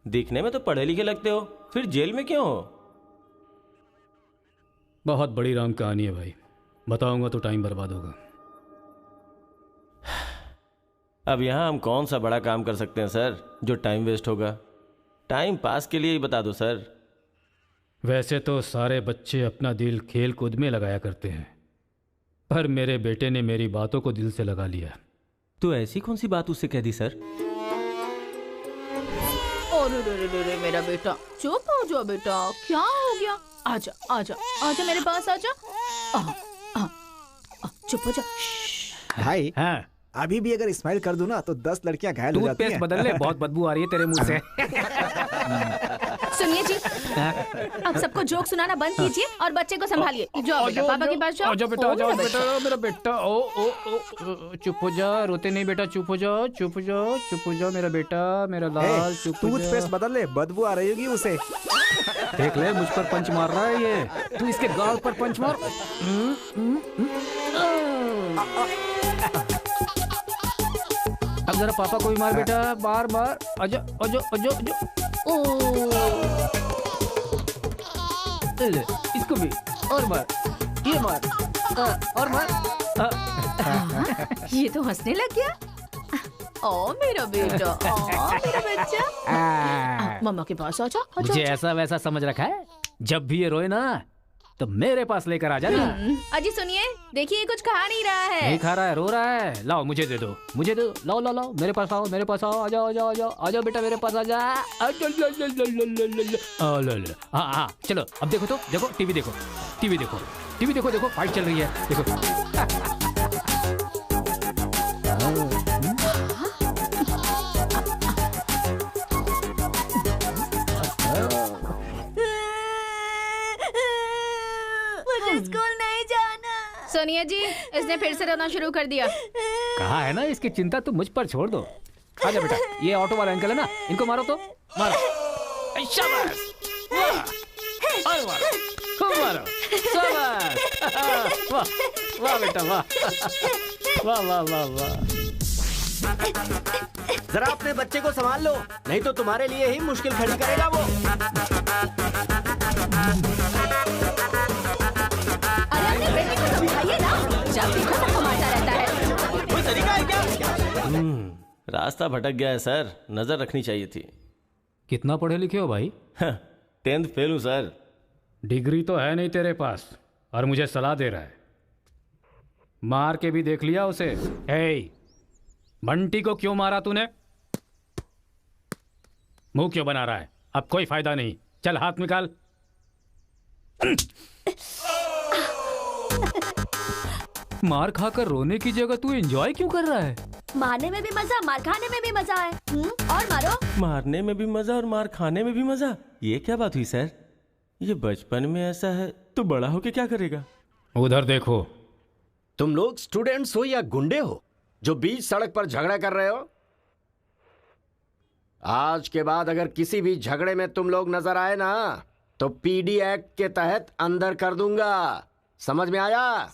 दिखने में तो पढ़े लिखे लगते हो, फिर जेल में क्यों हो? बहुत बड़ी राम कहानी है भाई, बताऊंगा तो टाइम बर्बाद होगा। अब यहाँ हम कौन सा बड़ा काम कर सकते हैं सर जो टाइम वेस्ट होगा? टाइम पास के लिए ही बता दो सर। वैसे तो सारे बच्चे अपना दिल खेल कूद में लगाया करते हैं, पर मेरे बेटे ने मेरी बातों को दिल से लगा लिया। तो ऐसी कौन सी बात उससे कह दी सर? अरे मेरा बेटा, चुप हो जाओ बेटा, क्या हो गया? आजा आजा आजा मेरे पास आजा। चुप हो जा। भाई हाँ, अभी भी अगर स्माइल कर दूं ना तो 10 लड़कियां घायल हो जाती हैं। बदल ले, बहुत बदबू आ रही है तेरे मुंह से। सुनिए जी, अब सबको जोक सुनाना बंद कीजिए और बच्चे को संभालिए। जाओ बेटा, पापा के पास जाओ। आजा बेटा, आजा बेटा, मेरा बेटा। ओ ओ ओ, चुप हो जा, रोते नहीं बेटा, चुप हो जाओ, चुप हो जाओ, चुप हो जाओ मेरा बेटा, मेरा लाल, चुप हो जा। टूथपेस्ट बदल ले, बदबू आ रही होगी उसे। देख ले, मुझ पर पंच मार रहा है ये, तू इसके गाल पर पंच मार। अब जरा पापा को भी मार बेटा, मार मार। आजा आजा आजा आजा। ले, इसको भी और मार, ये मार, और मार। ये तो हंसने लग गया। ओ मेरा बेटा, ओ मेरा बच्चा, मम्मा के पास आजा। मुझे ऐसा वैसा समझ रखा है? जब भी ये रोए ना तो मेरे पास लेकर आ जाना। अजी सुनिए, देखिए कुछ खा नहीं रहा है। नहीं खा रहा है, रो रहा है। लाओ मुझे दे दो, मुझे दो, लाओ लाओ लाओ, मेरे पास आओ, मेरे पास आओ, आ जाओ आ जाओ आ जाओ आ जाओ बेटा, मेरे पास आ जा। हाँ हाँ, चलो अब देखो तो, देखो टीवी देखो, टीवी देखो, टीवी देखो, देखो फाइट चल रही है, देखो। स्कूल नहीं जाना। सोनिया जी, इसने फिर से रोना शुरू कर दिया। कहा है ना, इसकी चिंता तुम मुझ पर छोड़ दो। आजा बेटा, ये ऑटो वाला अंकल है ना, इनको मारो तो, मारो। शाबाश, वाह, और मारो, खूब मारो, शाबाश। वाह वाह बेटा, वाह वाह वाह वाह वाह। जरा अपने बच्चे को संभाल लो, नहीं तो तुम्हारे लिए ही मुश्किल खड़ी करेगा वो। बेटे को समझाइए ना, जब देखो सबको मारता रहता है। कोई तरीका है क्या? रास्ता भटक गया है सर, नजर रखनी चाहिए थी। कितना पढ़े लिखे हो भाई? 10th फेल हूँ सर। डिग्री तो है नहीं तेरे पास और मुझे सलाह दे रहा है। मार के भी देख लिया उसे। ए, बंटी को क्यों मारा तूने? मुंह क्यों बना रहा है? अब कोई फायदा नहीं, चल हाथ निकाल। मार खाकर रोने की जगह तू एंजॉय क्यों कर रहा है? मारने में भी मजा, मार खाने में भी मजा है। और मारो। मारने में भी मजा और मार खाने में भी मजा, ये क्या बात हुई सर? ये बचपन में ऐसा है तो बड़ा होके क्या करेगा? उधर देखो। तुम लोग स्टूडेंट्स हो या गुंडे हो जो बीच सड़क पर झगड़ा कर रहे हो? आज के बाद अगर किसी भी झगड़े में तुम लोग नजर आए ना तो पीडी एक्ट के तहत अंदर कर दूंगा। समझ में आया?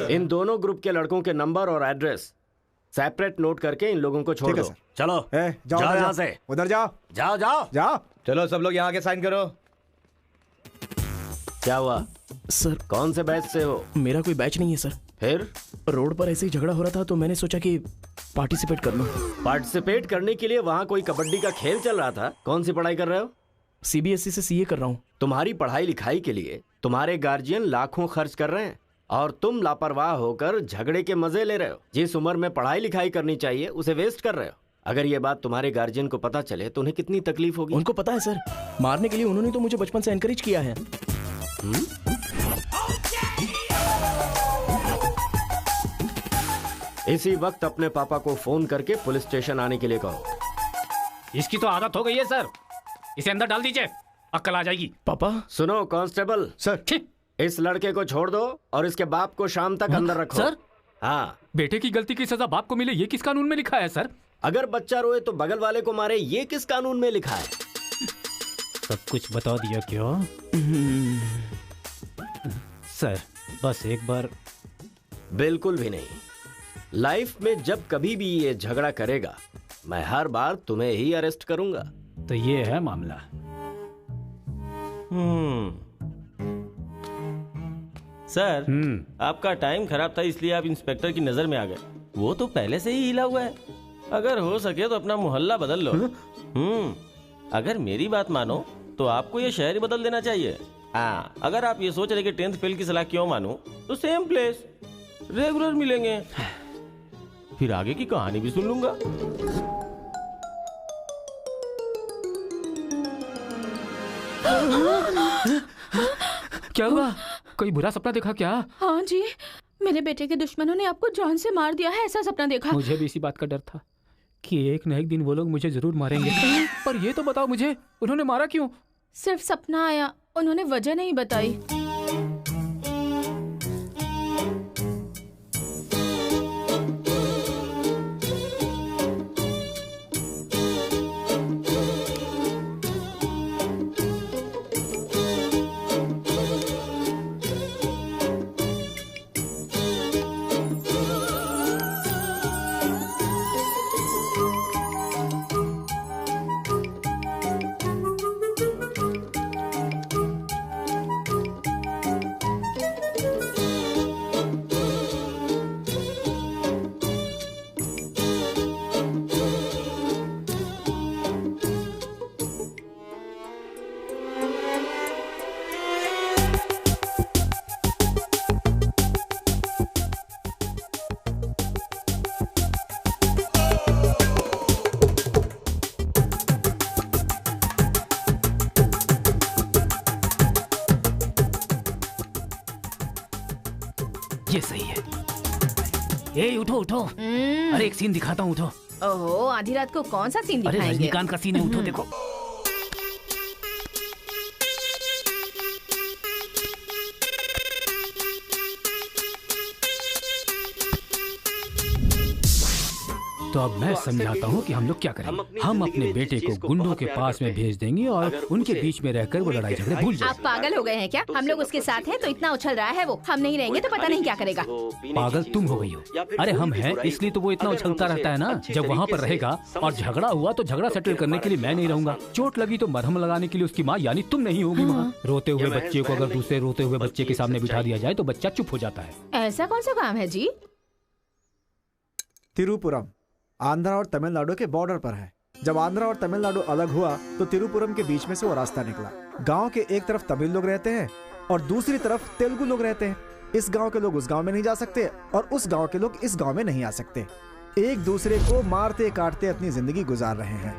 इन दोनों ग्रुप के लड़कों के नंबर और एड्रेस सेपरेट नोट करके इन लोगों को छोड़ दो। चलो जाओ यहाँ से, उधर जाओ जाओ जाओ जाओ। चलो सब लोग यहाँ के साइन करो। क्या हुआ सर? कौन से बैच से हो? मेरा कोई बैच नहीं है सर। फिर रोड पर ऐसे ही झगड़ा हो रहा था तो मैंने सोचा कि पार्टिसिपेट कर लूं। पार्टिसिपेट करने के लिए वहाँ कोई कबड्डी का खेल चल रहा था? कौन सी पढ़ाई कर रहे हो? सीबीएसई से सीए कर रहा हूँ। तुम्हारी पढ़ाई लिखाई के लिए तुम्हारे गार्जियन लाखों खर्च कर रहे हैं और तुम लापरवाह होकर झगड़े के मजे ले रहे हो। जिस उम्र में पढ़ाई लिखाई करनी चाहिए उसे वेस्ट कर रहे हो। अगर ये बात तुम्हारे गार्जियन को पता चले तो उन्हें कितनी तकलीफ होगी। उनको पता है सर, मारने के लिए उन्होंने तो मुझे बचपन से एनकरेज किया है। इसी वक्त अपने पापा को फोन करके पुलिस स्टेशन आने के लिए कहो। इसकी तो आदत हो गई है सर, इसे अंदर डाल दीजिए, अक्ल आ जाएगी। पापा। सुनो कांस्टेबल सर, इस लड़के को छोड़ दो और इसके बाप को शाम तक अंदर रखो। सर? हाँ। बेटे की गलती की सजा बाप को मिले, ये किस कानून में लिखा है सर? अगर बच्चा रोए तो बगल वाले को मारे, ये किस कानून में लिखा है? सब कुछ बता दिया क्या? सर बस एक बार। बिल्कुल भी नहीं। लाइफ में जब कभी भी ये झगड़ा करेगा मैं हर बार तुम्हें ही अरेस्ट करूंगा। तो ये है मामला। सर, आपका टाइम खराब था इसलिए आप इंस्पेक्टर की नजर में आ गए। वो तो पहले से ही हिला हुआ है। अगर हो सके तो अपना मोहल्ला बदल लो। अगर मेरी बात मानो तो आपको ये शहर ही बदल देना चाहिए। हाँ, अगर आप ये सोच रहे कि 10th फेल की सलाह क्यों मानूं, तो सेम प्लेस रेगुलर मिलेंगे, फिर आगे की कहानी भी सुन लूंगा। क्या हुआ? कोई बुरा सपना देखा क्या? हाँ जी, मेरे बेटे के दुश्मनों ने आपको जान से मार दिया है, ऐसा सपना देखा। मुझे भी इसी बात का डर था कि एक न एक दिन वो लोग मुझे जरूर मारेंगे। पर ये तो बताओ मुझे, उन्होंने मारा क्यों? सिर्फ सपना आया, उन्होंने वजह नहीं बताई। ये सही है। ए उठो उठो, अरे एक सीन दिखाता हूँ, उठो। ओहो, आधी रात को कौन सा सीन अरे दिखाएंगे? रजनीकांत का सीन है, उठो देखो। तो अब मैं समझाता हूँ कि हम लोग क्या करेंगे। हम अपने बेटे को गुंडों के पास में भेज देंगे और उनके बीच में रहकर वो लड़ाई झगड़े भूल आप जाएंगे। पागल हो गए हैं क्या? हम लोग उसके साथ हैं तो इतना उछल रहा है वो, हम नहीं रहेंगे तो पता नहीं क्या करेगा। पागल तुम हो गई हो। अरे हम हैं इसलिए तो वो इतना उछलता रहता है ना। जब वहाँ पर रहेगा और झगड़ा हुआ तो झगड़ा सेटल करने के लिए मैं नहीं रहूंगा। चोट लगी तो मरहम लगाने के लिए उसकी माँ यानी तुम नहीं होगी वहाँ। रोते हुए बच्चे को अगर दूसरे रोते हुए बच्चे के सामने बिठा दिया जाए तो बच्चा चुप हो जाता है। ऐसा कौन सा काम है जी? तिरुपुरम आंध्रा और तमिलनाडु के बॉर्डर पर है। जब आंध्रा और तमिलनाडु अलग हुआ तो तिरुपुरम के बीच में से वो रास्ता निकला। गांव के एक तरफ तमिल लोग रहते हैं और दूसरी तरफ तेलुगु लोग रहते हैं। इस गांव के लोग उस गांव में नहीं जा सकते और उस गांव के लोग इस गांव में नहीं आ सकते। एक दूसरे को मारते काटते अपनी जिंदगी गुजार रहे हैं।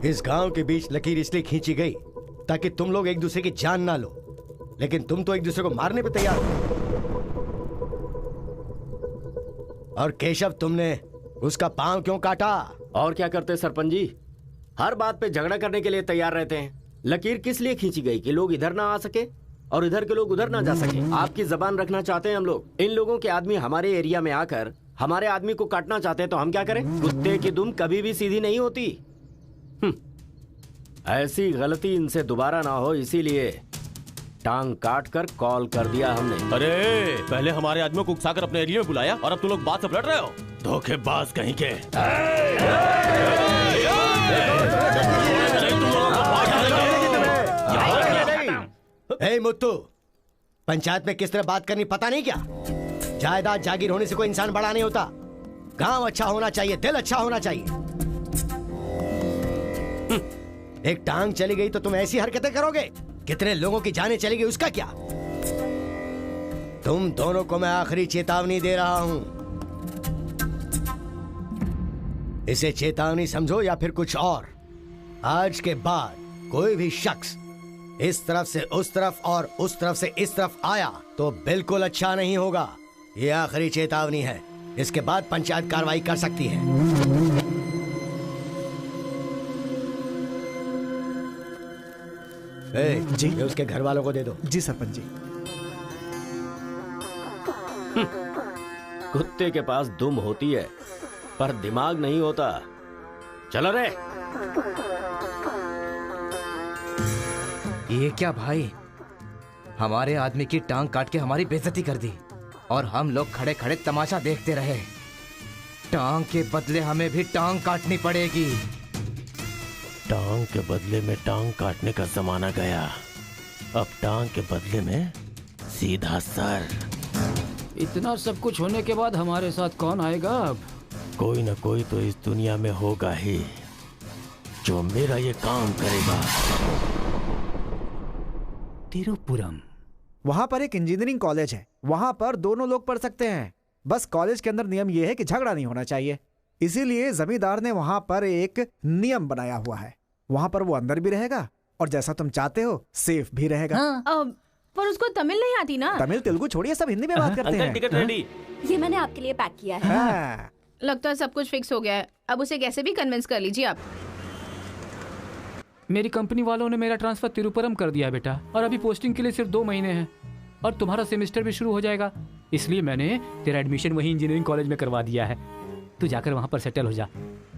इस गांव के बीच लकीर इसलिए खींची गई ताकि तुम लोग एक दूसरे की जान ना लो, लेकिन तुम तो एक दूसरे को मारने पे तैयार हो। और केशव, तुमने उसका पांव क्यों काटा? और क्या करते सरपंच जी, हर बात पे झगड़ा करने के लिए तैयार रहते हैं। लकीर किस लिए खींची गई कि लोग इधर ना आ सके और इधर के लोग उधर ना जा सके। आपकी जबान रखना चाहते हैं हम लोग। इन लोगों के आदमी हमारे एरिया में आकर हमारे आदमी को काटना चाहते हैं तो हम क्या करें? कुत्ते की दुम कभी भी सीधी नहीं होती। ऐसी गलती इनसे दोबारा ना हो इसीलिए टांग काट कर कॉल कर दिया हमने। अरे पहले हमारे आदमियों को उकसाकर अपने एरिया में बुलाया और अब तुम लोग बात से पलट रहे हो। धोखेबाज कहीं के। ए मुत्तू, पंचायत में किस तरह बात करनी पता नहीं क्या? जायदाद जागीर होने से कोई इंसान बड़ा नहीं होता। गांव अच्छा होना चाहिए, दिल अच्छा होना चाहिए। एक टांग चली गई तो तुम ऐसी हरकतें करोगे? कितने लोगों की जानें चली गई उसका क्या? तुम दोनों को मैं आखिरी चेतावनी दे रहा हूं। इसे चेतावनी समझो या फिर कुछ और। आज के बाद कोई भी शख्स इस तरफ से उस तरफ और उस तरफ से इस तरफ आया तो बिल्कुल अच्छा नहीं होगा। ये आखिरी चेतावनी है। इसके बाद पंचायत कार्रवाई कर सकती है। जी ये उसके घर वालों को दे दो। जी सरपंच जी। कुत्ते के पास दुम होती है पर दिमाग नहीं होता। चलो रे। ये क्या भाई, हमारे आदमी की टांग काट के हमारी बेइज्जती कर दी और हम लोग खड़े खड़े तमाशा देखते रहे। टांग के बदले हमें भी टांग काटनी पड़ेगी। टांग के बदले में टांग काटने का जमाना गया। अब टांग के बदले में सीधा सर। इतना सब कुछ होने के बाद हमारे साथ कौन आएगा अब? कोई ना कोई तो इस दुनिया में होगा ही जो मेरा ये काम करेगा। तिरुपुरम। वहां पर एक इंजीनियरिंग कॉलेज है, वहां पर दोनों लोग पढ़ सकते हैं। बस कॉलेज के अंदर नियम यह है कि झगड़ा नहीं होना चाहिए। इसीलिए जमींदार ने वहां पर एक नियम बनाया हुआ है। वहां पर वो अंदर भी रहेगा और जैसा तुम चाहते हो सेफ भी रहेगा। पर उसको तमिल नहीं आती ना। तमिल तेलुगु छोड़िए, सब हिंदी में बात करते अंकल हैं। Ticket ready. ये मैंने आपके लिए पैक किया है। हाँ। लगता है सब कुछ फिक्स हो गया है। अब उसे कैसे भी कन्विंस कर लीजिए आप। मेरी कंपनी वालों ने मेरा ट्रांसफर तिरुपुरम कर दिया बेटा, और अभी पोस्टिंग के लिए सिर्फ 2 महीने हैं और तुम्हारा सेमेस्टर भी शुरू हो जाएगा। इसलिए मैंने तेरा एडमिशन वही इंजीनियरिंग कॉलेज में करवा दिया है। तू जाकर वहां पर सेटल हो जा,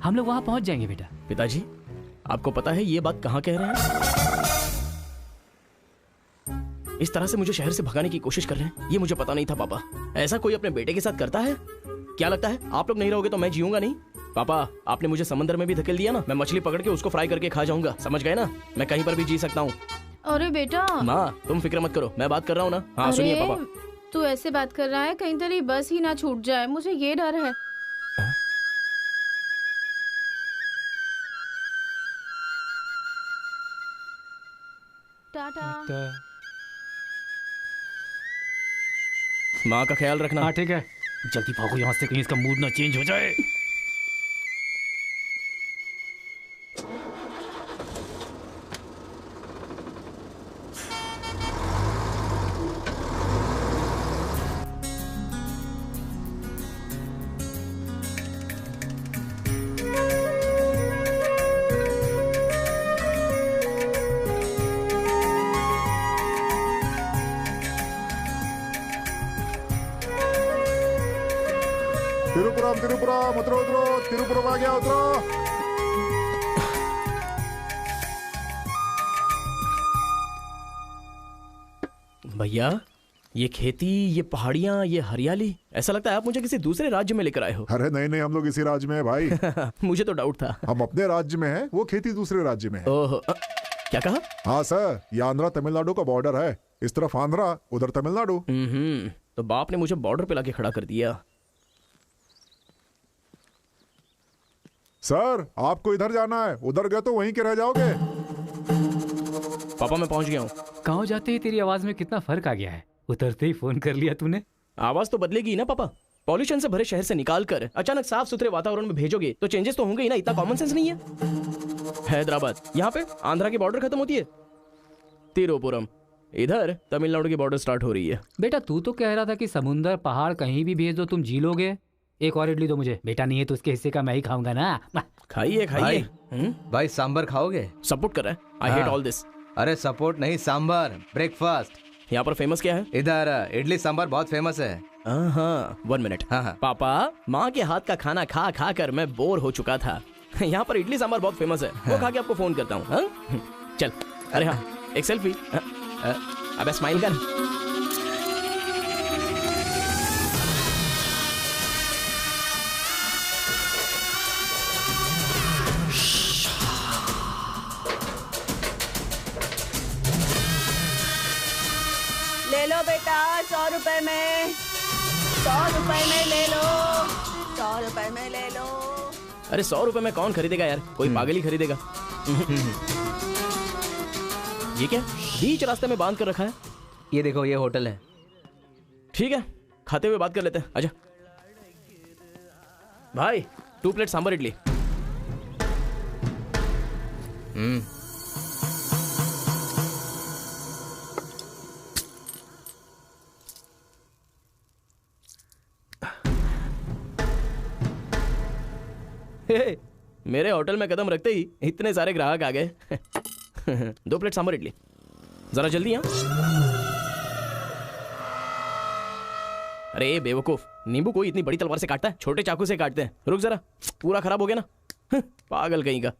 हम लोग वहां पहुंच जाएंगे बेटा। पिताजी, आपको पता है ये बात कहाँ कह रहे हैं? इस तरह से मुझे शहर से भगाने की कोशिश कर रहे हैं, ये मुझे पता नहीं था पापा। ऐसा कोई अपने बेटे के साथ करता है? क्या लगता है आप लोग नहीं रहोगे तो मैं जीऊंगा नहीं? पापा, आपने मुझे समंदर में भी धकेल दिया ना, मैं मछली पकड़ के उसको फ्राई करके खा जाऊंगा, समझ गए ना? मैं कहीं पर भी जी सकता हूँ। अरे बेटा। माँ, तुम फिक्र मत करो, मैं बात कर रहा हूँ ना। हाँ सुनिए पापा। तू ऐसे बात कर रहा है, कहीं तेरी बस ही ना छूट जाए, मुझे ये डर है। टाटा। माँ का ख्याल रखना। हाँ ठीक है, जल्दी भागो यहाँ से, कहीं इसका मूड ना चेंज हो जाए। तिरुपुरम उतरो उतरो, तिरुपुरम आ गया, उतरो। भैया, ये खेती, ये पहाड़ियाँ, ये हरियाली, ऐसा लगता है आप मुझे किसी दूसरे राज्य में लेकर आए हो। अरे नहीं नहीं, हम लोग इसी राज्य में है भाई। मुझे तो डाउट था। हम अपने राज्य में है, वो खेती दूसरे राज्य में है। ओह, क्या कहा? हाँ सर, ये आंध्रा तमिलनाडु का बॉर्डर है। इस तरफ आंध्रा, उधर तमिलनाडु। तो बाप ने मुझे बॉर्डर पे लाके खड़ा कर दिया। सर, आपको इधर जाना है, उधर गए तो वहीं के रह जाओगे। पापा मैं पहुंच गया हूँ। गाँव जाते ही तेरी आवाज में कितना फर्क आ गया है। उतरते ही फोन कर लिया तूने। आवाज तो बदलेगी ना पापा। पॉल्यूशन से भरे शहर से निकाल कर अचानक साफ सुथरे वातावरण में भेजोगे तो चेंजेस तो होंगे ही ना। इतना कॉमन सेंस नहीं है? हैदराबाद, यहाँ पे आंध्रा की बॉर्डर खत्म होती है। तिरुपुरम, इधर तमिलनाडु की बॉर्डर स्टार्ट हो रही है। बेटा तू तो कह रहा था कि समुंदर पहाड़ कहीं भी भेज दो तुम जी लोगे। एक और इडली दो मुझे। बेटा नहीं है तो उसके हिस्से का मैं ही खाऊंगा ना। खाइए खाइए। भाई सांबर खाओगे? सपोर्ट कर रहा है। I hate all this. अरे सपोर्ट नहीं, सांबर, ब्रेकफास्ट। यहाँ पर फेमस क्या है? इधर इडली सांबर बहुत फेमस है। हाँ, 1 मिनट। हाँ। पापा, माँ के हाथ का खाना खा खा कर मैं बोर हो चुका था। यहाँ पर इडली सांबर बहुत फेमस है, वो खा के आपको फोन करता हूँ। चल। अरे हाँ, एक सेल्फी। अबे स्माइल कर। ले लो बेटा, 100 रुपए में, 100 रुपए में ले लो, 100 रुपए में ले लो। अरे 100 रुपए में कौन खरीदेगा यार, कोई पागल ही खरीदेगा। ये क्या बीच रास्ते में बांध कर रखा है? ये देखो, ये होटल है। ठीक है, खाते हुए बात कर लेते हैं। आजा भाई, 2 प्लेट सांबर इडली। मेरे होटल में कदम रखते ही इतने सारे ग्राहक आ गए। 2 प्लेट सांबर इडली। जरा जल्दी यहाँ। अरे बेवकूफ, नींबू कोई इतनी बड़ी तलवार से काटता है? छोटे चाकू से काटते हैं। रुक जरा, पूरा खराब हो गया ना। पागल कहीं का।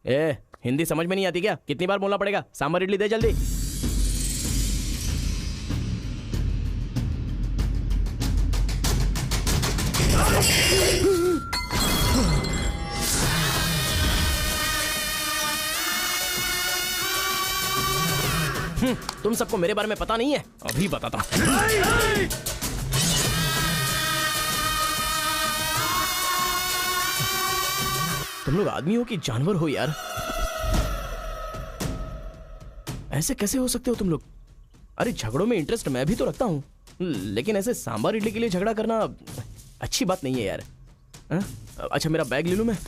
ए, हिंदी समझ में नहीं आती क्या? कितनी बार बोलना पड़ेगा? सांभर इडली दे जल्दी। तुम सबको मेरे बारे में पता नहीं है? अभी बताता हूं। तुम लोग आदमी हो कि जानवर हो यार? ऐसे कैसे हो सकते हो तुम लोग? अरे झगड़ों में इंटरेस्ट मैं भी तो रखता हूं, लेकिन ऐसे सांभर इडली के लिए झगड़ा करना अच्छी बात नहीं है यार। अच्छा मेरा बैग ले लूं मैं?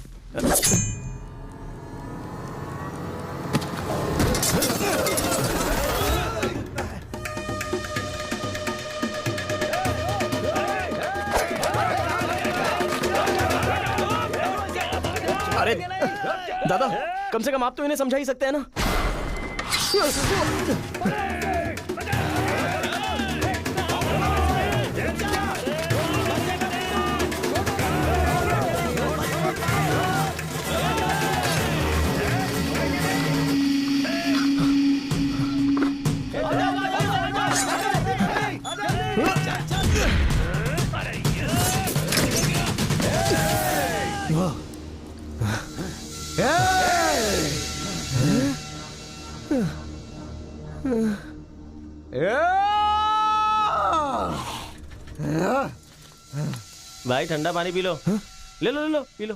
अरे दादा, कम से कम आप तो इन्हें समझा ही सकते हैं ना। भाई ठंडा पानी पी लो। ले लो ले लो, पी लो।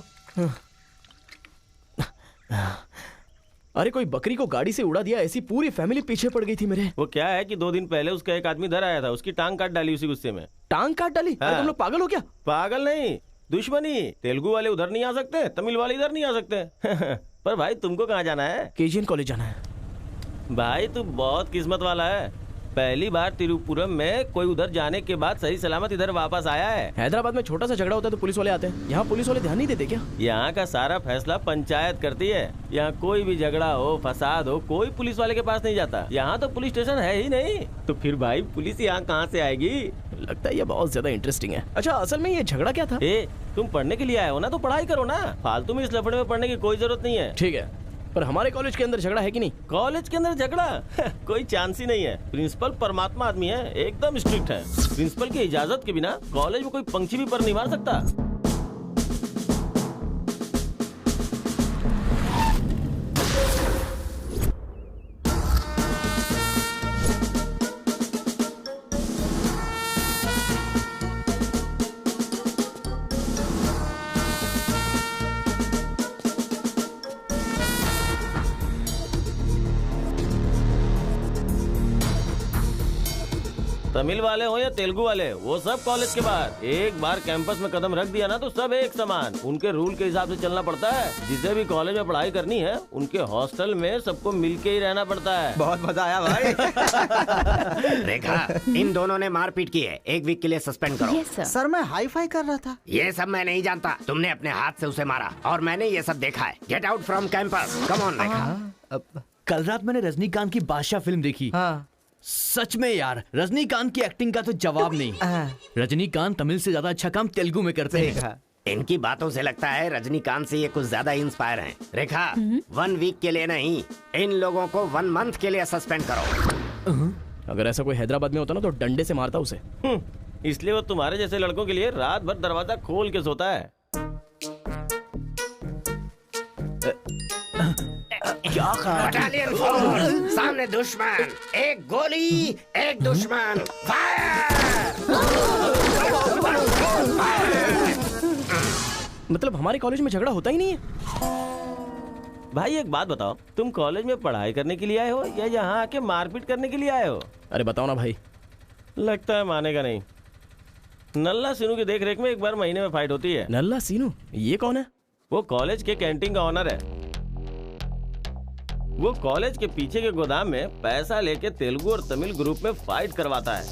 अरे कोई बकरी को गाड़ी से उड़ा दिया, ऐसी पूरी फैमिली पीछे पड़ गई थी मेरे। वो क्या है कि 2 दिन पहले उसका एक आदमी इधर आया था, उसकी टांग काट डाली उसी गुस्से में। टांग काट डाली? हाँ। अरे तुम लोग पागल हो क्या? पागल नहीं, दुश्मनी। तेलुगु वाले उधर नहीं आ सकते, तमिल वाले इधर नहीं आ सकते। पर भाई तुमको कहाँ जाना है? केजीएन कॉलेज जाना है। भाई तू बहुत किस्मत वाला है, पहली बार तिरुपुरम में कोई उधर जाने के बाद सही सलामत इधर वापस आया है। हैदराबाद में छोटा सा झगड़ा होता है तो पुलिस वाले आते हैं, यहाँ पुलिस वाले ध्यान नहीं देते क्या? यहाँ का सारा फैसला पंचायत करती है। यहाँ कोई भी झगड़ा हो, फसाद हो, कोई पुलिस वाले के पास नहीं जाता। यहाँ तो पुलिस स्टेशन है ही नहीं, तो फिर भाई पुलिस यहाँ कहाँ से आएगी? लगता है ये बहुत ज्यादा इंटरेस्टिंग है। अच्छा असल में ये झगड़ा क्या था? तुम पढ़ने के लिए आए हो ना, तो पढ़ाई करो ना, फालतू में इस लफड़े में पढ़ने की कोई जरूरत नहीं है। ठीक है, पर हमारे कॉलेज के अंदर झगड़ा है कि नहीं? कॉलेज के अंदर झगड़ा? कोई चांस ही नहीं है। प्रिंसिपल परमात्मा आदमी है, एकदम स्ट्रिक्ट है। प्रिंसिपल की इजाजत के बिना कॉलेज में कोई पंछी भी पर नहीं मार सकता। तमिल वाले हो या तेलुगु वाले, वो सब कॉलेज के बाहर। एक बार कैंपस में कदम रख दिया ना तो सब एक समान। उनके रूल के हिसाब से चलना पड़ता है। जिसे भी कॉलेज में पढ़ाई करनी है, उनके हॉस्टल में सबको मिलके ही रहना पड़ता है। बहुत मजा आया भाई। रेखा, इन दोनों ने मारपीट की है, 1 वीक के लिए सस्पेंड करो। Yes, sir. सर मैं हाई फाई कर रहा था। ये सब मैं नहीं जानता, तुमने अपने हाथ से उसे मारा और मैंने ये सब देखा है। Get out from campus, come on Rekha. कल रात मैंने रजनीकांत की बादशाह फिल्म देखी। हाँ। सच में यार, रजनीकांत की एक्टिंग का तो जवाब नहीं। रजनीकांत तमिल से ज्यादा अच्छा काम तेलुगु में करते हैं। इनकी बातों से लगता है रजनीकांत से ये कुछ ज्यादा इंस्पायर हैं। रेखा, 1 वीक के लिए नहीं, इन लोगों को 1 मंथ के लिए सस्पेंड करो। अगर ऐसा कोई हैदराबाद में होता ना तो डंडे से मारता उसे। इसलिए वो तुम्हारे जैसे लड़कों के लिए रात भर दरवाजा खोल के सोता है। क्या बटालियन फॉरवर्ड, सामने दुश्मन, एक गोली, एक दुश्मन, फायर! मतलब हमारे कॉलेज में झगड़ा होता ही नहीं है? भाई एक बात बताओ, तुम कॉलेज में पढ़ाई करने के लिए आए हो या यहाँ आके मारपीट करने के लिए आए हो? अरे बताओ ना भाई। लगता है मानेगा नहीं। नल्ला सीनू की देख रेख में 1 बार महीने में फाइट होती है। नल्ला सीनू? ये कौन है? वो कॉलेज के कैंटीन का ऑनर है। वो कॉलेज के पीछे के गोदाम में पैसा लेके तेलुगु और तमिल ग्रुप में फाइट करवाता है।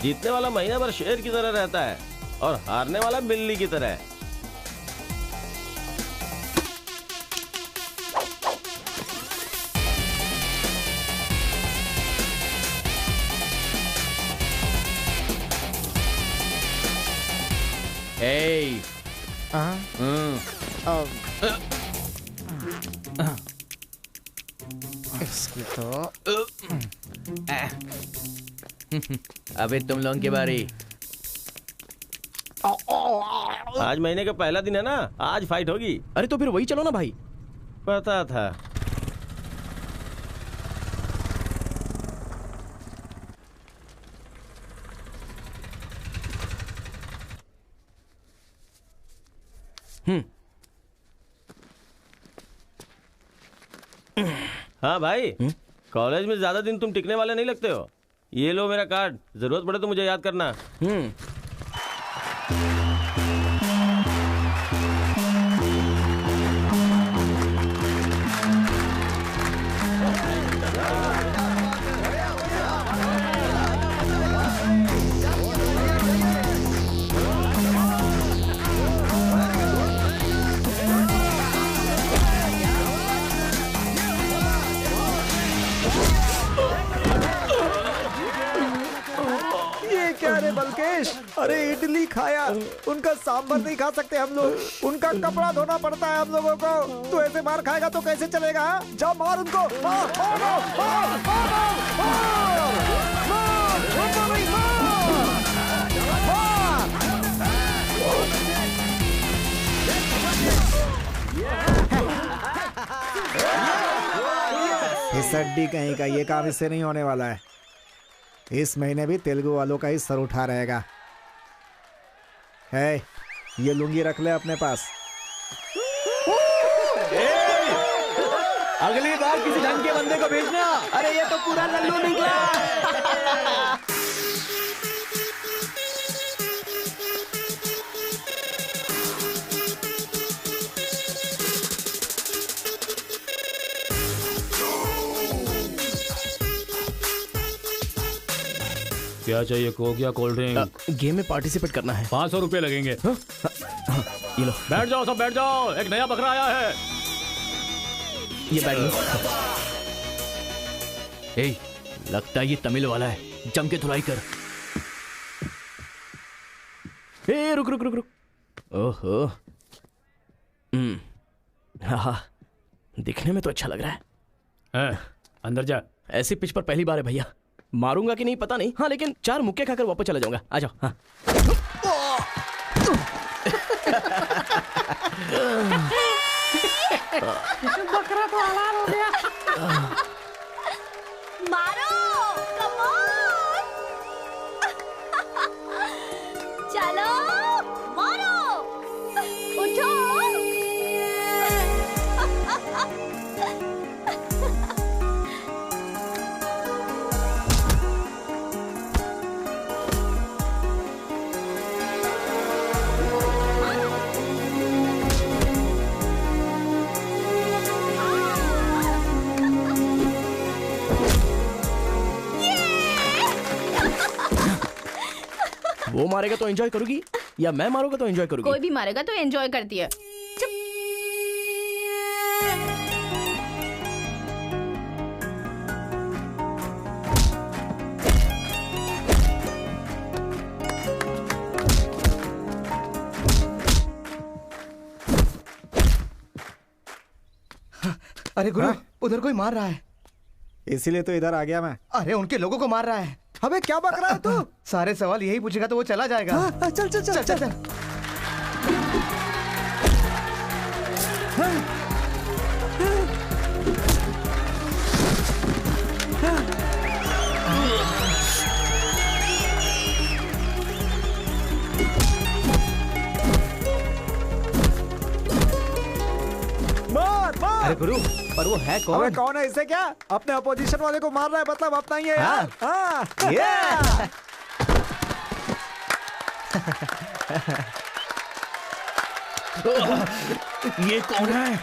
जीतने वाला महीना भर शेर की तरह रहता है और हारने वाला बिल्ली की तरह। ए इसकी तो अबे तुम लोगों की बारी। आज महीने का पहला दिन है ना, आज फाइट होगी। अरे तो फिर वही चलो ना भाई। पता था। हाँ भाई, कॉलेज में ज्यादा दिन तुम टिकने वाले नहीं लगते हो। ये लो मेरा कार्ड, जरूरत पड़े तो मुझे याद करना। अरे बलकेश, अरे इडली खाया, उनका सांभर नहीं खा सकते हम लोग, उनका कपड़ा धोना पड़ता है हम लोगों को। तू ऐसे मार खाएगा तो कैसे चलेगा? जा मार उनको, मार, मार, मार, मार, मार, मार, इस हड्डी कहीं का ये काम इससे नहीं होने वाला है। इस महीने भी तेलुगु वालों का ही सर उठा रहेगा। है, ये लुंगी रख ले अपने पास। अगली बार किसी ढंग के बंदे को भेजना। अरे ये तो पूरा लल्लू निकला। क्या चाहिए? कोक या कोल्ड ड्रिंक? गेम में पार्टिसिपेट करना है। 500 रुपए लगेंगे। ये लो। बैठ जाओ, सब बैठ जाओ, एक नया बकरा आया है। ये बैठ लो। ए, लगता है ये तमिल वाला है, जम के धुलाई कर। ए, रुक रुक रुक रुक। ओहो, हाँ, दिखने में तो अच्छा लग रहा है। अंदर जा। ऐसी पिच पर पहली बार है भैया। मारूंगा कि नहीं पता नहीं, हाँ लेकिन 4 मुक्के खाकर वापस चला जाऊंगा। आ जाओ। हाँ। बकरा तो हलाल हो गया। मारो, कम ऑन। चलो, मारो, उठो। वो मारेगा तो एंजॉय करोगी या मैं मारूंगा तो एंजॉय करोगी? कोई भी मारेगा तो एंजॉय करती है। चुप। अरे गुरु, उधर कोई मार रहा है। इसीलिए तो इधर आ गया मैं। अरे उनके लोगों को मार रहा है। अबे क्या बक रहा है तू? सारे सवाल यही पूछेगा तो वो चला जाएगा। हाँ, चल चल चल चल, चल। मार मार। अरे गुरु, पर वो है कौन? अबे कौन है? इससे क्या? अपने अपोजिशन वाले को मार रहा है, मतलब अपना ही है यार। हाँ। ये कौन है?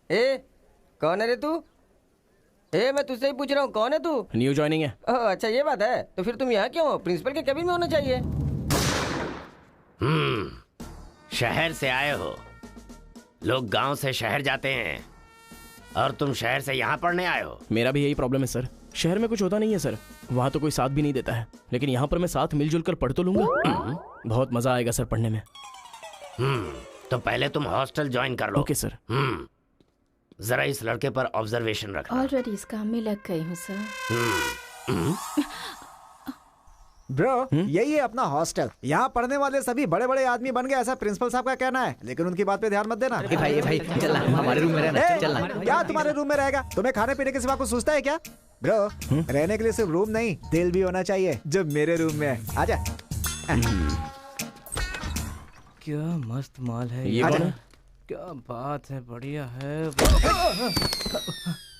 ए, कौन है रे तू? ए, मैं तुझसे ही पूछ रहा हूँ, कौन है तू? न्यू ज्वाइनिंग है। ओह, अच्छा ये बात है। तो फिर तुम यहाँ क्यों हो? प्रिंसिपल के केबिन में होना चाहिए। शहर से आए हो। लोग गांव से शहर जाते हैं और तुम शहर से यहाँ पढ़ने आए हो। मेरा भी यही प्रॉब्लम है सर। शहर में कुछ होता नहीं है सर, वहाँ तो कोई साथ भी नहीं देता है, लेकिन यहाँ पर मैं साथ मिलजुल कर पढ़ तो लूंगा। बहुत मजा आएगा सर पढ़ने में। तो पहले तुम हॉस्टल ज्वाइन कर लो। Okay sir. जरा इस लड़के पर ऑब्जर्वेशन रखना। ऑलरेडी इस काम में लग गई हूँ सर। ब्रो, यही है अपना हॉस्टल। यहाँ पढ़ने वाले सभी बड़े बड़े आदमी बन गए, ऐसा प्रिंसिपल साहब का कहना है, लेकिन उनकी बात पे ध्यान मत देना। भाई चल हमारे रूम में रहना, चल क्या तुम्हारे रूम में रहेगा? तुम्हें खाने पीने के सिवा कुछ सोचता है क्या? ब्रो, रहने के लिए सिर्फ रूम नहीं, दिल भी होना चाहिए, जो मेरे रूम में है। आजा। क्या मस्त माल है ये कौन है? क्या बात है, बढ़िया है।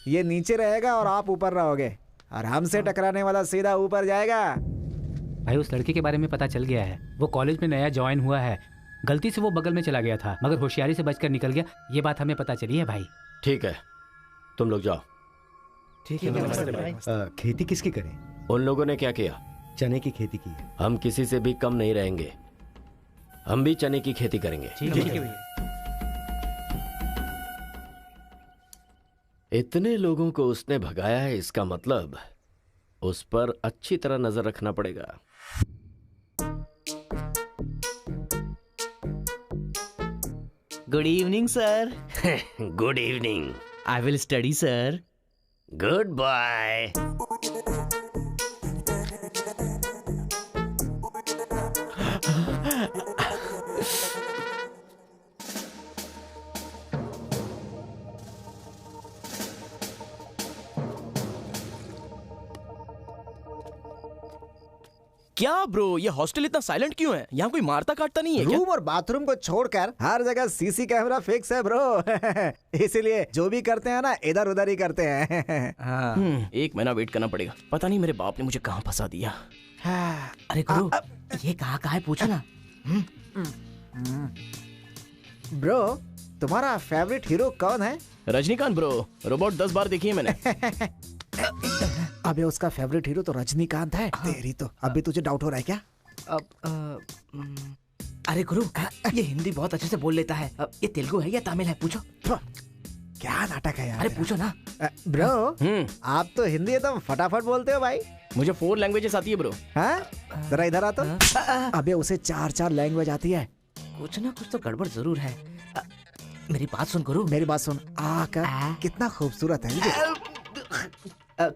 ये नीचे रहेगा और आप ऊपर रहोगे, और हमसे टकराने वाला सीधा ऊपर जाएगा। भाई उस लड़के के बारे में पता चल गया है, वो कॉलेज में नया ज्वाइन हुआ है। गलती से वो बगल में चला गया था, मगर होशियारी से बचकर निकल गया। ये बात हमें पता चली है भाई। ठीक है, तुम लोग जाओ। ठीक है। खेती किसकी करें? उन लोगों ने क्या किया? चने की खेती की है। हम किसी से भी कम नहीं रहेंगे, हम भी चने की खेती करेंगे। ठीक है। इतने लोगों को उसने भगाया है, इसका मतलब उस पर अच्छी तरह नजर रखना पड़ेगा। Good evening sir. Good evening. I will study sir. Goodbye. क्या ब्रो, ये हॉस्टल इतना साइलेंट क्यों है? यहाँ कोई मारता काटता नहीं है क्या? रूम और बाथरूम को छोड़कर हर जगह सीसी कैमरा फिक्स है ब्रो। इसीलिए जो भी करते हैं ना, इधर उधर ही करते हैं। हाँ। एक महीना वेट करना पड़ेगा। पता नहीं मेरे बाप ने मुझे कहाँ फंसा दिया। अरे गुरु, ये कहाँ है पूछो ना। ब्रो, तुम्हारा फेवरेट हीरो कौन है? रजनीकांत ब्रो, रोबोट 10 बार देखी है मैंने। अबे उसका फेवरेट हीरो तो रजनीकांत है। तेरी तो अभी तुझे डाउट हो रहा है क्या? अरे गुरु, ये हिंदी बहुत अच्छे से बोल लेता है। ये तेलुगु है या तमिल है? पूछो। क्या नाटक है यार। अरे पूछो ना। ब्रो, आप तो हिंदी एकदम फटाफट बोलते हो भाई। मुझे 4 लैंग्वेजेस आती है ब्रो। हाँ, जरा इधर आ तो। अबे उसे 4 लैंग्वेज आती है। कुछ ना कुछ तो गड़बड़ जरूर है। मेरी बात सुन गुरु। मेरी बात सुन। कितना खूबसूरत है।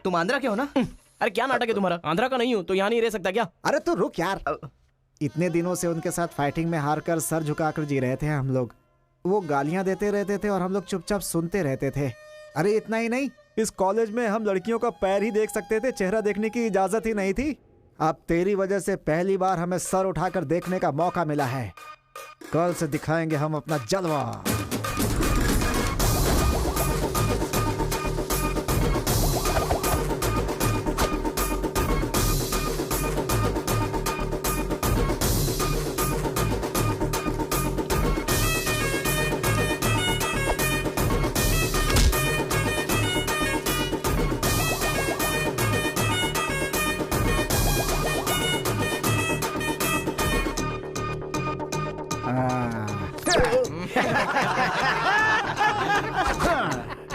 तुम आंध्रा के हो ना? अरे क्या नाटक है तुम्हारा? आंध्रा का नहीं हूँ तो यहाँ नहीं रह सकता क्या? अरे तू रुक यार। इतने दिनों से उनके साथ फाइटिंग में हारकर सर झुकाकर जी रहे थे हम लोग। वो गालियां देते रहते थे और हम लोग चुपचाप सुनते रहते थे। अरे इतना ही नहीं, इस कॉलेज में हम लड़कियों का पैर ही देख सकते थे, चेहरा देखने की इजाजत ही नहीं थी। अब तेरी वजह से पहली बार हमें सर उठाकर देखने का मौका मिला है। कल से दिखाएंगे हम अपना जलवा।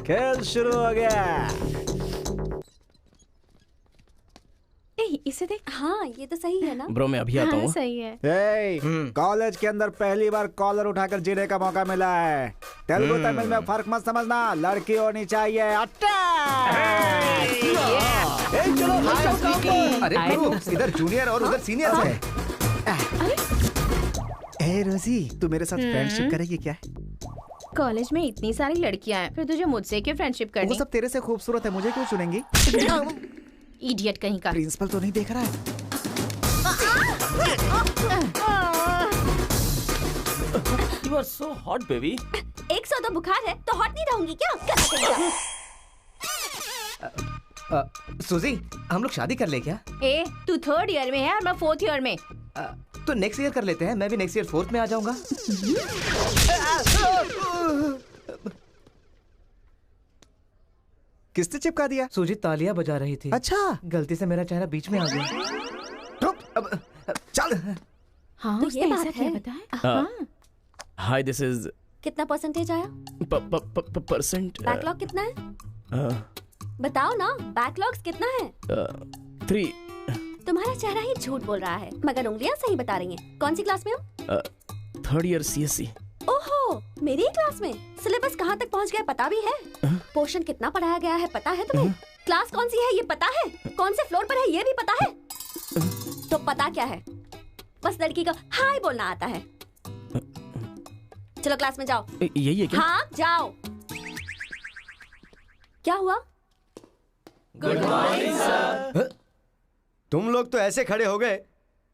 खेल शुरू हो गया। इसे देख। हाँ, ये तो सही है ना? ब्रो मैं अभी आता हूँ। हाँ, सही है। कॉलेज के अंदर पहली बार कॉलर उठाकर जीने का मौका मिला है। तेलुगु तमिल में फर्क मत समझना, लड़की होनी चाहिए। अरे इधर जूनियर और उधर सीनियर है। ए रोजी, तू मेरे साथ फ्रेंडशिप करेगी क्या? कॉलेज में इतनी सारी लड़कियां हैं, फिर तुझे मुझसे क्यों फ्रेंडशिप करनी? वो सब तेरे से खूबसूरत है, मुझे क्यों चुनेंगी? इडियट कहीं का। प्रिंसिपल तो नहीं देख रहा है? You are so hot, baby. 100 तो बुखार है तो हॉट नहीं रहूंगी क्या? सुजी, हम लोग शादी कर ले क्या? ए, तू 3rd ईयर में है और मैं 4th ईयर में। तो नेक्स्ट ईयर कर लेते हैं। मैं भी नेक्स्ट ईयर 4th में आ जाऊंगा। किसने चिपका दिया? सुजीत तालियां बजा रही थी। अच्छा, गलती से मेरा चेहरा बीच में आ गया। चल। हाँ, तो ये बात है। हाँ। हाय, दिस इज कितना परसेंटेज आया? परसेंट। बैकलॉग कितना है? बताओ ना, बैकलॉग्स कितना है? 3। तुम्हारा चेहरा ही झूठ बोल रहा है, मगर उंगलियां सही बता रही हैं। कौन सी क्लास में हो? 3rd year CSE। ओहो, मेरी ही क्लास में। सिलेबस कहाँ तक पहुँच गया पता भी है? पोर्शन कितना पढ़ाया गया है पता है तुम्हें? क्लास कौन सी है ये पता है? कौन से फ्लोर पर है ये भी पता है? तो पता क्या है? बस लड़की को हाय बोलना आता है। चलो क्लास में जाओ। यही है क्या? हाँ, जाओ। क्या हुआ? Good morning sir. तुम लोग तो ऐसे खड़े हो गए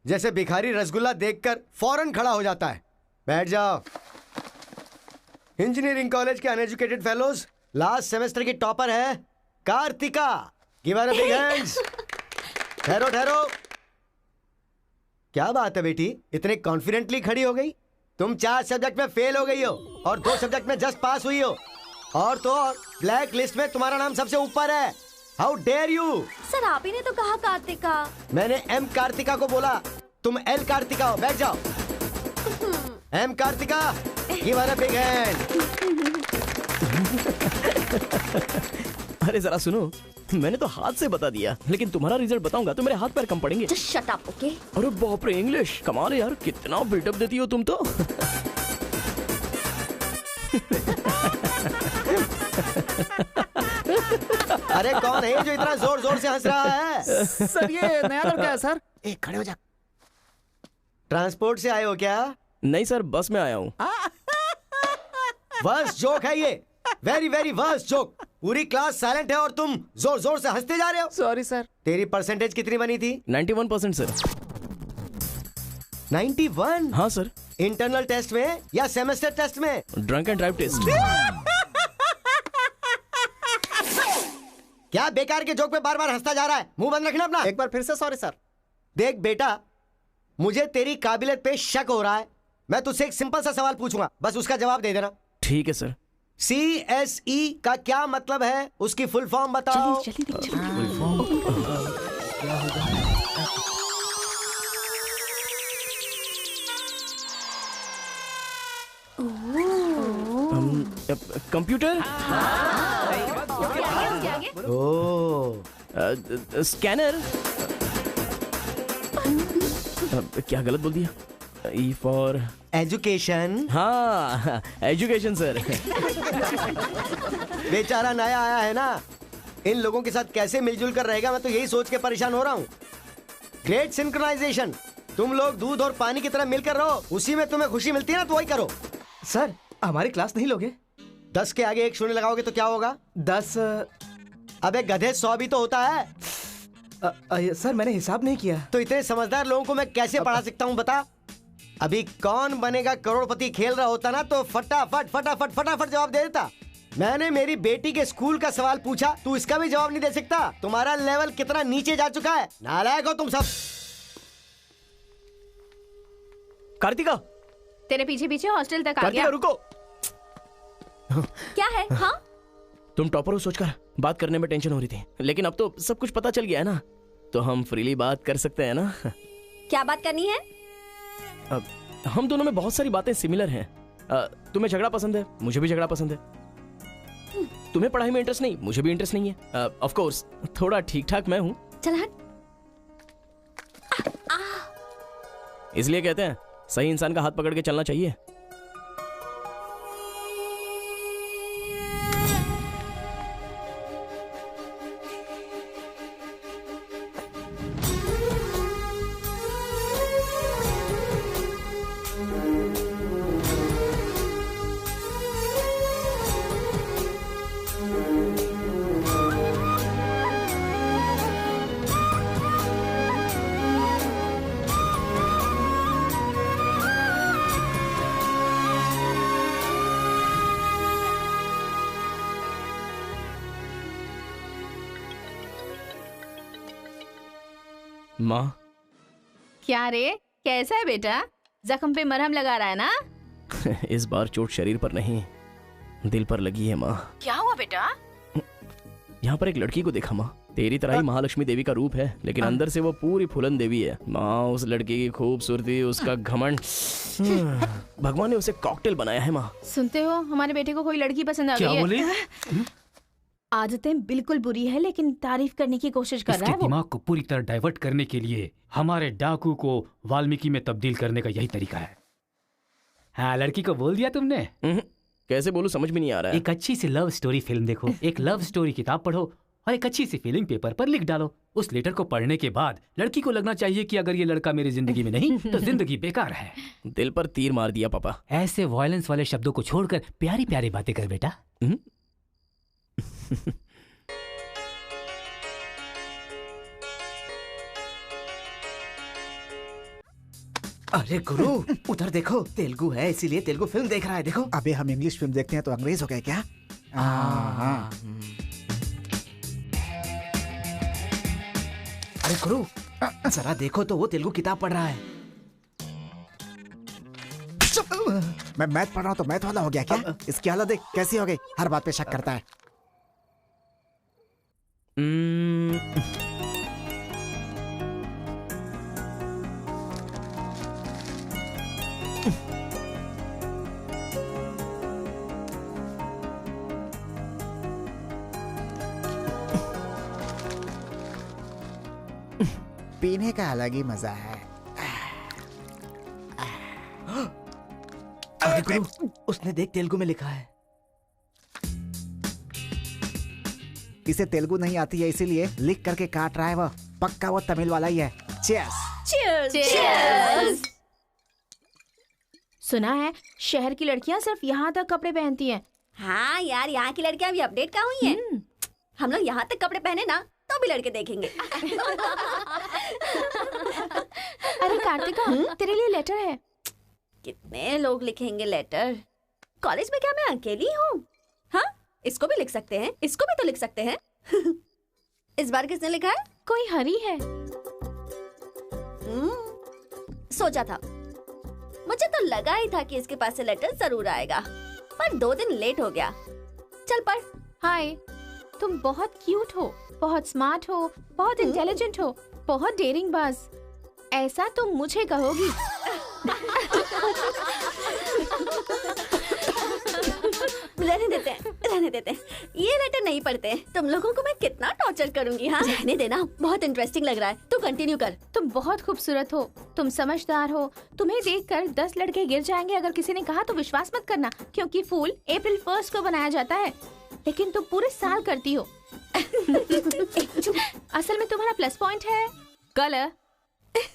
जैसे भिखारी रसगुल्ला देखकर फौरन खड़ा हो जाता है। बैठ जाओ। इंजीनियरिंग कॉलेज के अनएजुकेटेड फेलोज, लास्ट सेमेस्टर की टॉपर है Karthika. Give her a big hands. ठहरो ठहरो। क्या बात है बेटी, इतने कॉन्फिडेंटली खड़ी हो गई? तुम 4 सब्जेक्ट में फेल हो गई हो और 2 सब्जेक्ट में जस्ट पास हुई हो, और तो और ब्लैक लिस्ट में तुम्हारा नाम सबसे ऊपर है। How dare you? सर आप ही ने तो कहा कार्तिका। मैंने एम कार्तिका को बोला, तुम एल कार्तिका हो। बैठ जाओ। M Karthika, give her a big hand. अरे जरा सुनो, मैंने तो हाथ से बता दिया, लेकिन तुम्हारा रिजल्ट बताऊंगा तो मेरे हाथ पैर कम पड़ेंगे। Just shut up, okay? अरे बाप रे, इंग्लिश कमाल है यार, कितना बिल्डअप देती हो तुम तो। अरे कौन है जो इतना जोर जोर से हंस रहा है? सर ये नया लड़का है सर। एक खड़े हो जा। ट्रांसपोर्ट से आए हो क्या? नहीं सर, बस में आया हूँ। वर्स्ट जोक है ये, वेरी वेरी वर्स्ट जोक। पूरी क्लास साइलेंट है और तुम जोर जोर से हंसते जा रहे हो। Sorry sir. तेरी परसेंटेज कितनी बनी थी? 91% सर। 91? हाँ सर। इंटरनल टेस्ट में या सेमेस्टर टेस्ट में? Drunk and drive test. क्या बेकार के जोक पे बार बार हंसता जा रहा है? मुंह बंद रखना अपना। एक बार फिर से सॉरी सर। देख बेटा, मुझे तेरी काबिलियत पे शक हो रहा है। मैं तुझसे एक सिंपल सा सवाल पूछूंगा, बस उसका जवाब दे देना। ठीक है सर। CSE का क्या मतलब है? उसकी फुल फॉर्म बताओ। Computer, scanner. क्या गलत बोल दिया? E for education. हाँ, एजुकेशन सर। बेचारा नया आया है ना, इन लोगों के साथ कैसे मिलजुल कर रहेगा, मैं तो यही सोच के परेशान हो रहा हूँ। Great synchronisation. तुम लोग दूध और पानी की तरह मिलकर रहो, उसी में तुम्हें खुशी मिलती है ना, तो वही करो। सर हमारी क्लास नहीं लोगे? 10 के आगे 1 शून्य लगाओगे तो क्या होगा? 10। अबे गधे 100 भी तो होता है। सर मैंने हिसाब नहीं किया। तो इतने समझदार लोगों को मैं कैसे पढ़ा सकता हूँ बता? अभी कौन बनेगा करोड़पति खेल रहा होता ना, तो फटाफट फटाफट फटाफट जवाब दे देता। मैंने मेरी बेटी के स्कूल का सवाल पूछा, तू इसका भी जवाब नहीं दे सकता? तुम्हारा लेवल कितना नीचे जा चुका है। नालायक हो तुम सब। कार्तिका, तेरे पीछे पीछे हॉस्टल तक आ कार्तिका गया। रुको। क्या है? हाँ, तुम टॉपर हो सोचकर बात करने में टेंशन हो रही थी, लेकिन अब तो सब कुछ पता चल गया है ना, तो हम फ्रीली बात कर सकते हैं ना। क्या बात करनी है? अब हम दोनों में बहुत सारी बातें सिमिलर हैं। तुम्हें झगड़ा पसंद है, मुझे भी झगड़ा पसंद है। तुम्हें पढ़ाई में इंटरेस्ट नहीं, मुझे भी इंटरेस्ट नहीं है। ऑफ कोर्स थोड़ा ठीक ठाक मैं हूँ। चल हट। इसलिए कहते हैं सही इंसान का हाथ पकड़ के चलना चाहिए। माँ, क्या रे, कैसा है बेटा? जख्म पे मरहम लगा रहा है ना? इस बार चोट शरीर पर नहीं, दिल पर लगी है माँ। क्या हुआ बेटा? यहाँ पर एक लड़की को देखा माँ, तेरी तरह ही महालक्ष्मी देवी का रूप है, लेकिन अंदर से वो पूरी फूलन देवी है। माँ, उस लड़की की खूबसूरती, उसका घमंड, भगवान ने उसे कॉकटेल बनाया है माँ। सुनते हो, हमारे बेटे को कोई लड़की पसंद आ गई है। क्या बोले? आदतें बिल्कुल बुरी है, लेकिन तारीफ करने की कोशिश कर रहा है वो। दिमाग को पूरी तरह डाइवर्ट करने के लिए हमारे डाकू को वाल्मीकि में तब्दील करने का यही तरीका है। हाँ, लड़की को बोल दिया तुमने? कैसे बोलूं, समझ में नहीं आ रहा है। एक अच्छी सी लव स्टोरी फिल्म देखो, एक लव स्टोरी किताब पढ़ो और एक अच्छी सी फीलिंग पेपर पर लिख डालो। उस लेटर को पढ़ने के बाद लड़की को लगना चाहिए कि अगर ये लड़का मेरी जिंदगी में नहीं तो जिंदगी बेकार है। दिल पर तीर मार दिया पापा। ऐसे वायलेंस वाले शब्दों को छोड़कर प्यारी प्यारी बातें कर बेटा। अरे गुरु, उधर देखो, तेलुगु है इसीलिए तेलुगु फिल्म देख रहा है। देखो। अबे हम इंग्लिश फिल्म देखते हैं तो अंग्रेज हो गए क्या? हाँ। अरे गुरु, जरा देखो तो वो तेलुगु किताब पढ़ रहा है। मैं मैथ पढ़ रहा हूँ तो मैथ वाला हो गया क्या? इसकी हालत देख कैसी हो गई, हर बात पे शक करता है। पीने का अलग ही मजा है। अरे गुरु, उसने देख तेलुगु में लिखा है। इसे तेलुगु नहीं आती है इसीलिए लिख करके काट रहा है वो। पक्का वो तमिल वाला ही है। चीयर्स। चीयर्स। चीयर्स। सुना है शहर की लड़कियां सिर्फ यहाँ तक कपड़े पहनती हैं। हाँ यार, यहाँ की लड़कियां भी अपडेट कहाँ हुई हैं? हम लोग यहाँ तक कपड़े पहने ना तो भी लड़के देखेंगे। अरे कार्तिका, तेरे लिए लेटर है। कितने लोग लिखेंगे लेटर? कॉलेज में क्या मैं अकेली हूँ? हाँ, इसको भी लिख सकते हैं, इसको भी तो लिख सकते हैं। इस बार किसने लिखा है? कोई हरी है। सोचा था, मुझे तो लगा ही था कि इसके पास से लेटर जरूर आएगा, पर 2 दिन लेट हो गया। चल पढ़। हाय, तुम बहुत क्यूट हो, बहुत स्मार्ट हो, बहुत इंटेलिजेंट हो, बहुत डेयरिंग बाज। ऐसा तुम मुझे कहोगी? रहने देते हैं, रहने देते हैं। ये लेटर नहीं पढ़ते। तुम लोगों को मैं कितना टॉर्चर करूंगी। हाँ, रहने देना, बहुत इंटरेस्टिंग लग रहा है। तू कंटिन्यू कर। तुम बहुत खूबसूरत हो, तुम समझदार हो। तुम्हें देखकर 10 लड़के गिर जाएंगे अगर किसी ने कहा तो विश्वास मत करना, क्योंकि फूल अप्रैल 1 को बनाया जाता है, लेकिन तुम पूरे साल करती हो। असल में तुम्हारा प्लस पॉइंट है कलर।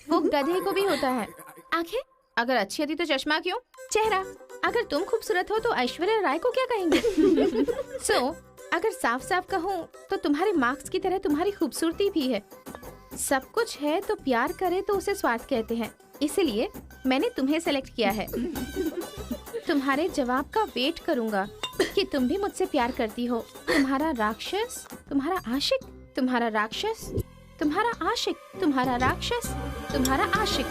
वो गधे को भी होता है। आंखें अगर अच्छी होती तो चश्मा क्यों? चेहरा अगर तुम खूबसूरत हो तो ऐश्वर्या राय को क्या कहेंगे? अगर साफ साफ कहूँ तो तुम्हारे मार्क्स की तरह तुम्हारी खूबसूरती भी है। सब कुछ है तो प्यार करे तो उसे स्वार्थ कहते हैं, इसलिए मैंने तुम्हें सेलेक्ट किया है। तुम्हारे जवाब का वेट करूंगा कि तुम भी मुझसे प्यार करती हो। तुम्हारा राक्षस, तुम्हारा आशिक, तुम्हारा राक्षस, तुम्हारा आशिक, तुम्हारा राक्षस, तुम्हारा आशिक।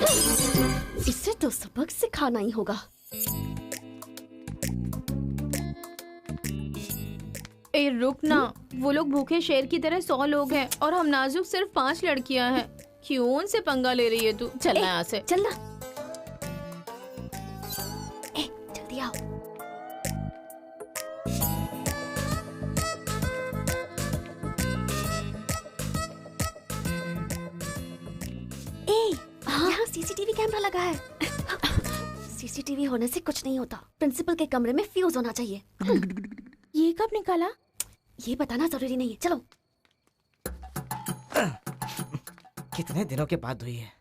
इससे तो सबक सिखाना ही होगा। ए रुक ना, वो लोग भूखे शेर की तरह 100 लोग हैं और हम नाजुक सिर्फ 5 लड़कियां हैं। क्यों उनसे पंगा ले रही है तू? चलना यहाँ से। चलना। जल्दी आओ। यहाँ सीसीटीवी कैमरा लगा है। सीसीटीवी होने से कुछ नहीं होता। प्रिंसिपल के कमरे में फ्यूज होना चाहिए। ये कब निकाला? ये बताना जरूरी नहीं है। चलो। कितने दिनों के बाद हुई है।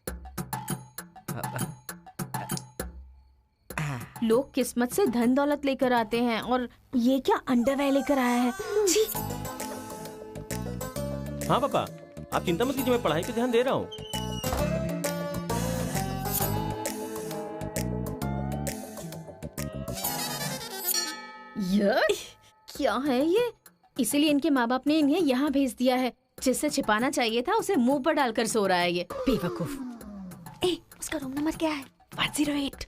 लोग किस्मत से धन दौलत लेकर आते हैं और ये क्या अंडरवेयर लेकर आया है। हाँ पापा, आप चिंता मत कीजिए, मैं पढ़ाई पे ध्यान दे रहा हूँ। क्या है ये? इसीलिए इनके माँ बाप ने इन्हें यहाँ भेज दिया है। जिससे छिपाना चाहिए था उसे मुंह पर डालकर सो रहा है ये बेवकूफ। उसका रूम नंबर क्या है? 108।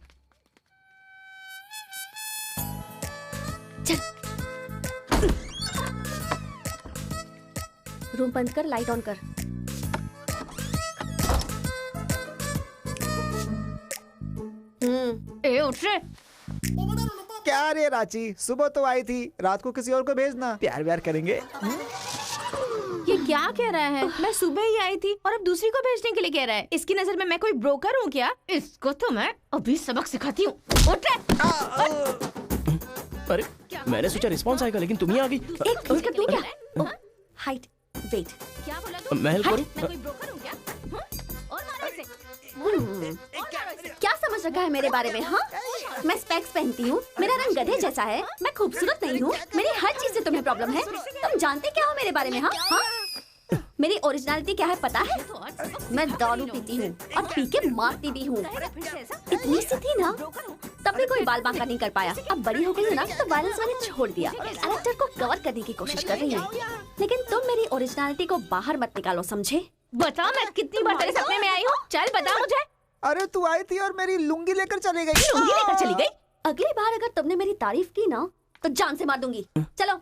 रूम बंद कर, लाइट ऑन कर। ए उठ रे। क्या रे रांची, सुबह तो आई थी, रात को किसी और को भेजना, प्यार व्यार करेंगे। ये क्या कह रहा है? मैं सुबह ही आई थी और अब दूसरी को भेजने के लिए कह रहा है। इसकी नजर में मैं कोई ब्रोकर हूँ क्या? इसको तो मैं अभी सबक सिखाती हूँ। उठ रे। अरे मैंने सोचा रिस्पॉन्स आएगा, लेकिन तुम ही आ गई। एक मिनट तू क्या? Height, weight. क्या बोला तू? मैं हेल्प करूं? मैं कोई ब्रोकर हूँ क्या? और मारो इसे। क्या समझ रखा है मेरे बारे में? हाँ, मैं स्पेक्स पहनती हूँ, मेरा रंग गधे जैसा है, मैं खूबसूरत नहीं हूँ, मेरी हर चीज से तुम्हें प्रॉब्लम है। तुम जानते क्या हो मेरे बारे में? हाँ हाँ, मेरी ओरिजिनलिटी क्या है पता है? मैं दारू पीती हूँ और पी के मारती भी हूँ। इतनी सी थी ना, तब भी कोई बाल बांका नहीं कर पाया। अब बड़ी हो गई हूँ ना, तो वायलेंस मैंने छोड़ दिया। कैरेक्टर को कवर करने की कोशिश कर रही हूँ, लेकिन तुम मेरी ओरिजिनलिटी को बाहर मत निकालो, समझे? बता मैं कितनी बार तेरे सपने में आई हूँ? चल बता मुझे। अरे तू आई थी और मेरी लुंगी लेकर चली गई। लुंगी लेकर चली गई? अगली बार अगर तुमने मेरी तारीफ की ना, तो जान से मार दूंगी। चलो।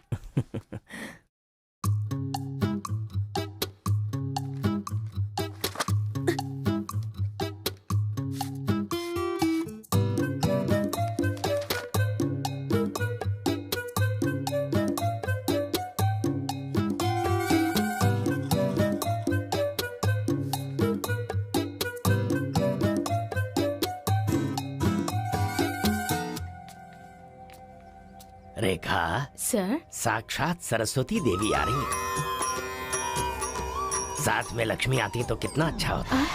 रेखा सर, साक्षात सरस्वती देवी आ रही है। साथ में लक्ष्मी आती तो कितना अच्छा होता।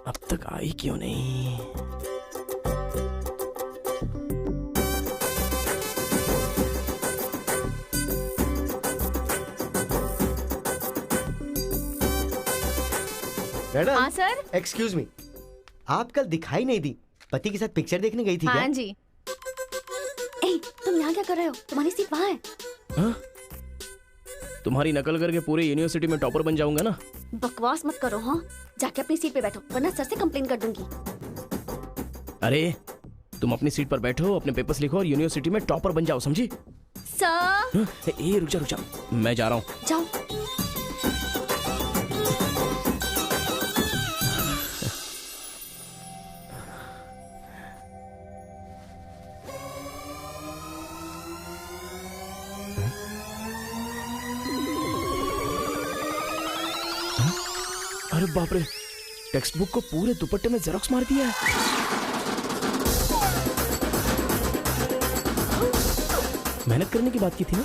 अब तक आई क्यों नहीं? मैडम। हाँ सर। एक्सक्यूज मी, आप कल दिखाई नहीं दी, पति के साथ पिक्चर देखने गई थी हाँ क्या? जी। ए, तुम यहाँ क्या कर रहे हो? तुम्हारी सीट वहाँ है। हाँ? तुम्हारी नकल करके पूरे यूनिवर्सिटी में टॉपर बन जाऊंगा ना। बकवास मत करो। हाँ, जाके अपनी सीट पे बैठो, वरना सर से कंप्लेन कर दूंगी। अरे तुम अपनी सीट पर बैठो, अपने पेपर्स लिखो और यूनिवर्सिटी में टॉपर बन जाओ, समझी? सर। ए रुक जा, मैं जा रहा हूँ। जाओ। अरे बाप रे, टेक्स्ट बुक को पूरे दुपट्टे में जेरोक्स मार दिया है। मेहनत करने की बात की थी ना।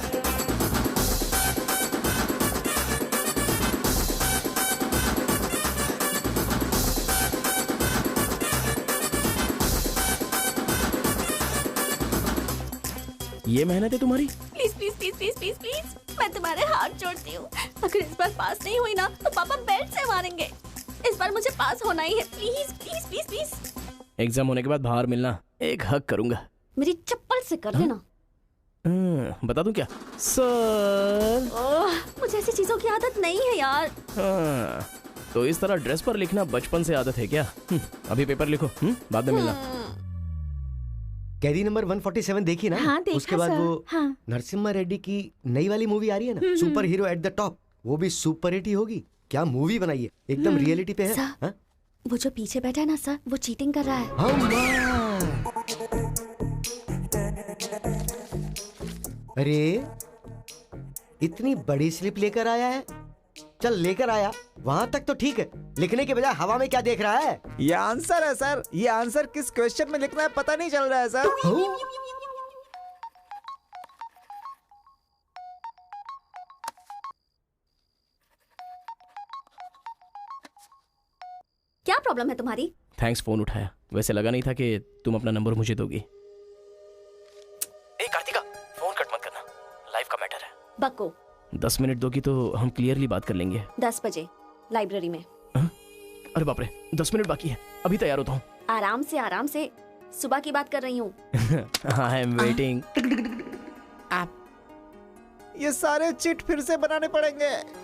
ये मेहनत है तुम्हारी? Please please please please please please, मैं तुम्हारे हाथ जोड़ती हूँ। अगर इस बार पास नहीं हुई ना, तो पापा बेल्ट से मारेंगे। इस बार मुझे पास होना ही है। Please please please please. Exam होने के बाद बाहर मिलना, एक हक करूंगा। मेरी चप्पल से कर देना। बता दूं क्या? सर। मुझे ऐसी चीजों की आदत नहीं है यार। हाँ, तो इस तरह ड्रेस पर लिखना बचपन से आदत है क्या? अभी पेपर लिखो, बाद में मिलना। कैदी नंबर 147 देखी ना? हाँ, देखा उसके बाद सर। वो हाँ। नरसिम्हा रेड्डी की नई वाली मूवी आ रही है ना, super hero at the top, वो भी सुपर हिट ही होगी। क्या मूवी बनाई है, एकदम रियलिटी पे है। सर, हाँ? वो जो पीछे बैठा है ना सर, वो चीटिंग कर रहा है। अरे इतनी बड़ी स्लिप लेकर आया है। चल लेकर आया, वहां तक तो ठीक है, लिखने के बजाय हवा में क्या देख रहा है? ये आंसर है सर। ये आंसर किस क्वेश्चन में लिखना है पता नहीं चल रहा है सर। क्या प्रॉब्लम है तुम्हारी? थैंक्स फोन उठाया, वैसे लगा नहीं था कि तुम अपना नंबर मुझे दोगी। ए कार्तिका, फोन कट मत करना, लाइफ का मैटर है। बको। 10 मिनट दोगी तो हम क्लियरली बात कर लेंगे। 10 बजे लाइब्रेरी में। अरे बाप रे, 10 मिनट बाकी है, अभी तैयार होता हूँ। आराम से आराम से, सुबह की बात कर रही हूँ। I am waiting. ये सारे चिट फिर से बनाने पड़ेंगे।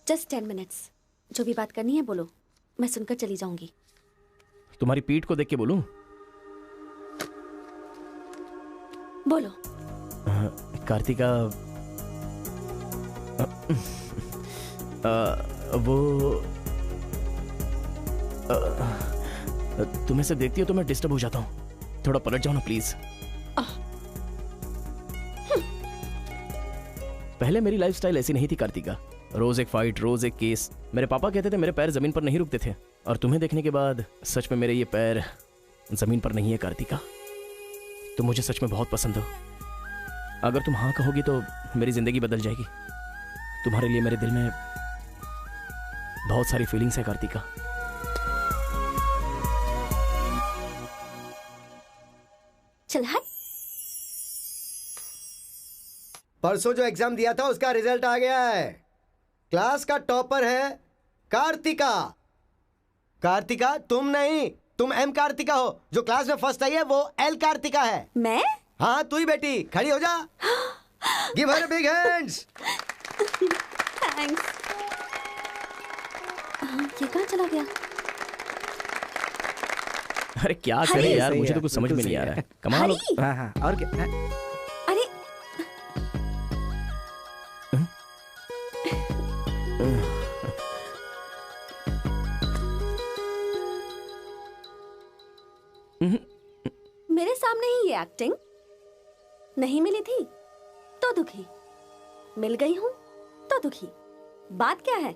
Just 10 minutes. जो भी बात करनी है बोलो, मैं सुनकर चली जाऊंगी। तुम्हारी पीठ को देख के बोलूं? बोलो। कार्तिका, वो तुम्हें से देखती हो तो मैं डिस्टर्ब हो जाता हूँ। थोड़ा पलट जाओ ना प्लीज। पहले मेरी लाइफस्टाइल ऐसी नहीं थी कार्तिका। रोज एक फाइट, रोज एक केस। मेरे पापा कहते थे मेरे पैर जमीन पर नहीं रुकते थे, और तुम्हें देखने के बाद सच में मेरे ये पैर जमीन पर नहीं है कार्तिका। तुम मुझे सच में बहुत पसंद हो। अगर तुम हाँ कहोगी तो मेरी जिंदगी बदल जाएगी। तुम्हारे लिए मेरे दिल में बहुत सारी फीलिंग्स है कार्तिका। चल हट। परसों जो एग्जाम दिया था उसका रिजल्ट आ गया है। क्लास का टॉपर है कार्तिका। कार्तिका तुम नहीं, तुम एम कार्तिका हो। जो क्लास में फर्स्ट आई है वो एल कार्तिका है। मैं? हाँ तू ही बेटी, खड़ी हो जा। Give her big hands. Thanks. ये कहाँ चला गया? अरे क्या करे यार, मुझे तो कुछ समझ में नहीं आ रहा है। कमाल। हाँ हाँ, और क्या? अरे मेरे सामने ही ये एक्टिंग नहीं मिली थी तो दुखी, मिल गई हूँ तो दुखी। बात क्या है?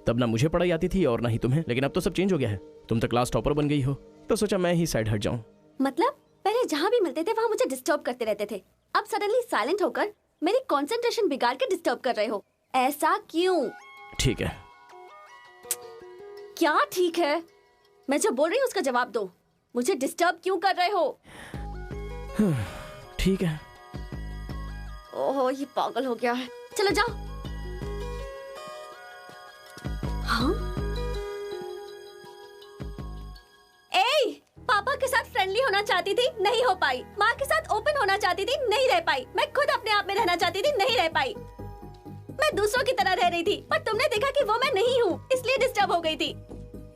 तब ना मुझे पढ़ाई आती थी और ना ही तुम्हें, लेकिन अब तो सब चेंज हो गया है। तुम तो क्लास टॉपर बन गई हो, तो सोचा मैं ही साइड हट जाऊं। मतलब पहले जहाँ भी मिलते थे वहाँ मुझे डिस्टर्ब करते रहते थे, अब सडनली साइलेंट होकर मेरी कंसंट्रेशन बिगाड़ के डिस्टर्ब कर रहे हो। ऐसा क्यों? ठीक है। क्या ठीक है? मैं जो बोल रही हूँ उसका जवाब दो। मुझे डिस्टर्ब क्यों कर रहे हो? ठीक है। ओहो ये पागल हो गया है। चलो जाओ। हाँ? ए, पापा के साथ फ्रेंडली होना चाहती थी, नहीं हो पाई। माँ के साथ ओपन होना चाहती थी, नहीं रह पाई। मैं खुद अपने आप में रहना चाहती थी, नहीं रह पाई। मैं दूसरों की तरह रह रही थी, पर तुमने देखा कि वो मैं नहीं हूँ, इसलिए डिस्टर्ब हो गई थी।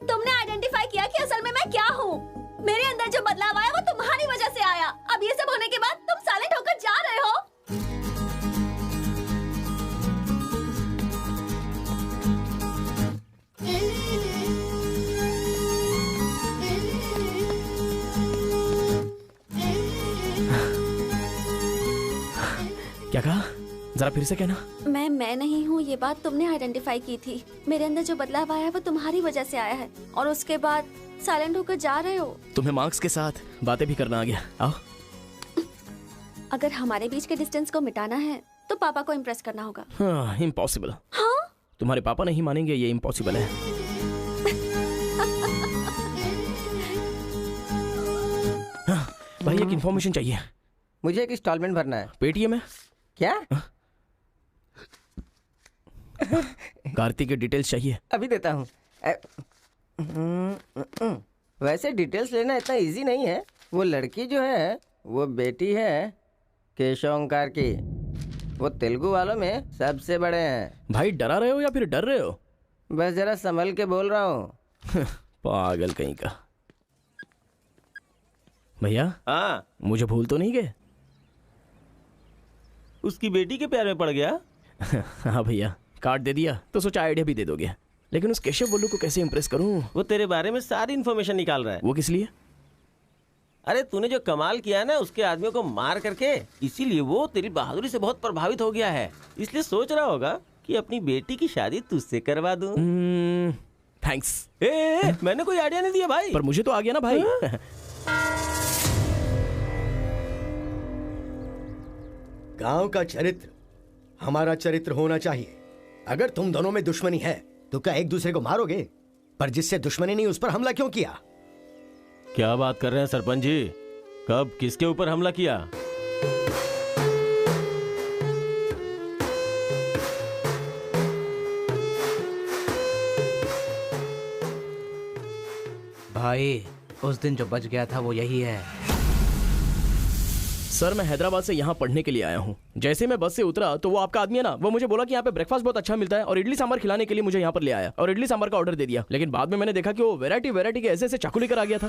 तुमने आइडेंटिफाई किया कि असल में मैं क्या हूँ। मेरे अंदर जो बदलाव आया वो तुम्हारी वजह से आया। अब ये सब होने के बाद तुम साइलेंट होकर जा रहे हो। क्या कहा? जरा फिर से कहना। मैं नहीं हूँ, ये बात तुमने आइडेंटिफाई की थी। मेरे अंदर जो बदलाव आया है वो तुम्हारी वजह से आया है, और उसके बाद साइलेंट होकर जा रहे हो। तुम्हें मार्क्स के साथ बातें भी करना आ गया। आओ। अगर हमारे बीच के डिस्टेंस को मिटाना है तो पापा को इम्प्रेस करना होगा। हाँ, इम्पॉसिबल। हाँ? तुम्हारे पापा नहीं मानेंगे, ये इम्पॉसिबल है। हाँ, भाई एक इन्फॉर्मेशन चाहिए। मुझे एक इंस्टॉलमेंट भरना है। पेटीएम में? क्या? कार्तिक की डिटेल्स चाहिए। अभी देता हूँ। वैसे डिटेल्स लेना इतना इजी नहीं है। वो लड़की जो है वो बेटी है केशव ओंकार की। वो तेलुगु वालों में सबसे बड़े हैं। भाई डरा रहे हो या फिर डर रहे हो? बस जरा संभल के बोल रहा हूँ। पागल कहीं का। भैया, हाँ मुझे भूल तो नहीं गए? उसकी बेटी के प्यार में पड़ गया। हाँ भैया, कार्ड दे दिया तो सोचा आइडिया भी दे दोगे। लेकिन उस केशव बोलू को कैसे इम्प्रेस करूं? वो तेरे बारे में सारी इन्फॉर्मेशन निकाल रहा है। वो किस लिए? अरे तूने जो कमाल किया है ना उसके आदमियों को मार करके, इसीलिए वो तेरी बहादुरी से बहुत प्रभावित हो गया है। इसलिए सोच रहा होगा कि अपनी बेटी की शादी तुझसे करवा दूं। थैंक्स। मैंने कोई आइडिया नहीं दिया भाई। पर मुझे तो आ गया ना भाई। गांव का चरित्र हमारा चरित्र होना चाहिए। अगर तुम दोनों में दुश्मनी है तो क्या एक दूसरे को मारोगे? पर जिससे दुश्मनी नहीं उस पर हमला क्यों किया? क्या बात कर रहे हैं सरपंच जी? कब किसके ऊपर हमला किया? भाई उस दिन जो बच गया था वो यही है। सर मैं हैदराबाद से यहाँ पढ़ने के लिए आया हूँ। जैसे मैं बस से उतरा तो वो आपका आदमी है ना, वो मुझे बोला कि यहाँ पे ब्रेकफास्ट बहुत अच्छा मिलता है और इडली सांभर खिलाने के लिए मुझे यहाँ पर ले आया और इडली सांभर का ऑर्डर दे दिया। लेकिन बाद में मैंने देखा कि वो वैरायटी के ऐसे चाकू लेकर आ गया था।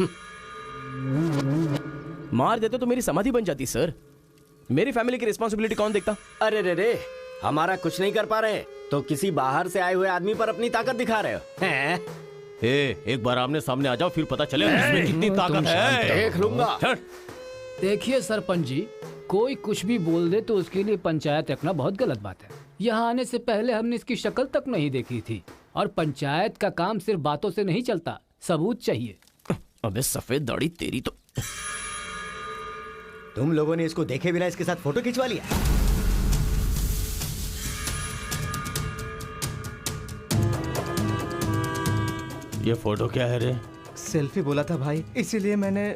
मार देते तो मेरी समाधि बन जाती सर। मेरी फैमिली की रिस्पॉन्सिबिलिटी कौन देखता? अरे रे हमारा कुछ नहीं कर पा रहे तो किसी बाहर से आए हुए आदमी पर अपनी ताकत दिखा रहे हो हैं? एक बार आमने सामने आ जाओ, फिर पता चले इसमें कितनी ताकत है। देख लूंगा। देखिए सरपंच जी, कोई कुछ भी बोल दे तो उसके लिए पंचायत रखना बहुत गलत बात है। यहाँ आने से पहले हमने इसकी शक्ल तक नहीं देखी थी और पंचायत का काम सिर्फ बातों से नहीं चलता, सबूत चाहिए। अबे सफेद दाढ़ी तेरी तो। तुम लोगों ने इसको देखे बिना इसके साथ फोटो खिंचवा लिया। ये फोटो क्या है रे? सेल्फी बोला था भाई, इसीलिए मैंने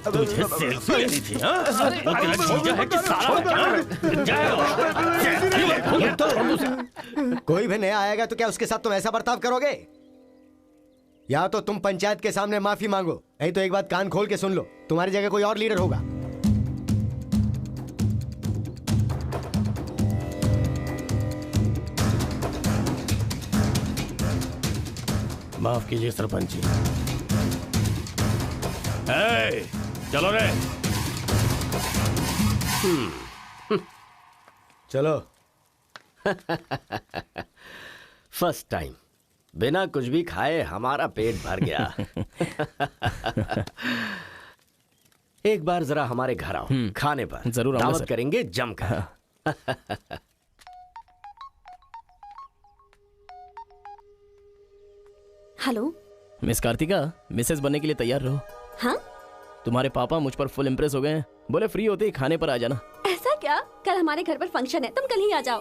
तुझे सेल्फी लेनी थी हाँ? वो तेरा जीजा है कि साला कोई भी नया आएगा तो क्या उसके साथ तुम ऐसा बर्ताव करोगे? या तो तुम पंचायत के सामने माफी मांगो, नहीं तो एक बात कान खोल के सुन लो, तुम्हारी जगह कोई और लीडर होगा। माफ कीजिए सरपंच जी। चलो रे। चलो। फर्स्ट टाइम बिना कुछ भी खाए हमारा पेट भर गया। एक बार जरा हमारे घर आओ, खाने पर जरूर दावत करेंगे जमकर। हेलो मिस कार्तिका, मिसेस बनने के लिए तैयार रहो। हाँ? तुम्हारे पापा मुझ पर फुल इम्प्रेस हो गए हैं, बोले फ्री होते ही खाने पर आ जाना। ऐसा क्या? कल हमारे घर पर फंक्शन है, तुम कल ही आ जाओ।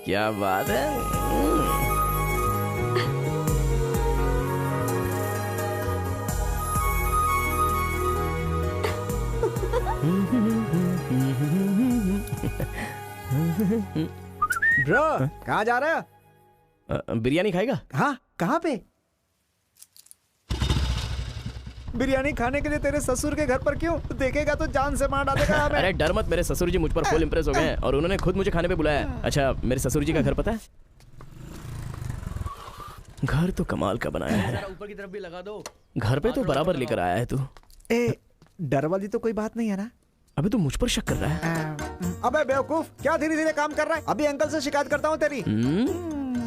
क्या बात है। ब्रो कहाँ जा रहा है? बिरयानी खाएगा? हाँ, कहाँ पे? बिरयानी खाने के लिए तेरे ससुर के घर पर क्यों? देखेगा तो जान से मार डालेगा हमें। अरे डर मत, मेरे ससुर जी मुझ पर फुल इम्प्रेस हो गए हैं और उन्होंने खुद मुझे खाने पे बुलाया। अच्छा, मेरे ससुर जी का घर पता है? घर तो कमाल का बनाया है। ऊपर की तरफ भी लगा दो। घर पे तो बराबर लेकर आया है तू। डर वाली तो कोई बात नहीं है ना? अबे तू मुझ पर शक कर रहा है? अबे बेवकूफ, क्या धीरे धीरे काम कर रहा है? अभी अंकल से शिकायत करता हूँ तेरी।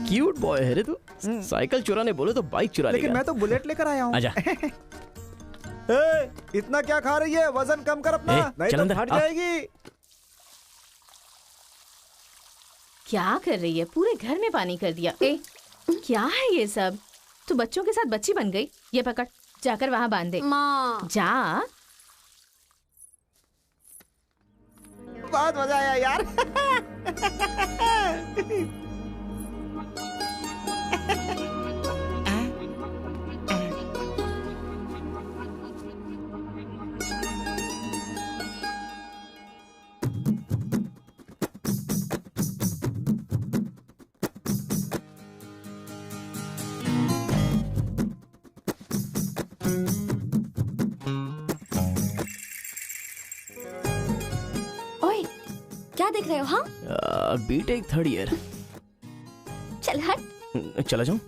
क्यूट बॉय है रे तू। साइकिल चुराने बोले तो बाइक चुरा लेगा। लेकिन मैं तो बुलेट लेकर आया हूँ। आजा। इतना क्या खा रही है? वजन कम कर अपना, नहीं तो फट जाएगी। क्या कर रही है? पूरे घर में पानी कर दिया। क्या है ये सब? तू बच्चों के साथ बच्ची बन गई। ये पकड़, जाकर वहाँ बांध दे। माँ जा। बहुत मजा आया यार। क्या देख रहे हो? हाँ, बीटेक थर्ड ईयर। चल हट। चला जाऊं?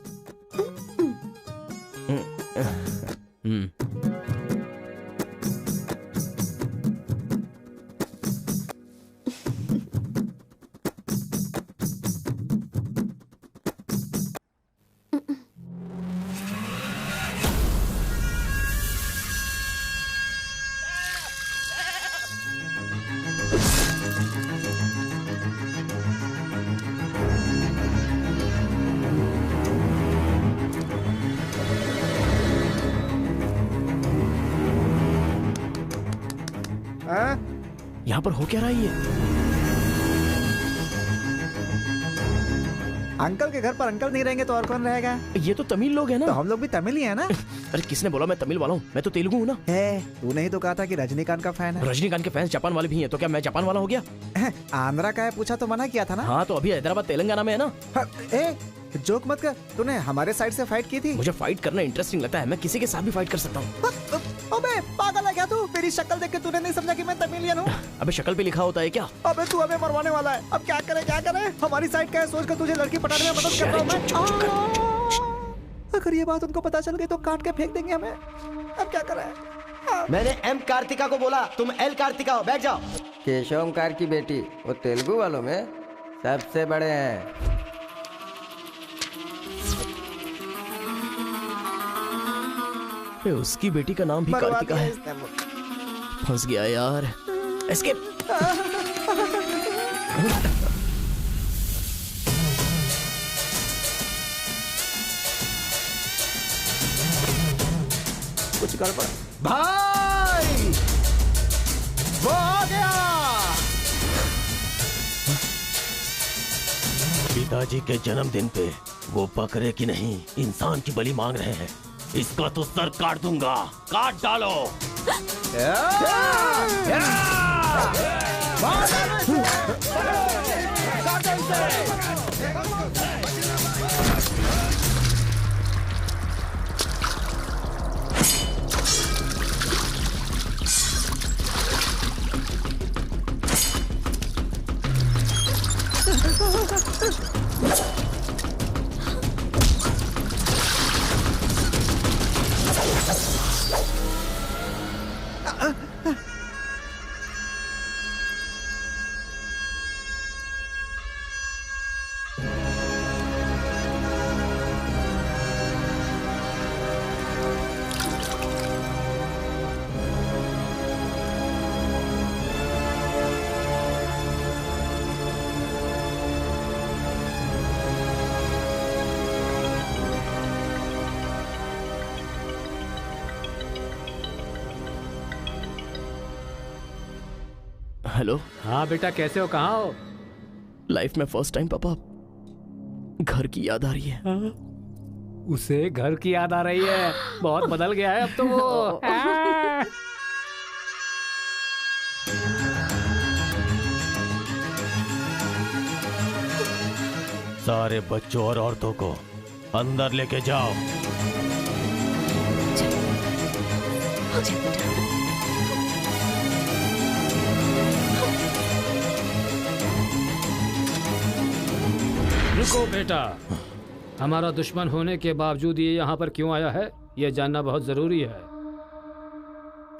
यहाँ पर हो क्या रहा है ये? अंकल के घर पर अंकल नहीं रहेंगे तो और कौन रहेगा? ये तो तमिल लोग हैं ना। तो हम लोग भी तमिल ही है ना। अरे किसने बोला मैं तमिल वाला हूँ? मैं तो तेलुगु हूँ ना। तूने ही तो कहा था कि रजनीकांत का फैन है। रजनीकांत के फैंस जापान वाले भी हैं, तो क्या मैं जापान वाला हो गया? आंध्रा का है पूछा तो मना किया था ना। हाँ तो अभी हैदराबाद तेलंगाना में है ना। जोक मत कर, तूने हमारे साइड से फाइट की थी। मुझे फाइट करना इंटरेस्टिंग लगता है, मैं किसी के साथ भी फाइट कर सकता हूँ। अबे पागल है क्या तू? मेरी शक्ल देख के तूने नहीं समझा कि मैं तमिलियन हूँ? अबे शक्ल पे लिखा होता है क्या? अबे तू हमें मरवाने वाला है। अब क्या करे क्या करे? हमारी साइड का है, सोच कर तुझे लड़की पटाने में मदद कर रहा हूँ मैं। अगर ये बात उनको पता चल गई तो काट के फेंक देंगे हमें। अब क्या करें? मैंने एम कार्तिका को बोला, तुम एल कार्तिका हो, बैठ जाओ। केशव ओंकार की बेटी, वो तेलुगु वालों में सबसे बड़े हैं। उसकी बेटी का नाम भी कार्तिका है। फंस गया यार। एस्केप। कुछ गड़बड़ भाई, वो आ गया। पिताजी के जन्मदिन पे वो बकरे की नहीं इंसान की बलि मांग रहे हैं। इसका तो सर काट दूंगा, काट डालो। हेलो। हाँ बेटा, कैसे हो? कहाँ हो? लाइफ में फर्स्ट टाइम पापा घर की याद आ रही है। उसे घर की याद आ रही है? बहुत बदल गया है अब तो वो। सारे बच्चों और औरतों को अंदर लेके जाओ। रुको बेटा, हमारा दुश्मन होने के बावजूद ये यहाँ पर क्यों आया है, ये जानना बहुत जरूरी है।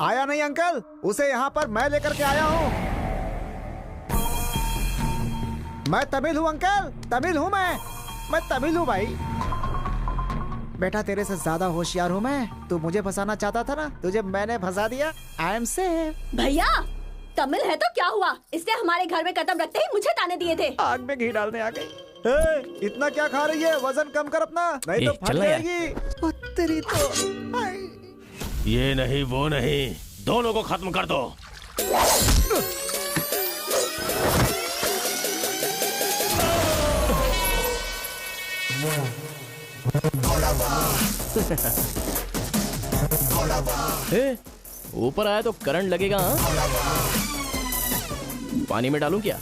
आया नहीं अंकल, उसे यहाँ पर मैं लेकर के आया हूँ। मैं तमिल हूँ अंकल, तमिल हूँ मैं तमिल हूँ भाई। बेटा तेरे से ज्यादा होशियार हूँ मैं। तू मुझे फंसाना चाहता था ना, तुझे मैंने फंसा दिया। I am safe. भैया तमिल है तो क्या हुआ, इसने हमारे घर में कदम रखते ही मुझे ताने दिए थे। आग में घी डालने आ गई। इतना क्या खा रही है? वजन कम कर अपना, नहीं तो फट जाएगी। तेरी तो ये नहीं वो नहीं, दोनों को खत्म कर दो। ऊपर आया तो करंट लगेगा। पानी में डालूं क्या?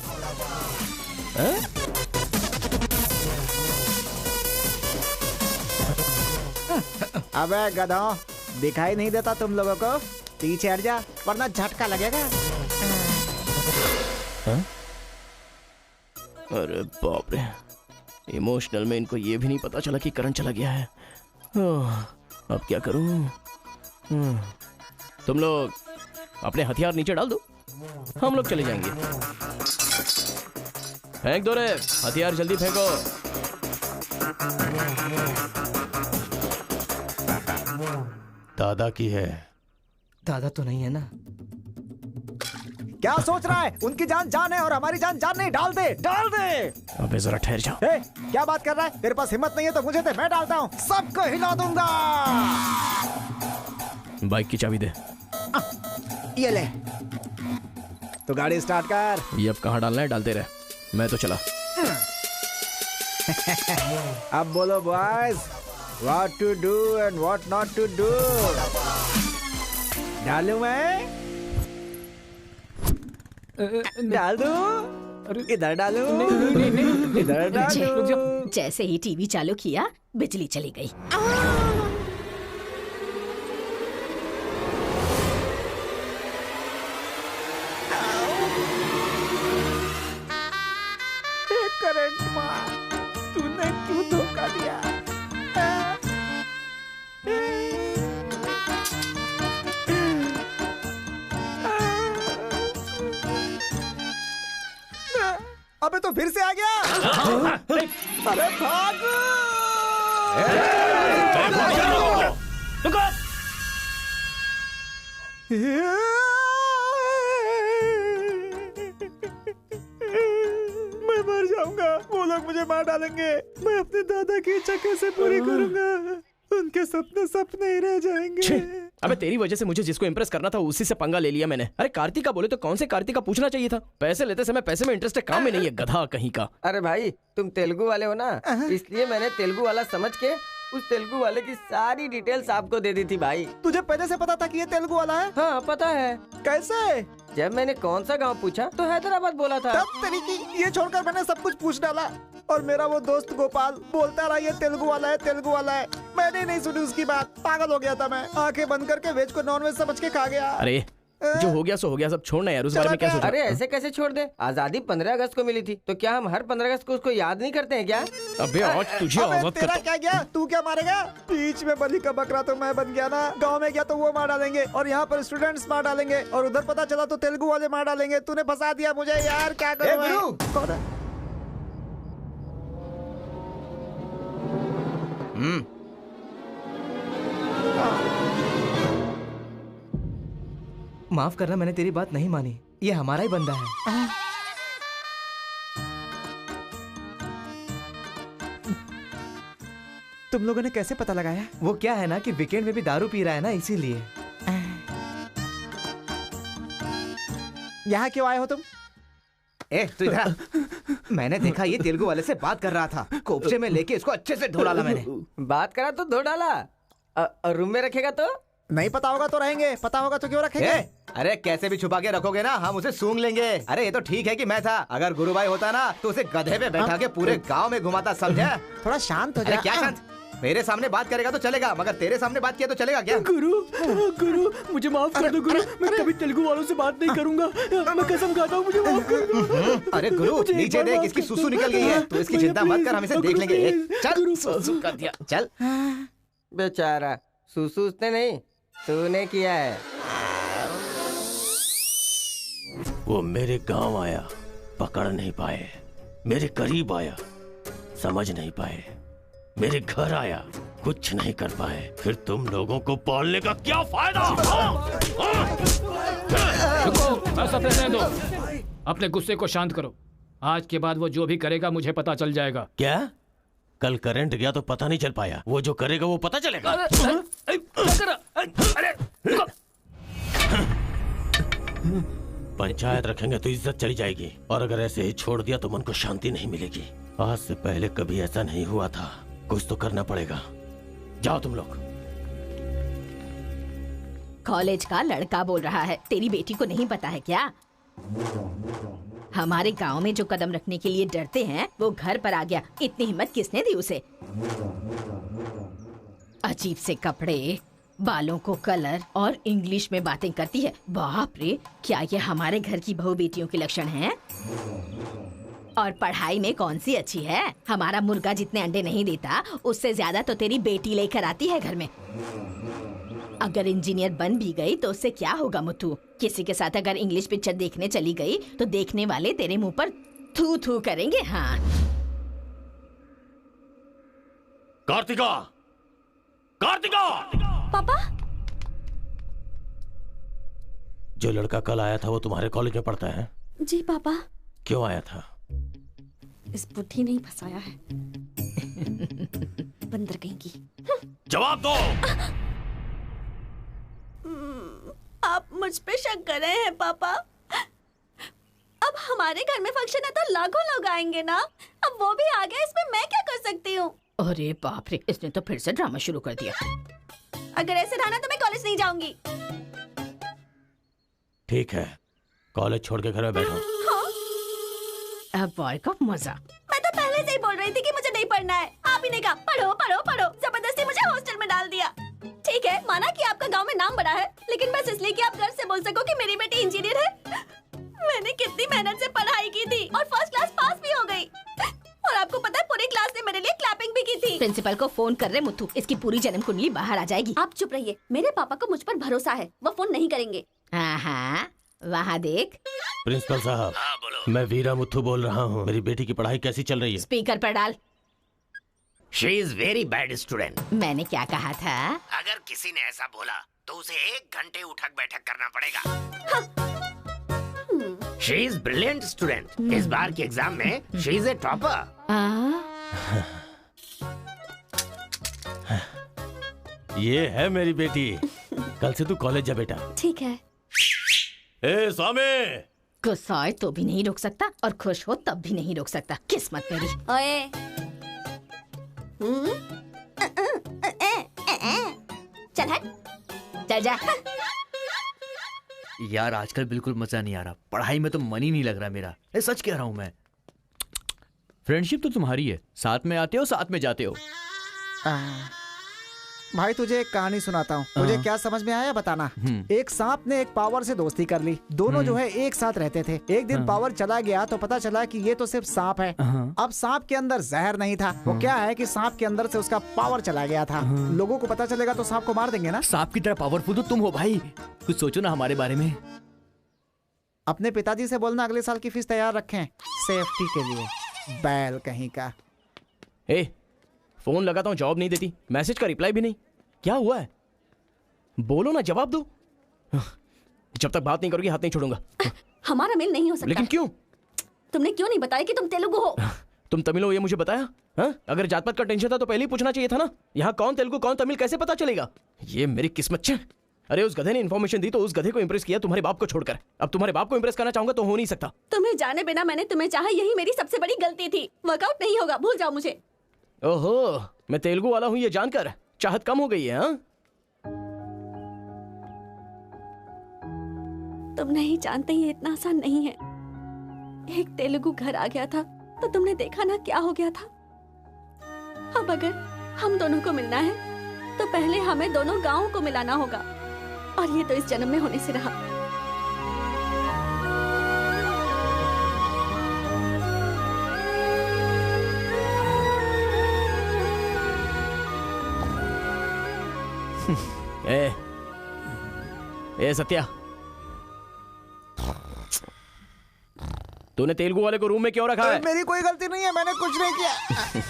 अबे गधों, दिखाई नहीं देता तुम लोगों को? पीछे हट जा वरना झटका लगेगा। अरे बाप रे, इमोशनल में इनको ये भी नहीं पता चला कि करंट चला गया है। अब क्या करूं? तुम लोग अपने हथियार नीचे डाल दो, हम लोग चले जाएंगे। फेंक दो रे हथियार, जल्दी फेंको। दादा की है। दादा तो नहीं है ना? क्या सोच रहा है? उनकी जान जान है और हमारी जान जान नहीं। डाल दे, डाल दे। अबे जरा ठहर जाओ। क्या बात कर रहा है? तेरे पास हिम्मत नहीं है तो मुझे दे, मैं डालता हूँ, सबको हिला दूंगा। बाइक की चाबी दे। ये ले, तो गाड़ी स्टार्ट कर। ये अब कहाँ डालना है? डालते रहे, मैं तो चला। अब बोलो boys, what to do and what not to do। डालूं मैं? डाल दूं? इधर डालूं? इधर डालूं? जैसे ही टीवी चालू किया बिजली चली गई। करंट माँ, तूने क्यों धोखा दिया? अबे तो फिर से आ गया। अरे भागो! मैं मर जाऊंगा, वो लोग मुझे मार डालेंगे। मैं अपने दादा की इच्छा कैसे पूरी करूंगा? उनके सपने सपने ही रह जाएंगे। अबे तेरी वजह से मुझे जिसको इम्प्रेस करना था उसी से पंगा ले लिया मैंने। अरे कार्तिका बोले तो कौन से कार्तिका पूछना चाहिए था। पैसे लेते समय पैसे में इंटरेस्ट है, काम में नहीं है, गधा कहीं का। अरे भाई तुम तेलुगु वाले हो ना, इसलिए मैंने तेलुगु वाला समझ के उस तेलुगु वाले की सारी डिटेल्स आपको दे दी थी भाई। तुझे पहले से पता था कि ये तेलुगु वाला है? हाँ पता है। कैसे? जब मैंने कौन सा गांव पूछा तो हैदराबाद बोला था। तब तरीकी ये छोड़कर मैंने सब कुछ पूछ डाला और मेरा वो दोस्त गोपाल बोलता रहा ये तेलुगु वाला है, तेलुगु वाला है। मैंने नहीं सुनी उसकी बात, पागल हो गया था मैं। आंखें बंद करके वेज को नॉन वेज समझ के खा गया। अरे जो हो गया सो हो गया, सब छोड़ना यार, उस बारे में क्या सोचा? अरे ऐसे कैसे छोड़ दे? आजादी 15 अगस्त को मिली थी, तो क्या हम हर 15 अगस्त को उसको याद नहीं करते हैं क्या? अबे आज तुझे आजाद तेरा करता। क्या गया? तू क्या मारेगा? बीच में बलि का बकरा तो मैं बन गया ना। गांव में गया तो वो मार डालेंगे और यहाँ पर स्टूडेंट्स मार डालेंगे और उधर पता चला तो तेलुगु वाले मार डालेंगे। तूने फंसा दिया मुझे यार, क्या करूं मैं? कौन है? माफ करना, मैंने तेरी बात नहीं मानी। ये हमारा ही बंदा है। तुम लोगों ने कैसे पता लगाया? वो क्या है ना कि वीकेंड में भी दारू पी रहा है ना, इसीलिए। यहाँ क्यों आए हो तुम? ए तू इधर आ। मैंने देखा ये तेलुगु वाले से बात कर रहा था, कोपचे में लेके इसको अच्छे से धो डाला मैंने। बात करा तो धो डाला। रूम में रखेगा तो? नहीं पता होगा तो रहेंगे, पता होगा तो क्यों रखेंगे? अरे कैसे भी छुपा के रखोगे ना, हम उसे सूंघ लेंगे। अरे ये तो ठीक है कि मैं था, अगर गुरु भाई होता ना तो उसे गधे पे बैठा के पूरे गांव में घुमाता, समझा? थोड़ा शांत हो जा। अरे क्या शांत? मेरे सामने बात करेगा तो चलेगा, मगर तेरे सामने बात किया तो चलेगा क्या? गुरु मुझे माफ कर दो गुरु, मैं कभी तेलुगु वालों से बात नहीं करूंगा। मैं कसम खाता हूँ, मुझे माफ कर दो। अरे गुरु नीचे देख, इसकी सुसु निकल गई है, तो इसकी चिंता मत कर, हम इसे देख लेंगे। चल सुसु कर दिया, चल। बेचारा सुसु उसने नहीं, तूने किया है। वो मेरे गांव आया, पकड़ नहीं पाए। मेरे करीब आया, समझ नहीं पाए। मेरे घर आया, कुछ नहीं कर पाए। फिर तुम लोगों को पालने का क्या फायदा? रुको, ऐसा रहने दो। अपने गुस्से को शांत करो। आज के बाद वो जो भी करेगा मुझे पता चल जाएगा। क्या? कल करंट गया तो पता नहीं चल पाया, वो जो करेगा वो पता चलेगा। पंचायत रखेंगे तो इज्जत चली जाएगी, और अगर ऐसे ही छोड़ दिया तो मन को शांति नहीं मिलेगी। आज से पहले कभी ऐसा नहीं हुआ था, कुछ तो करना पड़ेगा। जाओ तुम लोग। कॉलेज का लड़का बोल रहा है, तेरी बेटी को नहीं पता है क्या? हमारे गांव में जो कदम रखने के लिए डरते हैं वो घर पर आ गया। इतनी हिम्मत किसने दी उसे? अजीब से कपड़े, बालों को कलर और इंग्लिश में बातें करती है। बाप रे, क्या ये हमारे घर की बहू बेटियों के लक्षण हैं? और पढ़ाई में कौन सी अच्छी है? हमारा मुर्गा जितने अंडे नहीं देता उससे ज्यादा तो तेरी बेटी लेकर आती है घर में। अगर इंजीनियर बन भी गई तो उससे क्या होगा मुथु? किसी के साथ अगर इंग्लिश पिक्चर देखने चली गई तो देखने वाले तेरे मुंह पर थू थू करेंगे। हाँ कार्तिका, कार्तिका! पापा, जो लड़का कल आया था वो तुम्हारे कॉलेज में पढ़ता है? जी पापा। क्यों आया था? इस बुढ़ी ने फंसाया है। बंदर कहीं की। जवाब दो। आप मुझ पे शक कर रहे हैं पापा? अब हमारे घर में फंक्शन है तो लाखों लोग आएंगे ना। अब वो भी आ गया, इसमें मैं क्या कर सकती हूँ? अरे बाप रे, इसने तो फिर से ड्रामा शुरू कर दिया। अगर ऐसे रहा ना तो मैं कॉलेज नहीं जाऊंगी। ठीक है, कॉलेज छोड़ के घर में बैठो। अब बॉय का मजा। मैं तो पहले से ही बोल रही थी कि मुझे नहीं पढ़ना है। आप ही ने कहा पढ़ो पढ़ो पढ़ो, जबरदस्ती मुझे हॉस्टल में डाल दिया। ठीक है, माना कि आपका गांव में नाम बड़ा है, लेकिन बस इसलिए कि आप गर्व से बोल सको कि मेरी बेटी इंजीनियर है। मैंने कितनी मेहनत से पढ़ाई की थी और फर्स्ट क्लास पास भी हो गई। और आपको पता है पूरी क्लास ने मेरे लिए क्लैपिंग भी की थी। प्रिंसिपल को फोन कर रहे मुथु, इसकी पूरी जन्म कुंडली बाहर आ जाएगी। आप चुप रहिए, मेरे पापा को मुझ पर भरोसा है, वो फोन नहीं करेंगे। हाँ, वहाँ देख। प्रिंसिपल साहब, मैं वीरा मुथु बोल रहा हूँ। मेरी बेटी की पढ़ाई कैसी चल रही है? स्पीकर पर डाल। She is very bad student. मैंने क्या कहा था? अगर किसी ने ऐसा बोला तो उसे 1 घंटे उठक बैठक करना पड़ेगा। She is brilliant student. इस बार के एग्जाम में शी इज ए टॉपर। ये है मेरी बेटी। कल से तू कॉलेज जा बेटा। ठीक है। ए स्वामी, गुस्सा आए तो भी नहीं रोक सकता और खुश हो तब भी नहीं रोक सकता। किस्मत मेरी। ओए, चल हट, चल जा। यार आजकल बिल्कुल मजा नहीं आ रहा, पढ़ाई में तो मन ही नहीं लग रहा मेरा। सच कह रहा हूं मैं। फ्रेंडशिप तो तुम्हारी है, साथ में आते हो साथ में जाते हो। भाई तुझे एक कहानी सुनाता हूँ, तुझे क्या समझ में आया बताना। एक सांप ने एक पावर से दोस्ती कर ली। दोनों जो है एक साथ रहते थे। एक दिन पावर चला गया तो पता चला कि ये तो सिर्फ सांप है। अब सांप के अंदर जहर नहीं था। वो क्या है कि सांप के अंदर से उसका पावर चला गया था। लोगों को पता चलेगा तो सांप को मार देंगे ना। सांप की तरह पावरफुल तो तुम हो भाई, कुछ सोचो ना हमारे बारे में। अपने पिताजी से बोलना अगले साल की फीस तैयार रखें, सेफ्टी के लिए। बैल कहीं का। फोन लगाता हूँ, जवाब नहीं देती, मैसेज का रिप्लाई भी नहीं। क्या हुआ है? बोलो ना, जवाब दो। जब तक बात नहीं करोगी हाथ नहीं छोड़ूंगा। हमारा मेल नहीं हो सकता। लेकिन क्यों? तुमने क्यों नहीं बताया कि तुम तेलुगु हो? तुम तमिल हो ये मुझे बताया? हा? अगर जात पात का टेंशन था तो पहले ही पूछना चाहिए था ना। यहाँ कौन तेलुगु कौन तमिल कैसे पता चलेगा? ये मेरी किस्मत छे। अरे उस गधे ने इन्फॉर्मेशन दी तो उस गधे को इंप्रेस किया, तुम्हारे बाप को छोड़कर। अब तुम्हारे बाप को इंप्रेस करना चाहूंगा तो हो नहीं सकता। तुम्हें जाने बिना मैंने तुम्हें चाहा, यही मेरी सबसे बड़ी गलती थी। वर्कआउट नहीं होगा, भूल जाओ मुझे। ओहो, मैं तेलुगु वाला हूँ ये जानकर चाहत कम हो गई है। हाँ, तुम नहीं जानते ये इतना आसान नहीं है। एक तेलुगु घर आ गया था तो तुमने देखा ना क्या हो गया था। अब अगर हम दोनों को मिलना है तो पहले हमें दोनों गांवों को मिलाना होगा, और ये तो इस जन्म में होने से रहा। ए सत्या, तूने तेलुगु वाले को रूम में क्यों रखा है? मेरी कोई गलती नहीं है, मैंने कुछ नहीं किया।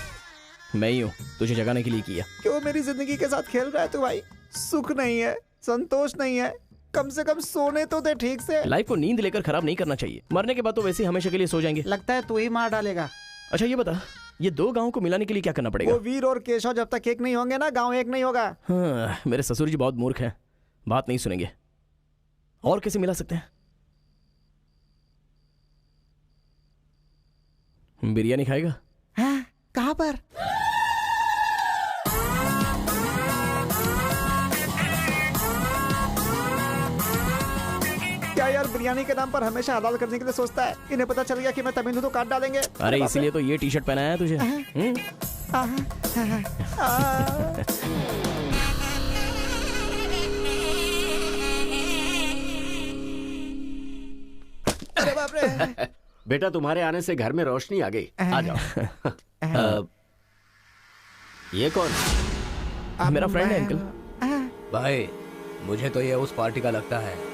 मैं ही हूँ तुझे जगाने के लिए किया। क्यों मेरी जिंदगी के साथ खेल रहा है तू भाई? सुख नहीं है, संतोष नहीं है, कम से कम सोने तो दे ठीक से। लाइफ को नींद लेकर खराब नहीं करना चाहिए। मरने के बाद तो वैसे ही हमेशा के लिए सो जाएंगे। लगता है तू ही मार डालेगा। अच्छा ये बता, ये 2 गांवों को मिलाने के लिए क्या करना पड़ेगा? वो वीर और केशव जब तक एक नहीं होंगे ना, गांव एक नहीं होगा। हाँ, मेरे ससुर जी बहुत मूर्ख हैं, बात नहीं सुनेंगे। और कैसे मिला सकते हैं? बिरयानी खाएगा? हाँ, कहाँ पर? क्या यार बिरयानी के नाम पर हमेशा हलाल करने के लिए सोचता है। इन्हें पता चल गया कि मैं तमिल हूं तो काट डालेंगे। अरे इसीलिए तो ये टी-शर्ट पहनाया है तुझे। अरे बाप रे। बेटा तुम्हारे आने से घर में रोशनी आ गई। आ जाओ। ये कौन? मेरा फ्रेंड है अंकल। भाई मुझे तो ये उस पार्टी का लगता है।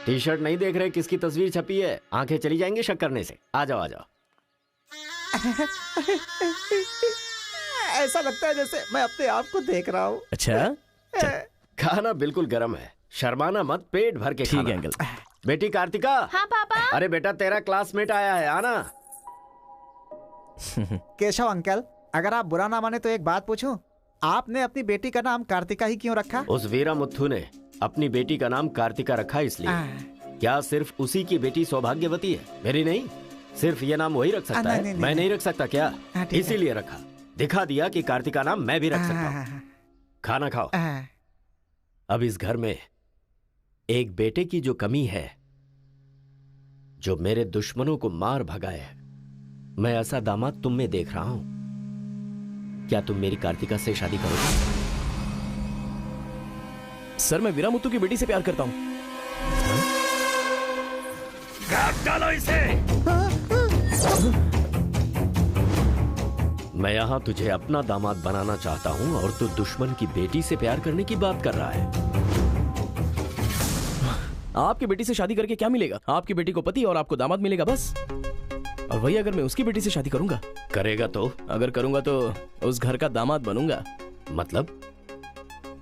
टी शर्ट नहीं देख रहे किसकी तस्वीर छपी है? आंखें चली जाएंगी शक करने से। आ जाओ आ जाओ। ऐसा लगता है जैसे मैं अपने आप को देख रहा हूँ। अच्छा, खाना बिल्कुल गर्म है, शर्माना मत, पेट भर के खाना। ठीक है अंकल। बेटी कार्तिका। हाँ पापा। अरे बेटा तेरा क्लासमेट आया है, आना। केशव अंकल, अगर आप बुरा ना माने तो एक बात पूछूं? आपने अपनी बेटी का नाम कार्तिका ही क्यों रखा? उस वीरा मुथु ने अपनी बेटी का नाम कार्तिका रखा इसलिए। क्या सिर्फ उसी की बेटी सौभाग्यवती है? मेरी नहीं, सिर्फ ये नाम वही रख सकता है। मैं नहीं रख सकता क्या? इसीलिए रखा। दिखा दिया कि कार्तिका नाम मैं भी रख सकता हूँ। खाना खाओ। अब इस घर में एक बेटे की जो कमी है, जो मेरे दुश्मनों को मार भगाए। मैं ऐसा दामाद तुम में देख रहा हूं। क्या तुम मेरी कार्तिका से शादी करोगे? सर मैं वीरा मुत्तू की बेटी से प्यार करता हूं। डालो इसे। मैं यहां तुझे अपना दामाद बनाना चाहता हूं और तू दुश्मन की बेटी से प्यार करने की बात कर रहा है। आपकी बेटी से शादी करके क्या मिलेगा? आपकी बेटी को पति और आपको दामाद मिलेगा बस। और वही अगर मैं उसकी बेटी से शादी करूंगा। करेगा तो? अगर करूंगा तो उस घर का दामाद बनूंगा। मतलब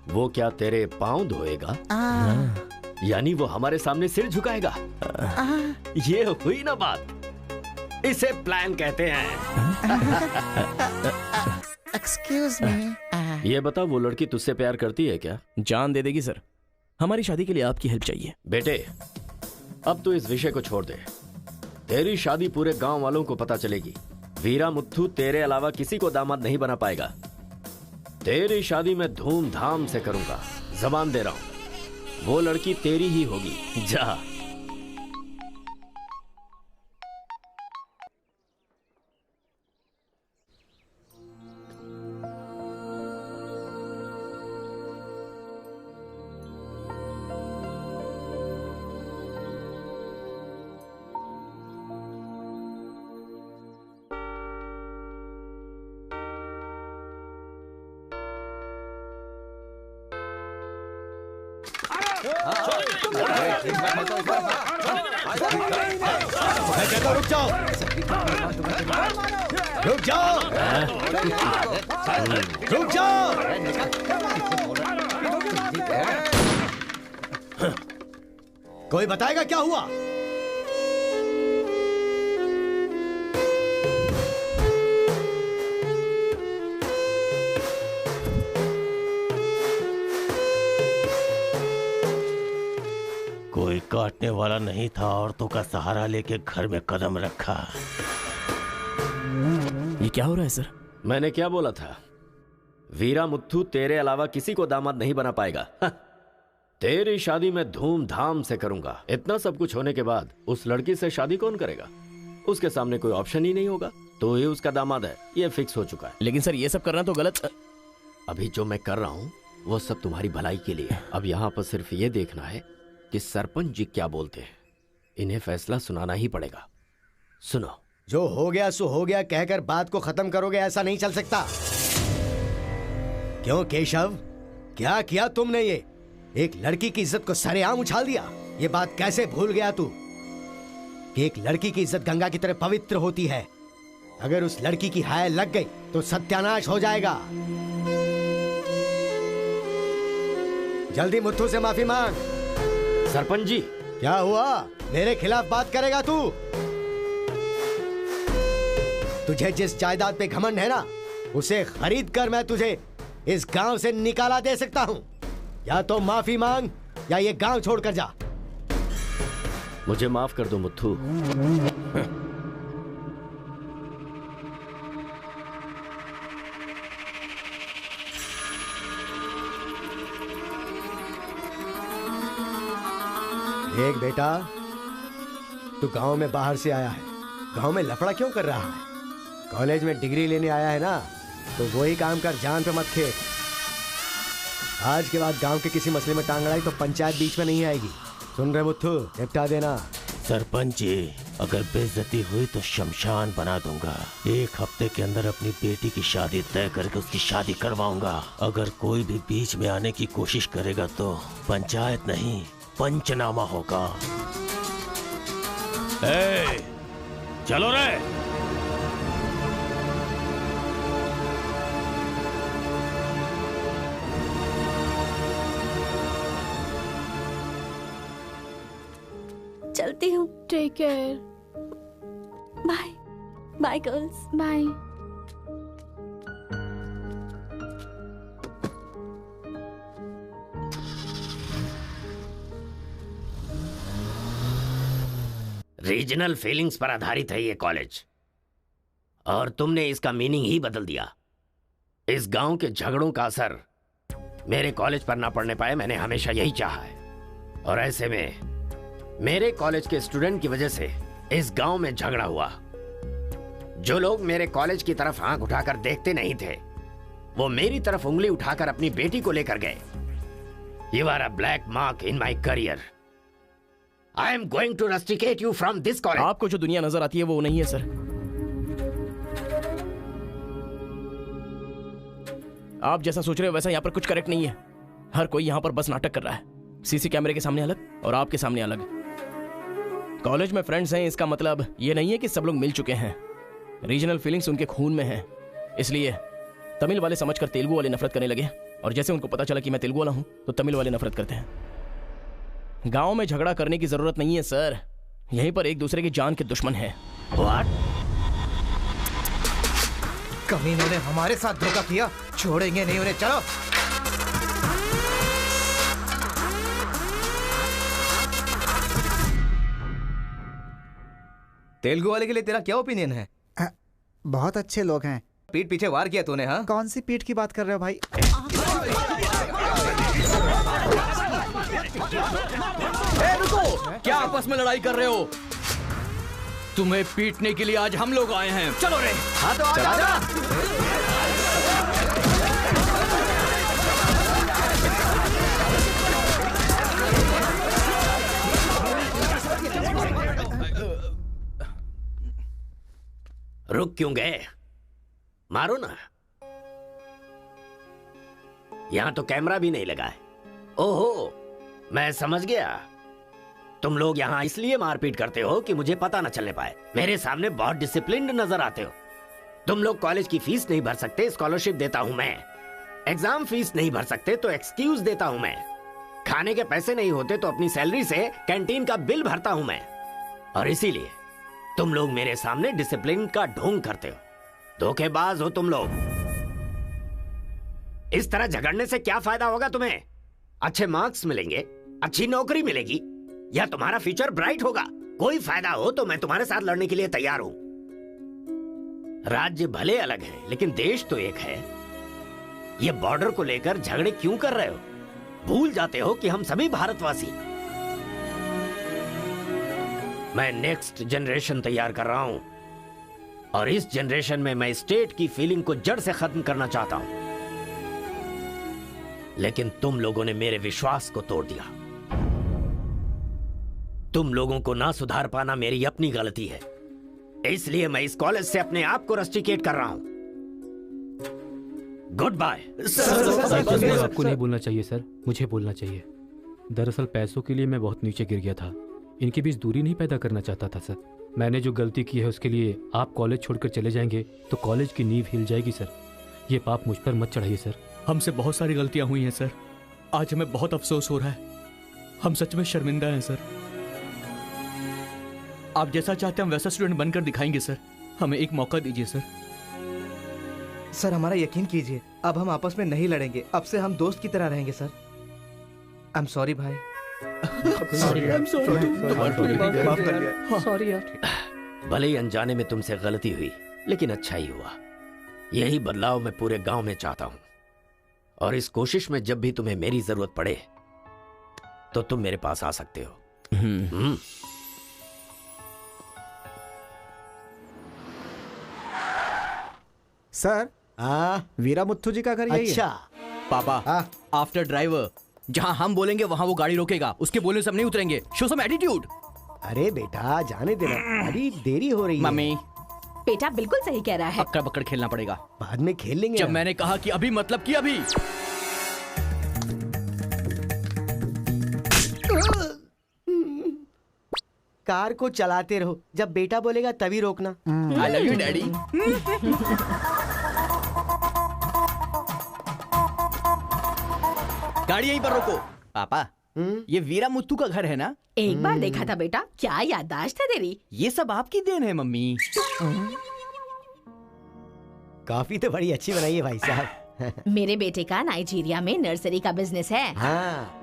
वो क्या तेरे पांव धोएगा? यानी वो हमारे सामने सिर झुकाएगा? ये हुई ना बात। इसे प्लान कहते हैं। Excuse me. ये बता, वो लड़की तुझसे प्यार करती है क्या? जान दे देगी सर। हमारी शादी के लिए आपकी हेल्प चाहिए। बेटे, अब तो इस विषय को छोड़ दे। तेरी शादी पूरे गांव वालों को पता चलेगी। वीरा मुत्थू तेरे अलावा किसी को दामाद नहीं बना पाएगा। तेरी शादी मैं धूमधाम से करूंगा, जबान दे रहा हूं। वो लड़की तेरी ही होगी। जा। रुक जाओ, रुक जाओ, रुक जाओ। कोई बताएगा क्या हुआ? कोई काटने वाला नहीं था, औरतों का सहारा लेके घर में कदम रखा। ये क्या हो रहा है सर? मैंने क्या बोला था? वीरा मुत्थू तेरे अलावा किसी को दामाद नहीं बना पाएगा। तेरी शादी मैं धूमधाम से करूंगा। इतना सब कुछ होने के बाद उस लड़की से शादी कौन करेगा? उसके सामने कोई ऑप्शन ही नहीं होगा। तो ये उसका दामाद है, ये फिक्स हो चुका है। लेकिन सर ये सब करना तो गलत। अभी जो मैं कर रहा हूं वो सब तुम्हारी भलाई के लिए। अब यहाँ पर सिर्फ ये देखना है कि सरपंच जी क्या बोलते हैं। इन्हें फैसला सुनाना ही पड़ेगा। सुनो। जो हो गया सो हो गया कहकर बात को खत्म करोगे, ऐसा नहीं चल सकता। क्यों केशव, क्या किया तुमने? ये एक लड़की की इज्जत को सरेआम उछाल दिया। ये बात कैसे भूल गया तू कि एक लड़की की इज्जत गंगा की तरह पवित्र होती है। अगर उस लड़की की हाय लग गई तो सत्यानाश हो जाएगा। जल्दी मुत्थू से माफी मांग। सरपंच जी। क्या हुआ? मेरे खिलाफ बात करेगा तू? तुझे जिस जायदाद पे घमंड है ना, उसे खरीद कर मैं तुझे इस गांव से निकाला दे सकता हूं। या तो माफी मांग या ये गांव छोड़कर जा। मुझे माफ कर दो मुत्थू। देख बेटा, तू गांव में बाहर से आया है, गांव में लफड़ा क्यों कर रहा है? कॉलेज में डिग्री लेने आया है ना, तो वही काम कर, जान पे मत खेल। आज के बाद गांव के किसी मसले में टांग अड़ाई तो पंचायत बीच में नहीं आएगी। सुन रहे मुत्थू, निपटा देना। सरपंच जी, अगर बेइज्जती हुई तो शमशान बना दूंगा। 1 हफ्ते के अंदर अपनी बेटी की शादी तय करके उसकी शादी करवाऊंगा। अगर कोई भी बीच में आने की कोशिश करेगा तो पंचायत नहीं, पंचनामा होगा। चलो रे। चलती हूँ। Take care. Bye bye girls. Bye. Regional feelings पर आधारित है ये कॉलेज, और तुमने इसका मीनिंग ही बदल दिया। इस गांव के झगड़ों का असर मेरे कॉलेज पर ना पड़ने पाए, मैंने हमेशा यही चाहा है। और ऐसे में मेरे कॉलेज के स्टूडेंट की वजह से इस गांव में झगड़ा हुआ। जो लोग मेरे कॉलेज की तरफ आंख उठाकर देखते नहीं थे, वो मेरी तरफ उंगली उठाकर अपनी बेटी को लेकर गए। You are a black mark in my career. I am going to rusticate you from this college. आपको जो दुनिया नजर आती है वो नहीं है सर। आप जैसा सोच रहे हो वैसा यहाँ पर कुछ करेक्ट नहीं है। हर कोई यहाँ पर बस नाटक कर रहा है। सीसी कैमरे के सामने अलग और आपके सामने अलग। कॉलेज में फ्रेंड्स हैं, इसका मतलब ये नहीं है कि सब लोग मिल चुके हैं। रीजनल फीलिंग्स उनके खून में हैं, इसलिए तमिल वाले समझकर तेलुगु वाले नफरत करने लगे, और जैसे उनको पता चला कि मैं तेलुगु वाला हूं तो तमिल वाले नफरत करते हैं। गांव में झगड़ा करने की जरूरत नहीं है सर, यहीं पर एक दूसरे की जान के दुश्मन हैं। कमीनों ने हमारे साथ धोखा किया, छोड़ेंगे नहीं उन्हें। चलो तेलुगु वाले के लिए तेरा क्या ओपिनियन है? बहुत अच्छे लोग हैं। पीठ पीछे वार किया तूने? हाँ, कौन सी पीठ की बात कर रहे हो भाई? रुको, क्या आपस में लड़ाई कर रहे हो? तुम्हें पीटने के लिए आज हम लोग आए हैं। चलो रे। हाँ तो आजा। रुक क्यों गए? मारो ना। यहां तो कैमरा भी नहीं लगा है। ओहो, मैं समझ गया। तुम लोग यहां इसलिए मारपीट करते हो कि मुझे पता न चलने पाए। मेरे सामने बहुत डिसिप्लिन्ड नजर आते हो। तुम लोग कॉलेज की फीस नहीं भर सकते, स्कॉलरशिप देता हूं मैं। एग्जाम फीस नहीं भर सकते तो एक्सक्यूज देता हूं मैं। खाने के पैसे नहीं होते तो अपनी सैलरी से कैंटीन का बिल भरता हूं मैं। और इसीलिए तुम लोग मेरे सामने डिसिप्लिन का ढोंग करते हो। धोखेबाज हो तुम लोग। इस तरह झगड़ने से क्या फायदा होगा तुम्हें? अच्छे मार्क्स मिलेंगे, अच्छी नौकरी मिलेगी, या तुम्हारा फ्यूचर ब्राइट होगा। कोई फायदा हो तो मैं तुम्हारे साथ लड़ने के लिए तैयार हूं। राज्य भले अलग है लेकिन देश तो एक है। ये बॉर्डर को लेकर झगड़े क्यों कर रहे हो? भूल जाते हो कि हम सभी भारतवासी। मैं नेक्स्ट जनरेशन तैयार कर रहा हूं, और इस जनरेशन में मैं स्टेट की फीलिंग को जड़ से खत्म करना चाहता हूं। लेकिन तुम लोगों ने मेरे विश्वास को तोड़ दिया। तुम लोगों को ना सुधार पाना मेरी अपनी गलती है, इसलिए मैं इस कॉलेज से अपने आप को रस्टिकेट कर रहा हूं। Goodbye. आपको नहीं बोलना चाहिए सर, मुझे बोलना चाहिए। दरअसल पैसों के लिए मैं बहुत नीचे गिर गया था। इनके बीच दूरी नहीं पैदा करना चाहता था सर। मैंने जो गलती की है उसके लिए आप कॉलेज छोड़कर चले जाएंगे तो कॉलेज की नींव हिल जाएगी सर। ये पाप मुझ पर मत चढ़ाइए सर। हमसे बहुत सारी गलतियां हुई हैं सर। आज हमें बहुत अफसोस हो रहा है। हम सच में शर्मिंदा हैं सर। आप जैसा चाहते हैं हम वैसा स्टूडेंट बनकर दिखाएंगे सर। हमें एक मौका दीजिए सर। सर हमारा यकीन कीजिए, अब हम आपस में नहीं लड़ेंगे। अब से हम दोस्त की तरह रहेंगे सर। आई एम सॉरी भाई। सॉरी यार। भले ही अनजाने में तुमसे गलती हुई, लेकिन अच्छा ही हुआ। यही बदलाव मैं पूरे गांव में चाहता हूं, और इस कोशिश में जब भी तुम्हें मेरी जरूरत पड़े तो तुम मेरे पास आ सकते हो। सर, वीरा मुत्थु जी का घर यही अच्छा है। पापा, आफ्टर ड्राइवर जहां हम बोलेंगे वहां वो गाड़ी रोकेगा। उसके बोलने से हम नहीं उतरेंगे। Show some attitude. अरे बेटा जाने देना, अभी देरी हो रही है। मम्मी, बेटा बिल्कुल सही कह रहा है। अक्कड़ बक्कड़ खेलना पड़ेगा। बाद में खेल लेंगे। जब मैंने कहा कि अभी मतलब कि अभी। कार को चलाते रहो, जब बेटा बोलेगा तभी रोकना। आई लव यू डैडी। गाड़ी यहीं पर रोको। पापा, ये वीरा मुत्तू का घर है ना? एक बार देखा था बेटा, क्या याददाश्त है तेरी। ये सब आपकी देन है मम्मी। कॉफी तो बड़ी अच्छी बनाई है भाई साहब। मेरे बेटे का नाइजीरिया में नर्सरी का बिजनेस है। हाँ।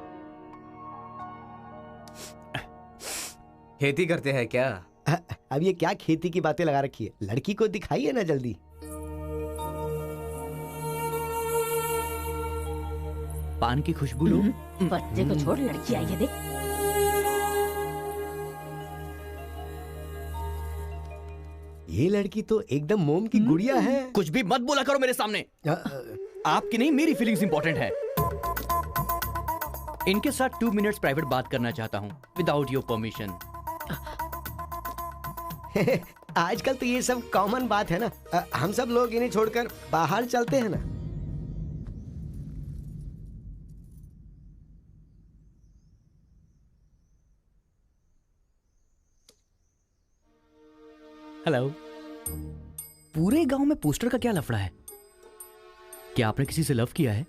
खेती करते हैं क्या? अब ये क्या खेती की बातें लगा रखी है? लड़की को दिखाइए ना जल्दी। पान की खुशबू लो। बच्चे को छोड़, लड़की आई है देख। ये लड़की तो एकदम मोम की गुड़िया है। कुछ भी मत बोला करो मेरे सामने। आपकी नहीं मेरी फीलिंग्स इंपॉर्टेंट है। इनके साथ 2 मिनट्स प्राइवेट बात करना चाहता हूँ विदाउट योर परमिशन। आजकल तो ये सब कॉमन बात है ना। हम सब लोग इन्हें छोड़कर बाहर चलते हैं ना। हेलो। पूरे गांव में पोस्टर का क्या लफड़ा है? क्या आपने किसी से लव किया है?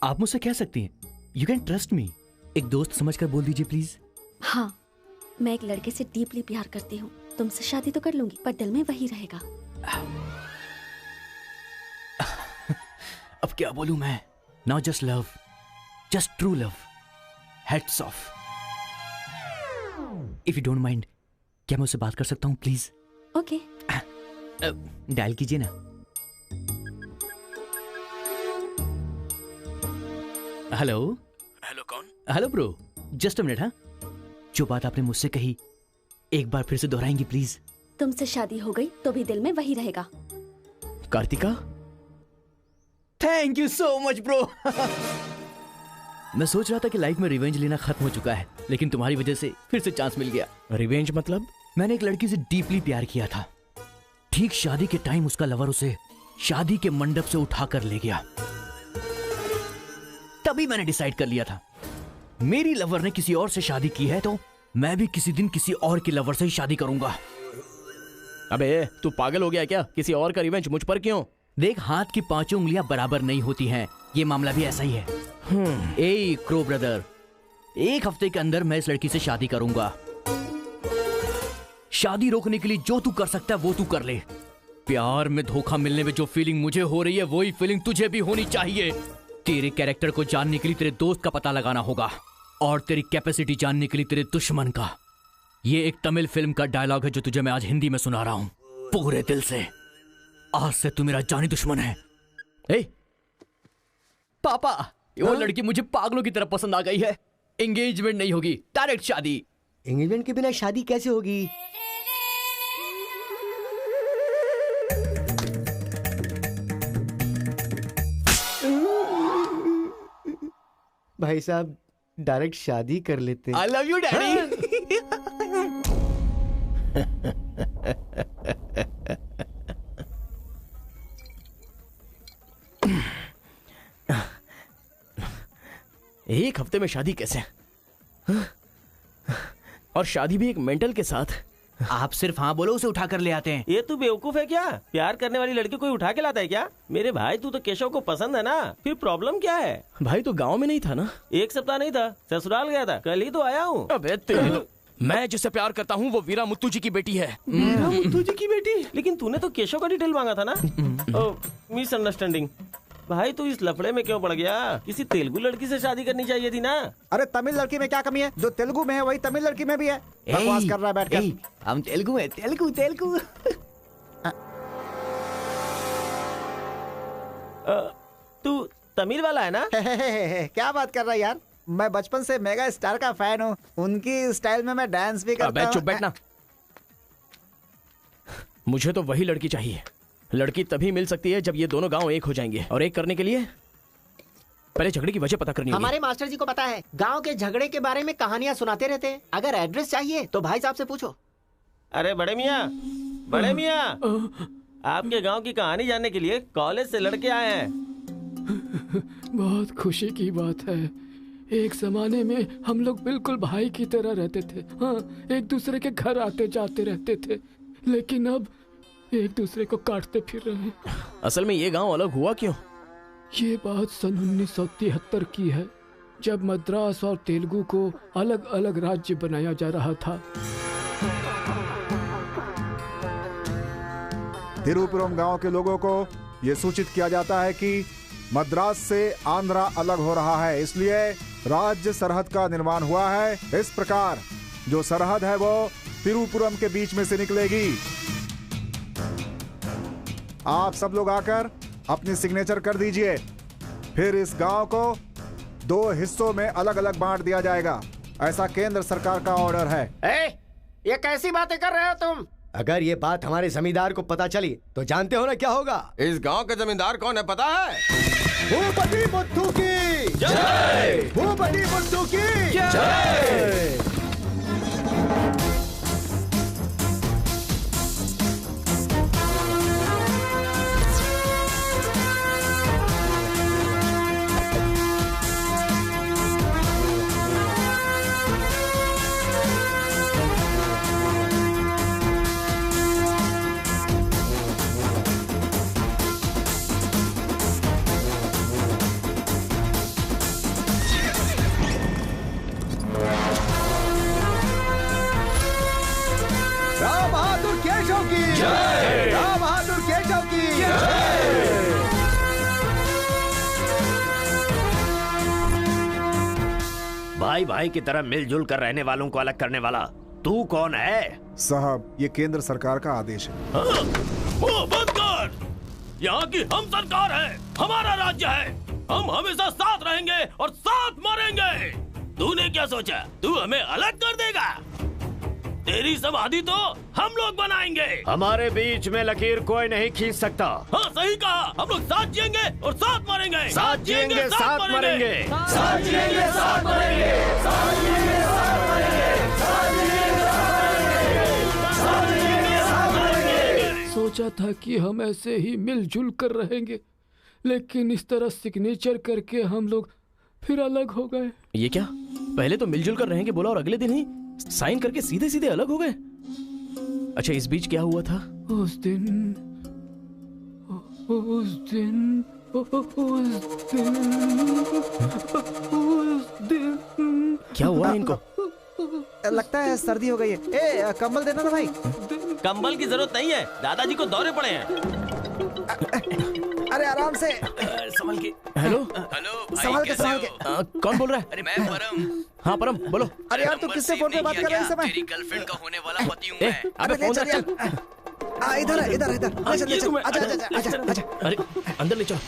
आप मुझसे कह सकती हैं, यू कैन ट्रस्ट मी। एक दोस्त समझकर बोल दीजिए प्लीज। हाँ, मैं एक लड़के से डीपली प्यार करती हूँ। तुमसे शादी तो कर लूंगी, पर दिल में वही रहेगा। अब क्या बोलूं मैं? Not just love, just true love. Heads of. If you don't mind, क्या मैं उससे बात कर सकता हूँ प्लीज? ओके। डायल कीजिए ना। हेलो। हेलो कौन? Hello bro, just a minute. हाँ, जो बात आपने मुझसे कही एक बार फिर से दोहराएंगी प्लीज? तुमसे शादी हो गई तो भी दिल में वही रहेगा। Karthika, thank you so much bro. मैं सोच रहा था कि लाइफ में रिवेंज लेना खत्म हो चुका है, लेकिन तुम्हारी वजह से फिर से चांस मिल गया। रिवेंज मतलब? मैंने एक लड़की से डीपली प्यार किया था। ठीक शादी के टाइम उसका लवर उसे शादी के मंडप से उठाकर ले गया। तभी मैंने डिसाइड कर लिया था, मेरी लवर ने किसी और से शादी की है तो मैं भी किसी दिन किसी और की लवर से ही शादी करूंगा। अबे तू पागल हो गया क्या? किसी और का रिवेंज मुझ पर क्यों? देख, हाथ की 5 उंगलियां बराबर नहीं होती हैं। ये मामला भी ऐसा ही है। ए क्रो ब्रदर, 1 हफ्ते के अंदर मैं इस लड़की से शादी करूंगा। शादी रोकने के लिए जो तू कर सकता है वो तू कर ले। प्यार में धोखा मिलने में जो फीलिंग मुझे हो रही है वही फीलिंग तुझे भी होनी चाहिए। तेरे कैरेक्टर को जानने के लिए तेरे दोस्त का पता लगाना होगा और तेरी कैपेसिटी जानने के लिए तेरे दुश्मन का। ये एक तमिल फिल्म का डायलॉग है जो तुझे मैं आज हिंदी में सुना रहा हूं पूरे दिल से। आज से तू मेरा जानी दुश्मन है। ए पापा, वो लड़की मुझे पागलों की तरह पसंद आ गई है। एंगेजमेंट नहीं होगी, डायरेक्ट शादी। एंगेजमेंट के बिना शादी कैसे होगी? भाई साहब, डायरेक्ट शादी कर लेते। आई लव यू डैडी। एक हफ्ते में शादी कैसे? और शादी भी एक मेंटल के साथ। आप सिर्फ हाँ बोलो, उसे उठा कर ले आते हैं। ये तू बेवकूफ है क्या? प्यार करने वाली लड़की कोई उठा के लाता है क्या? मेरे भाई, तू तो केशव को पसंद है ना, फिर प्रॉब्लम क्या है? भाई तो गांव में नहीं था ना? 1 सप्ताह नहीं था, ससुराल गया था, कल ही तो आया हूँ। अबे तेरी, मैं जिससे प्यार करता हूँ वो वीरा मुत्तू जी की बेटी है। वीरा मुत्तू जी की बेटी? लेकिन तूने तो केशव का डिटेल मांगा था ना? मिसअंडरस्टैंडिंग। भाई तू इस लफड़े में क्यों पड़ गया? किसी तेलुगु लड़की से शादी करनी चाहिए थी ना। अरे तमिल लड़की में क्या कमी है? जो तेलुगु में है वही तमिल लड़की में भी है। बकवास कर रहा है बैठकर। हम तेलुगु है, तेलुगु तेलुगु। तू तमिल वाला है ना? क्या बात कर रहा है यार? मैं बचपन से मेगा स्टार का फैन हूँ। उनकी स्टाइल में मैं डांस भी करता हूँ। चुप बैठना। मुझे तो वही लड़की चाहिए। लड़की तभी मिल सकती है जब ये दोनों गांव एक हो जाएंगे, और एक करने के लिए पहले झगड़े की वजह पता करनी होगी। हमारे मास्टर जी को पता है, गांव के झगड़े के बारे में कहानियां सुनाते रहते हैं। अगर एड्रेस चाहिए तो भाई साहब से पूछो। अरे बड़े मियाँ, आपके गांव की कहानी जानने के लिए कॉलेज से लड़के आए हैं। बहुत खुशी की बात है। एक जमाने में हम लोग बिल्कुल भाई की तरह रहते थे। हाँ, एक दूसरे के घर आते जाते रहते थे, लेकिन अब एक दूसरे को काटते फिर रहे हैं। असल में ये गांव अलग हुआ क्यों? ये बात सन 1973 की है, जब मद्रास और तेलुगु को अलग अलग राज्य बनाया जा रहा था। तिरुपुरम गांव के लोगों को ये सूचित किया जाता है कि मद्रास से आंध्रा अलग हो रहा है, इसलिए राज्य सरहद का निर्माण हुआ है। इस प्रकार जो सरहद है वो तिरुपुरम के बीच में से निकलेगी। आप सब लोग आकर अपनी सिग्नेचर कर दीजिए, फिर इस गांव को 2 हिस्सों में अलग अलग बांट दिया जाएगा। ऐसा केंद्र सरकार का ऑर्डर है। ये कैसी बातें कर रहे हो तुम? अगर ये बात हमारे जमींदार को पता चली तो जानते हो ना क्या होगा? इस गांव के जमींदार कौन है पता है? भूपति बुद्धू की जय! भूपति बुद्धू की जय! राम बहादुर केशव की जय! राम बहादुर केशव की जय! भाई भाई की तरह मिलजुल कर रहने वालों को अलग करने वाला तू कौन है? साहब, ये केंद्र सरकार का आदेश है। वो बंद कर! यहाँ की हम सरकार है, हमारा राज्य है। हम हमेशा साथ रहेंगे और साथ मरेंगे। तूने क्या सोचा? तू हमें अलग कर देगा? तेरी समाधि तो हम लोग बनाएंगे। हमारे बीच में लकीर कोई नहीं खींच सकता। हाँ, सही कहा। हम लोग साथ जिएंगे और साथ मरेंगे। साथ जिएंगे, साथ मरेंगे। साथ जिएंगे, साथ मरेंगे। साथ जिएंगे, साथ मरेंगे। साथ जिएंगे, साथ मरेंगे। साथ मरेंगे। सोचा था कि हम ऐसे ही मिलजुल कर रहेंगे, लेकिन इस तरह सिग्नेचर करके हम लोग फिर अलग हो गए। ये क्या? पहले तो मिलजुल कर रहेंगे बोला और अगले दिन ही साइन करके सीधे सीधे अलग हो गए। अच्छा, इस बीच क्या हुआ था? उस दिन क्या हुआ इनको? लगता है सर्दी हो गई है। ए, कंबल देना ना भाई। कंबल की जरूरत नहीं है, दादाजी को दौरे पड़े हैं। अरे आराम से संभल के। हेलो संभाल के संभाल के। कौन बोल रहा है? अरे मैं परम। हाँ परम, बोलो। अरे यार, तू किससे फोन पे बात कर रहा है इस समय? तेरी गर्लफ्रेंड का होने वाला पति हूँ मैं। अबे ले फोन चल रख यार। चल। इधर है, इधर इधर। ले चल ले चल। आजा आजा आजा आजा। अरे अंदर ले चलो।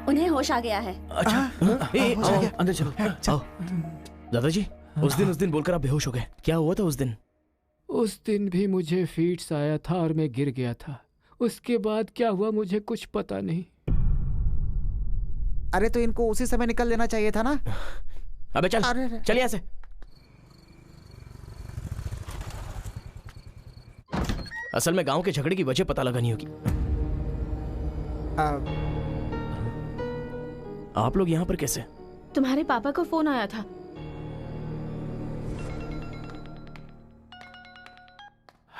उन्हें होश आ गया है। अच्छा, आओ, अंदर चलो। आओ। दादाजी, उस दिन बोलकर आप बेहोश हो गए। क्या हुआ था उस दिन? उस दिन भी मुझे फीट्स आया था और मैं गिर गया था। उसके बाद क्या हुआ मुझे कुछ पता नहीं। अरे तो इनको उसी समय निकल लेना चाहिए था ना। अबे चल, चल यहाँ से। असल में गांव के झगड़े की वजह पता लगानी होगी। आप लोग यहाँ पर कैसे? तुम्हारे पापा को फोन आया था।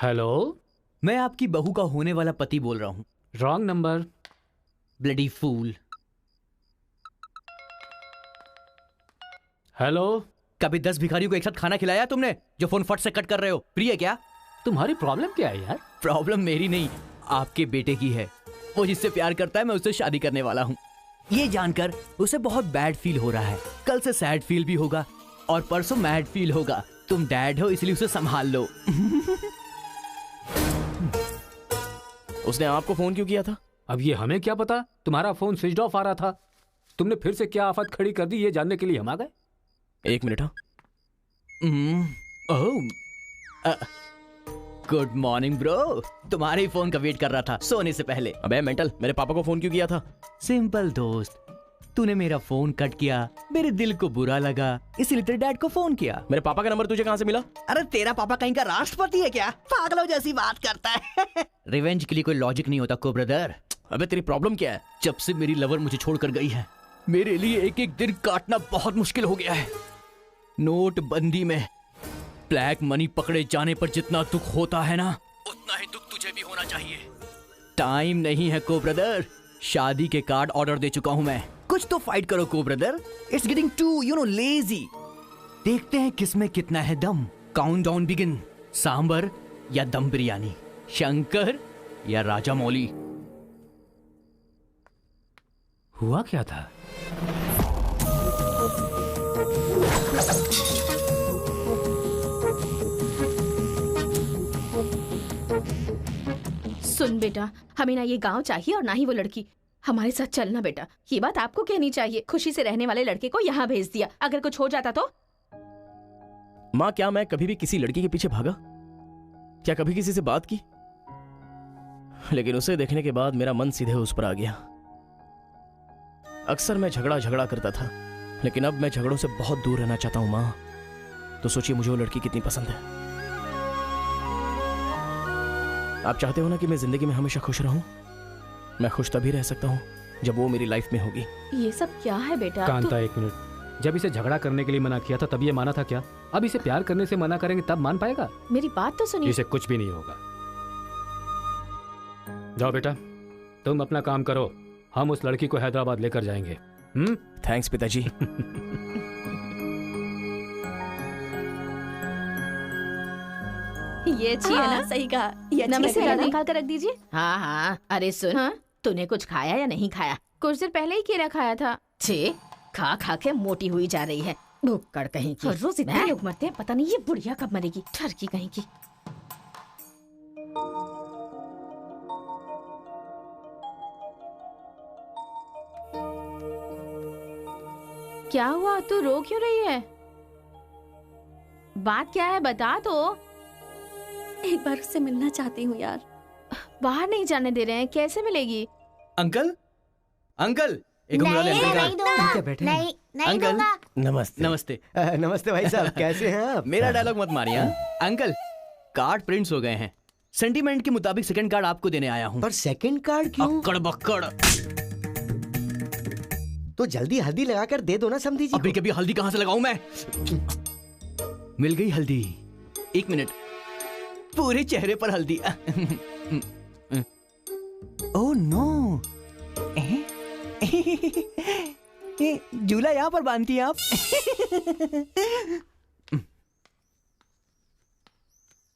हेलो, मैं आपकी बहू का होने वाला पति बोल रहा हूँ। Wrong number. Bloody fool. Hello, कभी 10 भिखारियों को एक साथ खाना खिलाया तुमने जो फोन फट से कट कर रहे हो? प्रिय क्या? तुम्हारी प्रॉब्लम क्या है यार? प्रॉब्लम मेरी नहीं, आपके बेटे की है। वो जिससे प्यार करता है मैं उससे शादी करने वाला हूँ। ये जानकर उसे बहुत बैड फील हो रहा है। कल से सैड फील भी होगा और परसों मैड फील होगा। तुम डैड हो इसलिए उसे संभाल लो। उसने आपको फोन क्यों किया था? अब ये हमें क्या पता? तुम्हारा फोन स्विच ऑफ आ रहा था। तुमने फिर से क्या आफत खड़ी कर दी ये जानने के लिए हम आ गए। एक मिनट। हाँ, गुड मॉर्निंग ब्रो। तुम्हारे ही फोन का वेट कर रहा था सोने से पहले। अबे मेंटल, मेरे पापा को फोन क्यों किया था? सिंपल दोस्त, तूने मेरा फोन कट किया, मेरे दिल को बुरा लगा, इसीलिए तेरे डैड को फोन किया। मेरे पापा का नंबर तुझे कहाँ से मिला? अरे तेरा पापा कहीं का राष्ट्रपति है क्या? पागलों जैसी बात करता है। रिवेंज के लिए कोई लॉजिक नहीं होता को ब्रदर। अबे तेरी प्रॉब्लम क्या है? जब से मेरी लवर मुझे छोड़कर गई है, मेरे लिए एक एक दिन काटना बहुत मुश्किल हो गया है। नोटबंदी में ब्लैक मनी पकड़े जाने पर जितना दुख होता है ना, उतना ही दुख तुझे भी होना चाहिए। टाइम नहीं है को ब्रदर। शादी के कार्ड ऑर्डर दे चुका हूं मैं। कुछ तो फाइट करो को brother. It's getting too lazy. देखते हैं किसमें कितना है दम। Countdown begin. सांबर या दम बिरयानी, शंकर या राजा मौली। हुआ क्या था? सुन बेटा, हमें ना ये गांव चाहिए और ना ही वो लड़की। हमारे साथ चलना बेटा। ये बात आपको कहनी चाहिए। खुशी से रहने वाले लड़के को यहाँ भेज दिया, अगर कुछ हो जाता तो। माँ, क्या मैं कभी भी किसी लड़की के पीछे भागा? क्या कभी किसी से बात की? लेकिन उसे देखने के बाद मेरा मन सीधे उस पर आ गया। अक्सर मैं झगड़ा करता था, लेकिन अब मैं झगड़ों से बहुत दूर रहना चाहता हूँ माँ। तो सोचिए मुझे वो लड़की कितनी पसंद है। आप चाहते हो ना कि मैं जिंदगी में हमेशा खुश रहूं? मैं खुश तभी रह सकता हूं जब वो मेरी लाइफ में होगी। ये सब क्या है बेटा? कांता, एक मिनट। जब इसे झगड़ा करने के लिए मना किया था तब ये माना था क्या? अब इसे प्यार करने से मना करेंगे तब मान पाएगा? मेरी बात तो सुनिए। इसे कुछ भी नहीं होगा। जाओ बेटा, तुम अपना काम करो, हम उस लड़की को हैदराबाद लेकर जाएंगे। थैंक्स पिताजी। ये अच्छी है ना? सही कहा। ये नमस्ते दादी, दादी। निकाल कर रख दीजिए। हाँ हाँ, अरे सुन, हाँ? तूने कुछ खाया या नहीं खाया? कुछ देर पहले ही केला खाया था। छे, खा खा के मोटी हुई जा रही है, भुक्कड़ कहीं की। हर रोज इतने लोग मरते हैं, पता नहीं ये बुढ़िया कब मरेगी, ठरकी कहीं की। क्या हुआ? तू रो क्यों रही है? बात क्या है, बता तो। एक बार उससे मिलना चाहती हूँ यार। बाहर नहीं जाने दे रहे हैं, कैसे मिलेगी? अंकल, अंकल, एक घुंघराले अंकल का। क्या बैठे हैं? अंकल, नमस्ते। नमस्ते। नमस्ते भाई साहब, कैसे हैं आप? मेरा डायलॉग मत मारिए। अंकल, कार्ड प्रिंट्स हो गए हैं। सेंटीमेंट के मुताबिक सेकंड कार्ड आपको देने आया हूँ। पर सेकंड कार्ड क्यों? अक्कड़ बक्कड़। तो जल्दी हल्दी लगाकर दे दो ना समधी जी। अभी कभी हल्दी कहाँ से लगाऊं मैं? मिल गई हल्दी। एक मिनट, पूरे चेहरे पर हल्दी। ओह नो, झूला यहाँ पर बांधती हैं आप?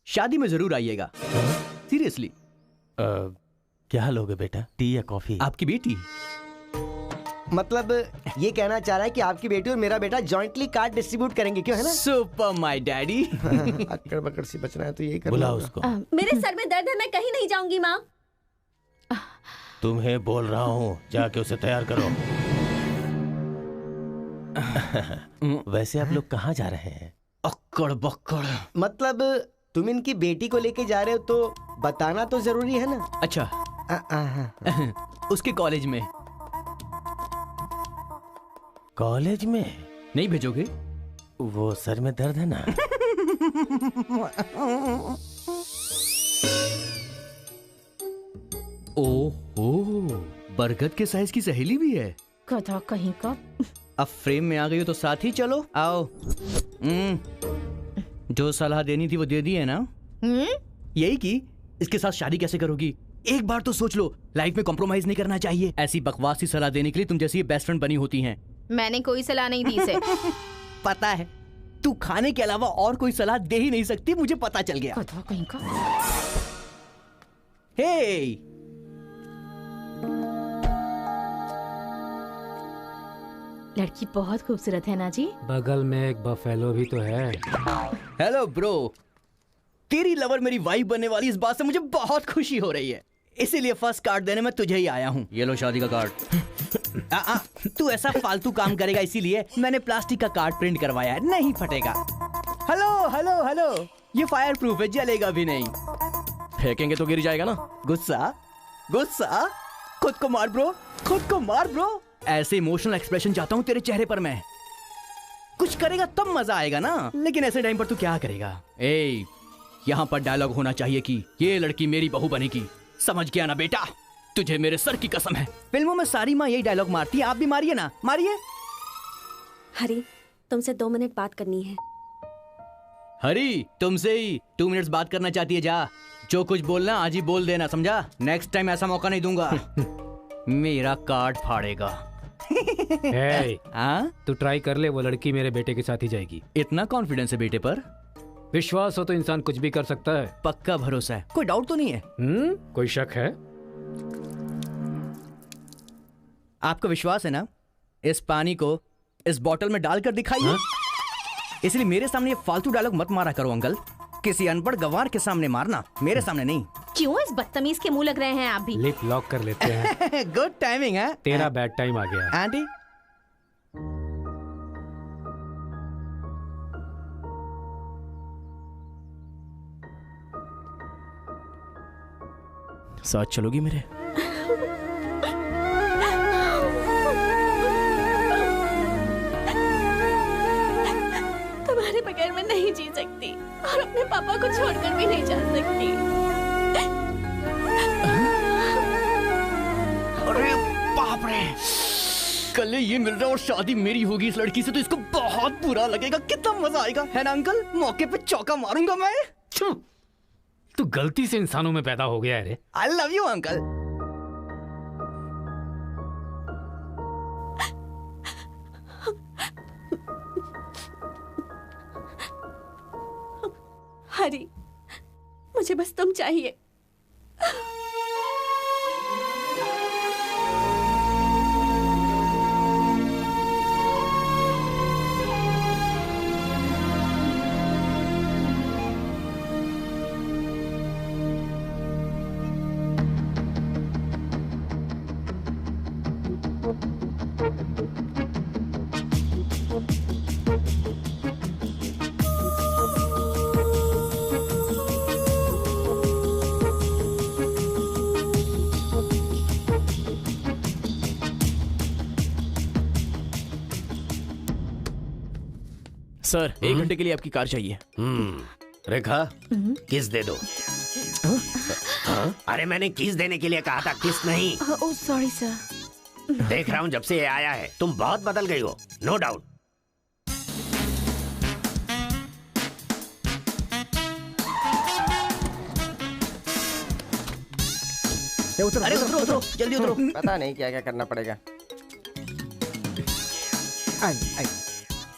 शादी में जरूर आइएगा, सीरियसली। क्या लोगे बेटा, टी या कॉफी? आपकी बेटी। मतलब ये कहना चाह रहा है कि आपकी बेटी और मेरा बेटा जॉइंटली कार्ड डिस्ट्रीब्यूट करेंगे, क्यों है ना? Super my daddy. अक्कड़ बकड़ से बचना है तो यही करना बुला होगा। उसको। मेरे सर में दर्द है, मैं कहीं नहीं जाऊंगी माँ। तुम्हें बोल रहा हूँ, जाके उसे तैयार करो। वैसे आप लोग कहाँ जा रहे हैं? अक्कड़ बक्कड़। मतलब तुम इनकी बेटी को लेके जा रहे हो तो बताना तो जरूरी है ना? अच्छा, उसके कॉलेज में। कॉलेज में नहीं भेजोगे? वो सर में दर्द है ना। ओहो, बरगद के साइज की सहेली भी है। गधा कहीं का। अब फ्रेम में आ गई हो तो साथ ही चलो। आओ। जो सलाह देनी थी वो दे दी है ना? यही कि इसके साथ शादी कैसे करोगी? एक बार तो सोच लो, लाइफ में कॉम्प्रोमाइज नहीं करना चाहिए। ऐसी बकवास सी सलाह देने के लिए तुम जैसी बेस्ट फ्रेंड बनी होती हैं। मैंने कोई सलाह नहीं दी इसे। पता है, तू खाने के अलावा और कोई सलाह दे ही नहीं सकती, मुझे पता चल गया। गधा कहीं का। हे, लड़की बहुत खूबसूरत है ना जी? बगल में एक बफेलो भी तो है। हेलो ब्रो, तेरी लवर मेरी वाइफ बनने वाली इस बात से मुझे बहुत खुशी हो रही है, इसीलिए फर्स्ट कार्ड देने में तुझे ही आया हूँ। ये लो शादी का कार्ड। तू ऐसा फालतू काम करेगा इसीलिए मैंने प्लास्टिक का कार्ड प्रिंट करवाया है, नहीं फटेगा। हेलो हेलो हेलो, ये फायर प्रूफ है, जलेगा भी नहीं। फेंकेंगे तो गिर जाएगा ना। गुस्सा गुस्सा, खुद को मार ब्रो, खुद को मार ब्रो। ऐसे इमोशनल एक्सप्रेशन चाहता हूँ तेरे चेहरे पर मैं। कुछ करेगा तब मजा आएगा ना, लेकिन ऐसे टाइम पर तू क्या करेगा? ए, यहाँ पर डायलॉग होना चाहिए कि ये लड़की मेरी बहू बनेगी, समझ गया ना बेटा? तुझे मेरे सर की कसम है, फिल्मों में सारी माँ यही डायलॉग मारती है, आप भी मारिए ना, मारिए। हरी, तुमसे 2 मिनट बात करनी है। हरी, तुमसे ही 2 मिनट्स बात करना चाहती है? जा, जो कुछ बोलना आज ही बोल देना, समझा? नेक्स्ट टाइम ऐसा मौका नहीं दूंगा। मेरा कार्ड फाड़ेगा। तू ट्राई कर ले, वो लड़की मेरे बेटे के साथ ही जाएगी। इतना कॉन्फिडेंस है बेटे पर? विश्वास हो तो इंसान कुछ भी कर सकता है। पक्का भरोसा है, कोई डाउट तो नहीं है? कोई शक है? आपको विश्वास है ना? इस पानी को इस बोतल में डालकर दिखाइए। इसलिए मेरे सामने ये फालतू डायलॉग मत मारा करो अंकल। किसी अनपढ़ गंवार के सामने मारना, मेरे सामने नहीं। क्यों इस बदतमीज के मुंह लग रहे हैं आप भी? लिप लॉक कर लेते हैं। गुड टाइमिंग है। तेरा बैड टाइम आ गया। आंटी साथ चलोगी मेरे? तुम्हारे बगैर मैं नहीं जी सकती और अपने पापा को छोड़कर भी नहीं जा सकती। अरे बाप रे, कल ये मिल रहा और शादी मेरी होगी इस लड़की से तो इसको बहुत बुरा लगेगा। कितना मजा आएगा, है ना अंकल? मौके पे चौका मारूंगा मैं। तू गलती से इंसानों में पैदा हो गया है रे। I love you uncle. Hari, मुझे बस तुम चाहिए। सर, 1 घंटे के लिए आपकी कार चाहिए। रेखा, किस दे दो। अरे मैंने किस देने के लिए कहा था, किस नहीं। Oh sorry sir. देख रहा हूँ जब से ये आया है तुम बहुत बदल गई हो, नो डाउट। अरे उतरो उतरो जल्दी उतरो। पता नहीं क्या क्या करना पड़ेगा।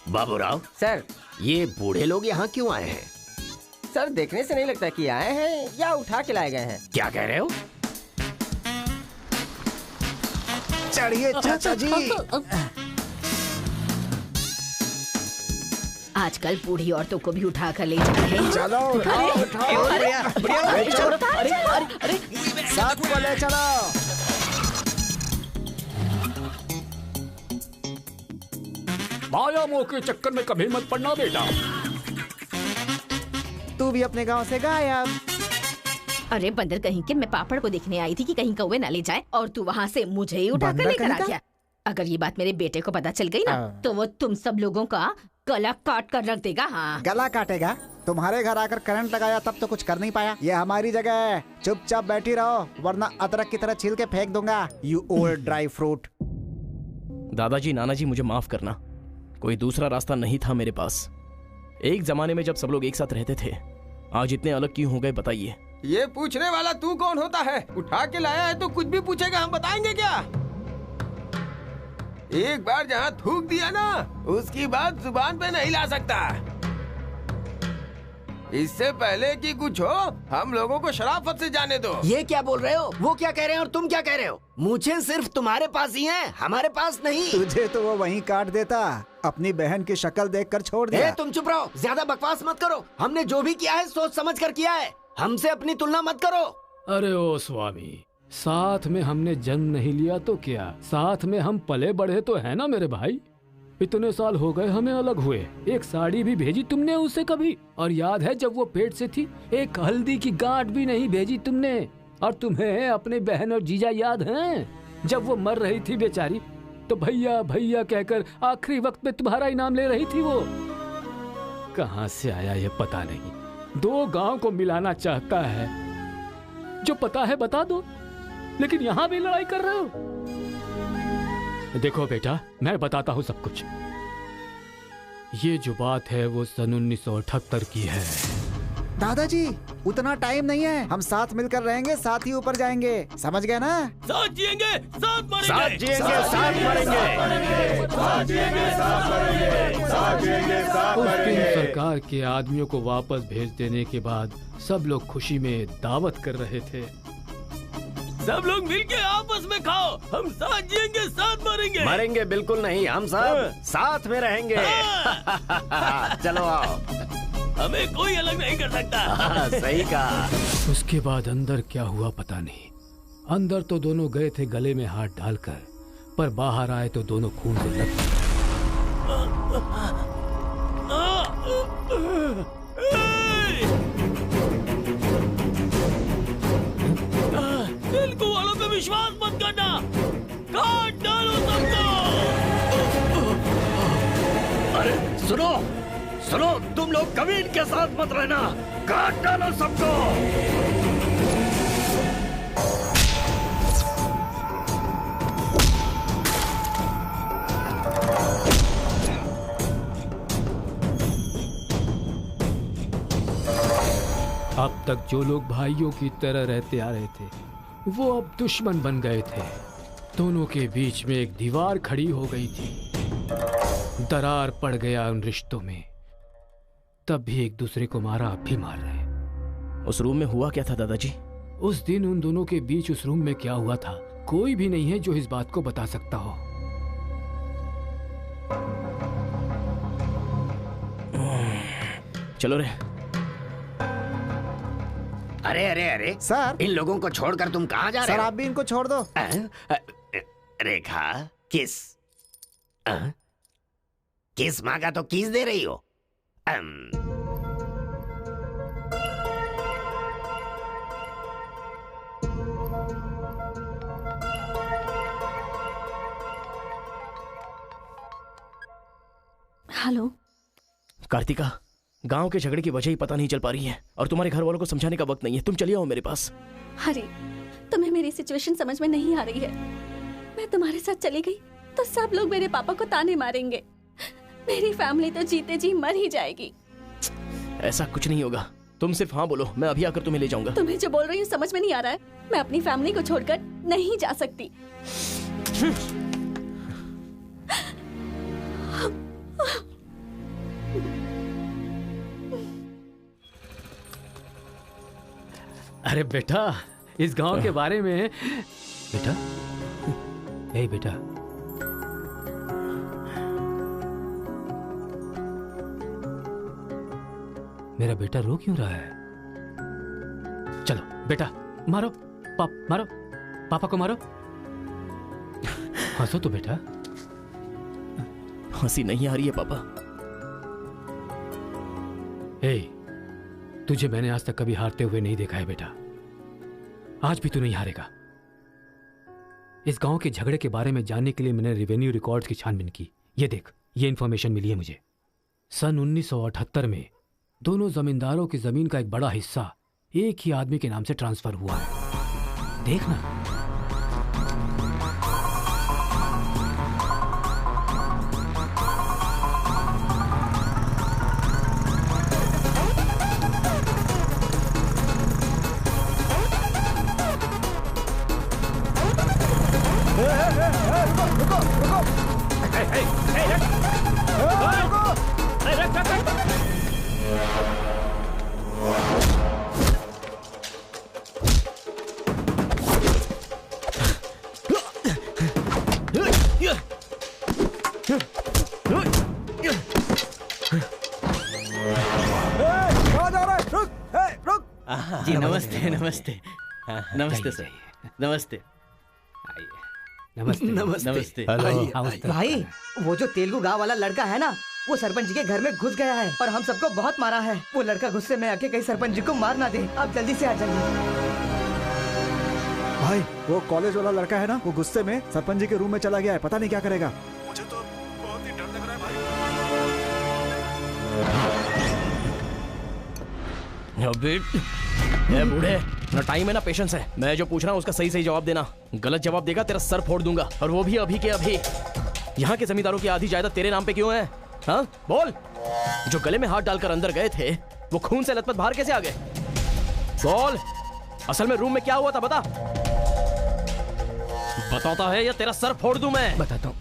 बाबूराव सर, ये बूढ़े लोग यहाँ क्यों आए हैं? सर देखने से नहीं लगता कि आए हैं या उठा के लाए गए हैं। क्या कह रहे हो? चढ़िए चाचा जी। आजकल बूढ़ी औरतों को भी उठा कर ले जा रहे हैं। चलो उठाओ उठाओ। अरे साथ को ले चलो। माया मोह के चक्कर में कभी मत पड़ना बेटा। तू भी अपने गांव से गायब। अरे बंदर कहीं के, मैं पापड़ को देखने आई थी कि कहीं कौवे ना ले जाए और तू वहाँ से मुझे ही उठा कर लेकर आ गया। अगर ये बात मेरे बेटे को पता चल गई ना तो वो तुम सब लोगों का गला काट कर रख देगा। हाँ, गला काटेगा? तुम्हारे घर आकर करंट लगाया तब तो कुछ कर नहीं पाया। ये हमारी जगह है, चुपचाप बैठी रहो वरना अदरक की तरह छील के फेंक दूंगा। You old dry fruit. दादाजी, नानाजी, मुझे माफ करना, कोई दूसरा रास्ता नहीं था मेरे पास। एक जमाने में जब सब लोग एक साथ रहते थे, आज इतने अलग क्यों हो गए बताइए? ये पूछने वाला तू कौन होता है? उठा के लाया है तो कुछ भी पूछेगा, हम बताएंगे क्या? एक बार जहाँ थूक दिया ना उसकी बात जुबान पे नहीं ला सकता। इससे पहले कि कुछ हो हम लोगों को शराफत से जाने दो। ये क्या बोल रहे हो? वो क्या कह रहे हैं और तुम क्या कह रहे हो? मुझे सिर्फ तुम्हारे पास ही है, हमारे पास नहीं। तुझे तो वो वहीं काट देता, अपनी बहन की शक्ल देखकर छोड़ दिया। तुम चुप रहो, ज्यादा बकवास मत करो। हमने जो भी किया है सोच समझ कर किया है, हमसे अपनी तुलना मत करो। अरे ओ स्वामी, साथ में हमने जन्म नहीं लिया तो क्या, साथ में हम पले बढ़े तो है ना मेरे भाई। इतने साल हो गए हमें अलग हुए, एक साड़ी भी भेजी तुमने उसे कभी? और याद है जब वो पेट से थी, एक हल्दी की गांठ भी नहीं भेजी तुमने। और तुम्हें अपने बहन और जीजा याद हैं जब वो मर रही थी बेचारी, तो भैया भैया कहकर आखिरी वक्त में तुम्हारा इनाम ले रही थी। वो कहाँ से आया ये पता नहीं। 2 गांव को मिलाना चाहता है, जो पता है बता दो, लेकिन यहाँ भी लड़ाई कर रहे हो। देखो बेटा, मैं बताता हूँ सब कुछ। ये जो बात है वो सन 1978 की है। दादाजी, उतना टाइम नहीं है, हम साथ मिलकर रहेंगे, साथ ही ऊपर जाएंगे, समझ गए ना? साथ जिएंगे, साथ मरेंगे, साथ जिएंगे, साथ मरेंगे, साथ जिएंगे, साथ मरेंगे, साथ जिएंगे, साथ उस दिन मरेंगे। सरकार के आदमियों को वापस भेज देने के बाद सब लोग खुशी में दावत कर रहे थे। सब लोग मिलके आपस में खाओ, हम साथ जिएंगे साथ मरेंगे। मरेंगे बिल्कुल नहीं, हम सब साथ में रहेंगे। चलो आओ, हमें कोई अलग नहीं कर सकता। सही कहा। उसके बाद अंदर क्या हुआ पता नहीं। अंदर तो दोनों गए थे गले में हाथ डालकर, पर बाहर आए तो दोनों खून से लथपथ। तेलुगु वालों पे विश्वास मत करना, काट डालो सबको। अरे सुनो सुनो, तुम लोग कभी इनके साथ मत रहना, काट डालो सबको। अब तक जो लोग भाइयों की तरह रहते आ रहे थे, वो अब दुश्मन बन गए थे। दोनों के बीच में एक दीवार खड़ी हो गई थी। दरार पड़ गया उन रिश्तों में। तब भी एक दूसरे को मारा, अब भी मार रहे। उस रूम में हुआ क्या था दादाजी? उस दिन उन दोनों के बीच उस रूम में क्या हुआ था, कोई भी नहीं है जो इस बात को बता सकता हो। चलो रे। अरे अरे अरे सर, इन लोगों को छोड़कर तुम कहाँ जा रहे सर हो? आप भी इनको छोड़ दो। रेखा, किस किस मांगा तो किस दे रही हो? हेलो कार्तिका, गांव के झगड़े की वजह ही पता नहीं चल पा रही है और तुम्हारे घर वालों को समझाने का वक्त नहीं है। तुम चलिए आओ मेरे पास। हरी, तुम्हें मेरी सिचुएशन समझ में नहीं आ रही है। मैं तुम्हारे साथ चली गई तो सब लोग मेरे पापा को ताने मारेंगे। मेरी फैमिली तो जीते जी मर ही जाएगी। ऐसा कुछ नहीं होगा, तुम सिर्फ हाँ बोलो, मैं अभी आकर तुम्हें ले जाऊंगा। तुम्हें जो बोल रही हूँ समझ में नहीं आ रहा है। मैं अपनी फैमिली को छोड़कर नहीं जा सकती। अरे बेटा, इस गांव के बारे में बेटा, ए बेटा, मेरा बेटा रो क्यों रहा है? चलो बेटा, मारो मारो पापा को मारो। हंसो तो बेटा। हंसी नहीं आ रही है पापा। ए, तुझे मैंने आज तक कभी हारते हुए नहीं देखा है बेटा। आज भी तू नहीं हारेगा। इस गांव के झगड़े के बारे में जानने के लिए मैंने रेवेन्यू रिकॉर्ड्स की छानबीन की। ये देख, ये इंफॉर्मेशन मिली है मुझे। सन 1978 में दोनों जमींदारों की जमीन का एक बड़ा हिस्सा एक ही आदमी के नाम से ट्रांसफर हुआ है। देखना। जी नमस्ते नमस्ते नमस्ते सर, नमस्ते नमस्ते नमस्ते। भाई, वो जो तेलुगु गांव वाला लड़का है ना, वो सरपंच जी के घर में घुस गया है और हम सबको बहुत मारा है। वो लड़का गुस्से में आके कहीं सरपंच जी को मार ना दे। आप जल्दी से आ जाइए। भाई, वो कॉलेज वाला लड़का है ना, वो गुस्से में सरपंच जी के रूम में चला गया है। पता नहीं क्या करेगा। मुझे तो बहुत ही डर लग रहा है भाई। ए बूढ़े, ना टाइम है ना पेशेंस है। मैं जो पूछ रहा हूँ उसका सही सही जवाब देना। गलत जवाब देगा तेरा सर फोड़ दूंगा, और वो भी अभी के अभी। यहाँ के जमींदारों की आधी जायदाद तेरे नाम पे क्यों है? हाँ बोल। जो गले में हाथ डालकर अंदर गए थे, वो खून से लथपथ बाहर कैसे आ गए? बोल, असल में रूम में क्या हुआ था? बता। बताता है या तेरा सर फोड़ दूं मैं? बताता हूँ।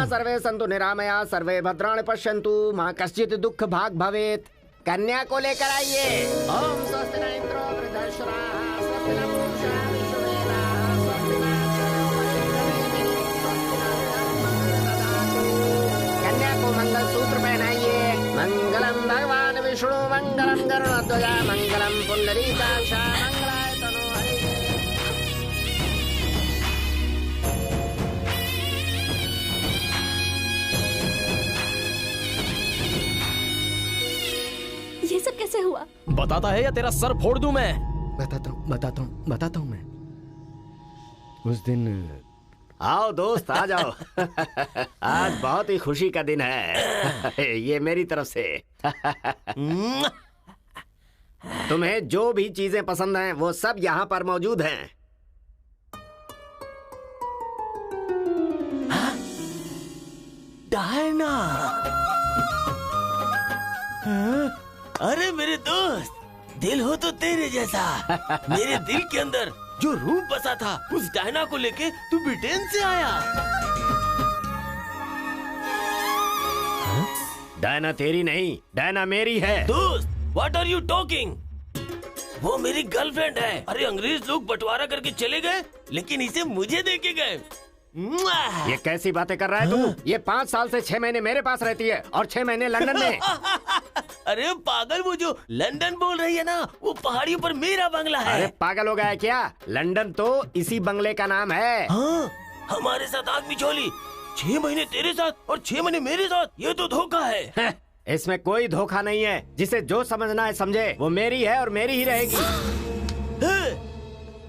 सर्वे सन्तु निरामया, सर्वे भद्राणि पश्यन्तु, मा कश्चित् दुःख भाग भवेत्। कन्या को लेकर आइए। ओम स्वस्ति न इंद्रो वृद्धश्रवाः, स्वस्ति न पूषा विश्ववेदाः, कपालद्वया मंगलम पुंडरीकाक्षा मंगलाय तनोहरे। ये सब कैसे हुआ? बताता है या तेरा सर फोड़ दूं मैं? बताता हूँ मैं। उस दिन आओ दोस्त, आ जाओ। आज बहुत ही खुशी का दिन है। ये मेरी तरफ से। तुम्हें जो भी चीजें पसंद हैं वो सब यहाँ पर मौजूद हैं। डायना, अरे मेरे दोस्त, दिल हो तो तेरे जैसा। मेरे दिल के अंदर जो रूप बसा था, उस डायना को लेके तू ब्रिटेन से आया। डायना तेरी नहीं, डायना मेरी है। दोस्त, व्हाट आर यू टॉकिंग? वो मेरी गर्लफ्रेंड है। अरे अंग्रेज लोग बंटवारा करके चले गए, लेकिन इसे मुझे दे के गए। ये कैसी बातें कर रहा है तू? ये 5 साल से 6 महीने मेरे पास रहती है और 6 महीने लंदन में। अरे पागल, वो जो लंदन बोल रही है ना, वो पहाड़ियों पर मेरा बंगला है। अरे पागल हो गया है क्या? लंदन तो इसी बंगले का नाम है। हाँ, हमारे साथ आदमी चोली 6 महीने तेरे साथ और 6 महीने मेरे साथ, ये तो धोखा है। इसमें कोई धोखा नहीं है। जिसे जो समझना है समझे। वो मेरी है और मेरी ही रहेगी।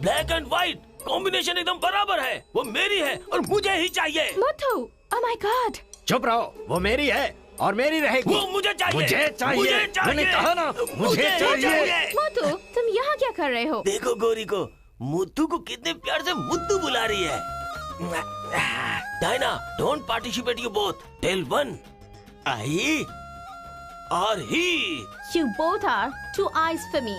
ब्लैक एंड व्हाइट कॉम्बिनेशन एकदम बराबर है। वो मेरी है और मुझे ही चाहिए। मोटू, ओह माय गॉड। चुप रहो, वो मेरी है और मेरी रहेगी। वो मुझे चाहिए। मुझे चाहिए। मैंने कहा ना, मुझे चाहिए। मोटू, तुम यहाँ क्या कर रहे हो? देखो गोरी को, मुद्दू को कितने प्यार से मुद्दू बुला रही है। Diana, don't participate you both. Tell one, I और he. You both are two eyes for me.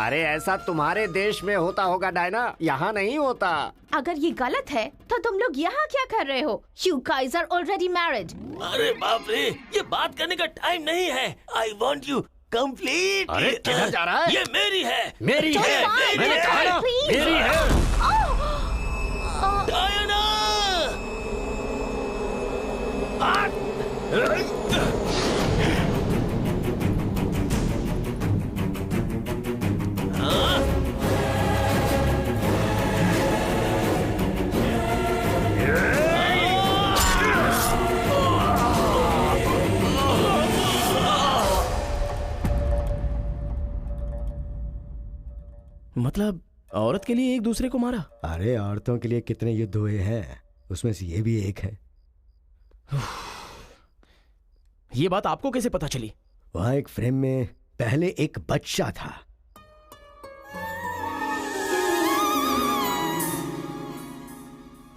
अरे ऐसा तुम्हारे देश में होता होगा डायना, यहाँ नहीं होता। अगर ये गलत है तो तुम लोग यहाँ क्या कर रहे हो? You guys are already married. अरे बाप रे, ये बात करने का टाइम नहीं है। I want you complete। अरे किधर जा रहा है? ये मेरी है। मेरी है। मैंने कहा ना, मेरी है। डायना, मतलब औरत के लिए एक दूसरे को मारा? अरे औरतों के लिए कितने युद्ध हुए हैं, उसमें से ये भी एक है। ये बात आपको कैसे पता चली? वहां एक फ्रेम में पहले एक बच्चा था।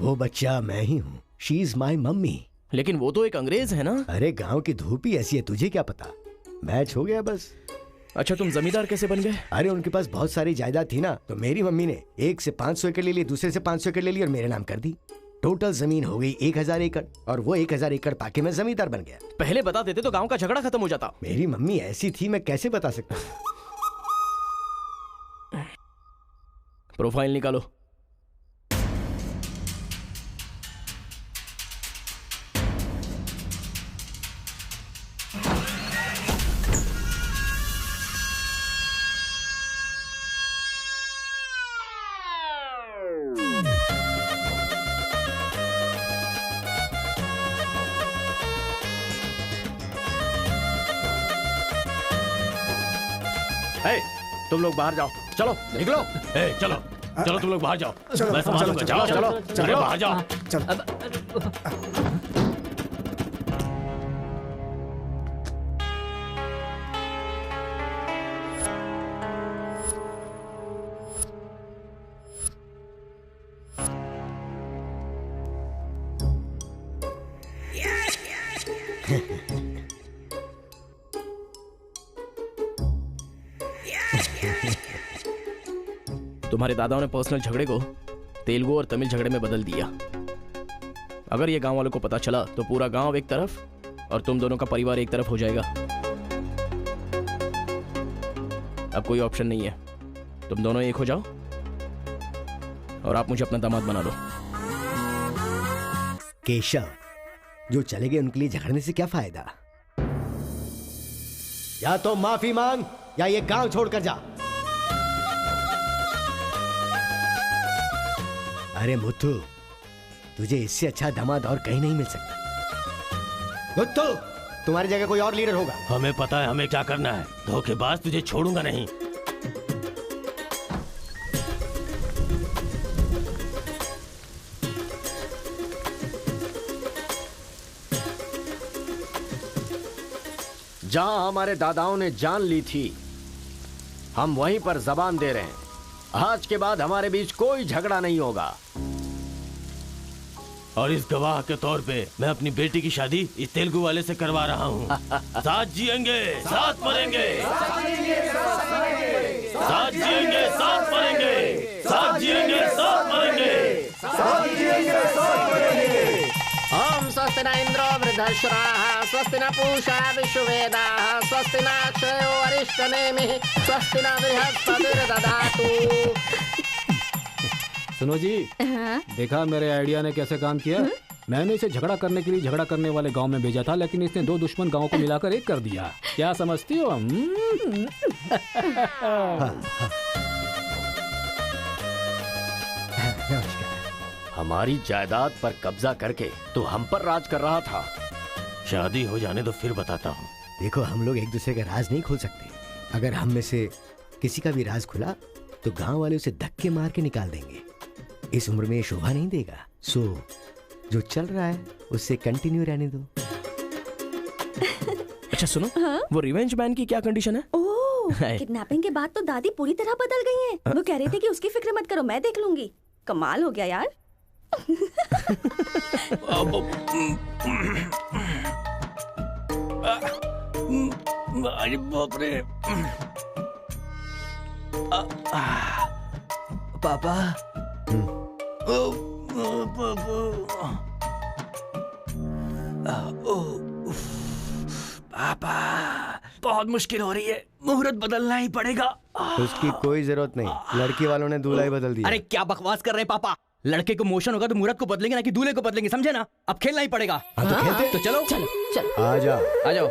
वो बच्चा मैं ही हूँ। She is my mummy. लेकिन वो तो एक अंग्रेज है ना? अरे गांव की धूप ही ऐसी है, तुझे क्या पता। मैच हो गया बस। अच्छा, तुम जमींदार कैसे बन गए? अरे उनके पास बहुत सारी जायदाद थी ना, तो मेरी मम्मी ने एक से 500 एकड़ ले ली, दूसरे से 500 एकड़ ले ली और मेरे नाम कर दी। टोटल जमीन हो गई 1000 एकड़ और वो 1000 एकड़ पाके मैं जमींदार बन गया। पहले बता देते तो गांव का झगड़ा खत्म हो जाता। मेरी मम्मी ऐसी थी, मैं कैसे बता सकता हूँ। प्रोफाइल निकालो। तुम लोग बाहर जाओ, चलो निकलो। चलो चलो, तुम लोग बाहर जाओ। चलो, मैं संभालूंगा। चलो, चलो चलो, चलो, बाहर जाओ। तुम्हारे दादाओं ने पर्सनल झगड़े को तेलुगु और तमिल झगड़े में बदल दिया। अगर ये गांव वालों को पता चला तो पूरा गांव एक तरफ और तुम दोनों का परिवार एक तरफ हो जाएगा। अब कोई ऑप्शन नहीं है, तुम दोनों एक हो जाओ और आप मुझे अपना दामाद बना लो। केशव, जो चले गए उनके लिए झगड़ने से क्या फायदा। या तो माफी मांग या ये गांव छोड़कर जा। अरे मुत्तू, तुझे इससे अच्छा दामाद और कहीं नहीं मिल सकता। मुत्तू, तुम्हारी जगह कोई और लीडर होगा। हमें पता है हमें क्या करना है। धोखेबाज, तुझे छोड़ूंगा नहीं। जहां हमारे दादाओं ने जान ली थी, हम वहीं पर जबान दे रहे हैं। आज के बाद हमारे बीच कोई झगड़ा नहीं होगा। और इस गवाह के तौर पे मैं अपनी बेटी की शादी इस तेलुगु वाले से करवा रहा हूँ। साथ जिएंगे, साथ मरेंगे, साथ जिएंगे, साथ मरेंगे, साथ जिएंगे, साथ मरेंगे, साथ जिएंगे, साथ मरेंगे। ओम स्वस्ति न इंद्रो वृद्धश्राः, स्वस्ति न पूषा विश्ववेदाः, स्वस्ति न अक्षयो अरिष्टनेमिः, स्वस्ति न बृहस्पतिर्दधातु। सुनो जी, देखा मेरे आइडिया ने कैसे काम किया। मैंने इसे झगड़ा करने के लिए झगड़ा करने वाले गांव में भेजा था, लेकिन इसने दो दुश्मन गांवों को मिलाकर एक कर दिया। क्या समझती हो? हमारी जायदाद पर कब्जा करके तो हम पर राज कर रहा था। शादी हो जाने तो फिर बताता हूँ। देखो, हम लोग एक दूसरे का राज नहीं खोल सकते। अगर हम में से किसी का भी राज खुला तो गांव वाले उसे धक्के मार के निकाल देंगे। इस उम्र में ये शोभा नहीं देगा। सो जो चल रहा है उससे कंटिन्यू रहने दो। अच्छा सुनो, वो रिवेंज मैन की क्या कंडीशन है? किडनैपिंग के बाद तो दादी पूरी तरह बदल गई हैं। वो कह रही थी कि उसकी फिक्र मत करो, मैं देख लूंगी। कमाल हो गया यार। अरे बाप रे। पापा, पापा, बहुत मुश्किल हो रही है। मुहूर्त बदलना ही पड़ेगा। उसकी कोई जरूरत नहीं, लड़की वालों ने दूल्हा ही बदल दिया। अरे क्या बकवास कर रहे हैं पापा। लड़के को मोशन होगा तो मुहूर्त को बदलेंगे ना कि दूल्हे को बदलेंगे, समझे ना? अब खेलना ही पड़ेगा। हाँ तो खेलते। तो चलो चलो चलो, आ जाओ, आ जाओ।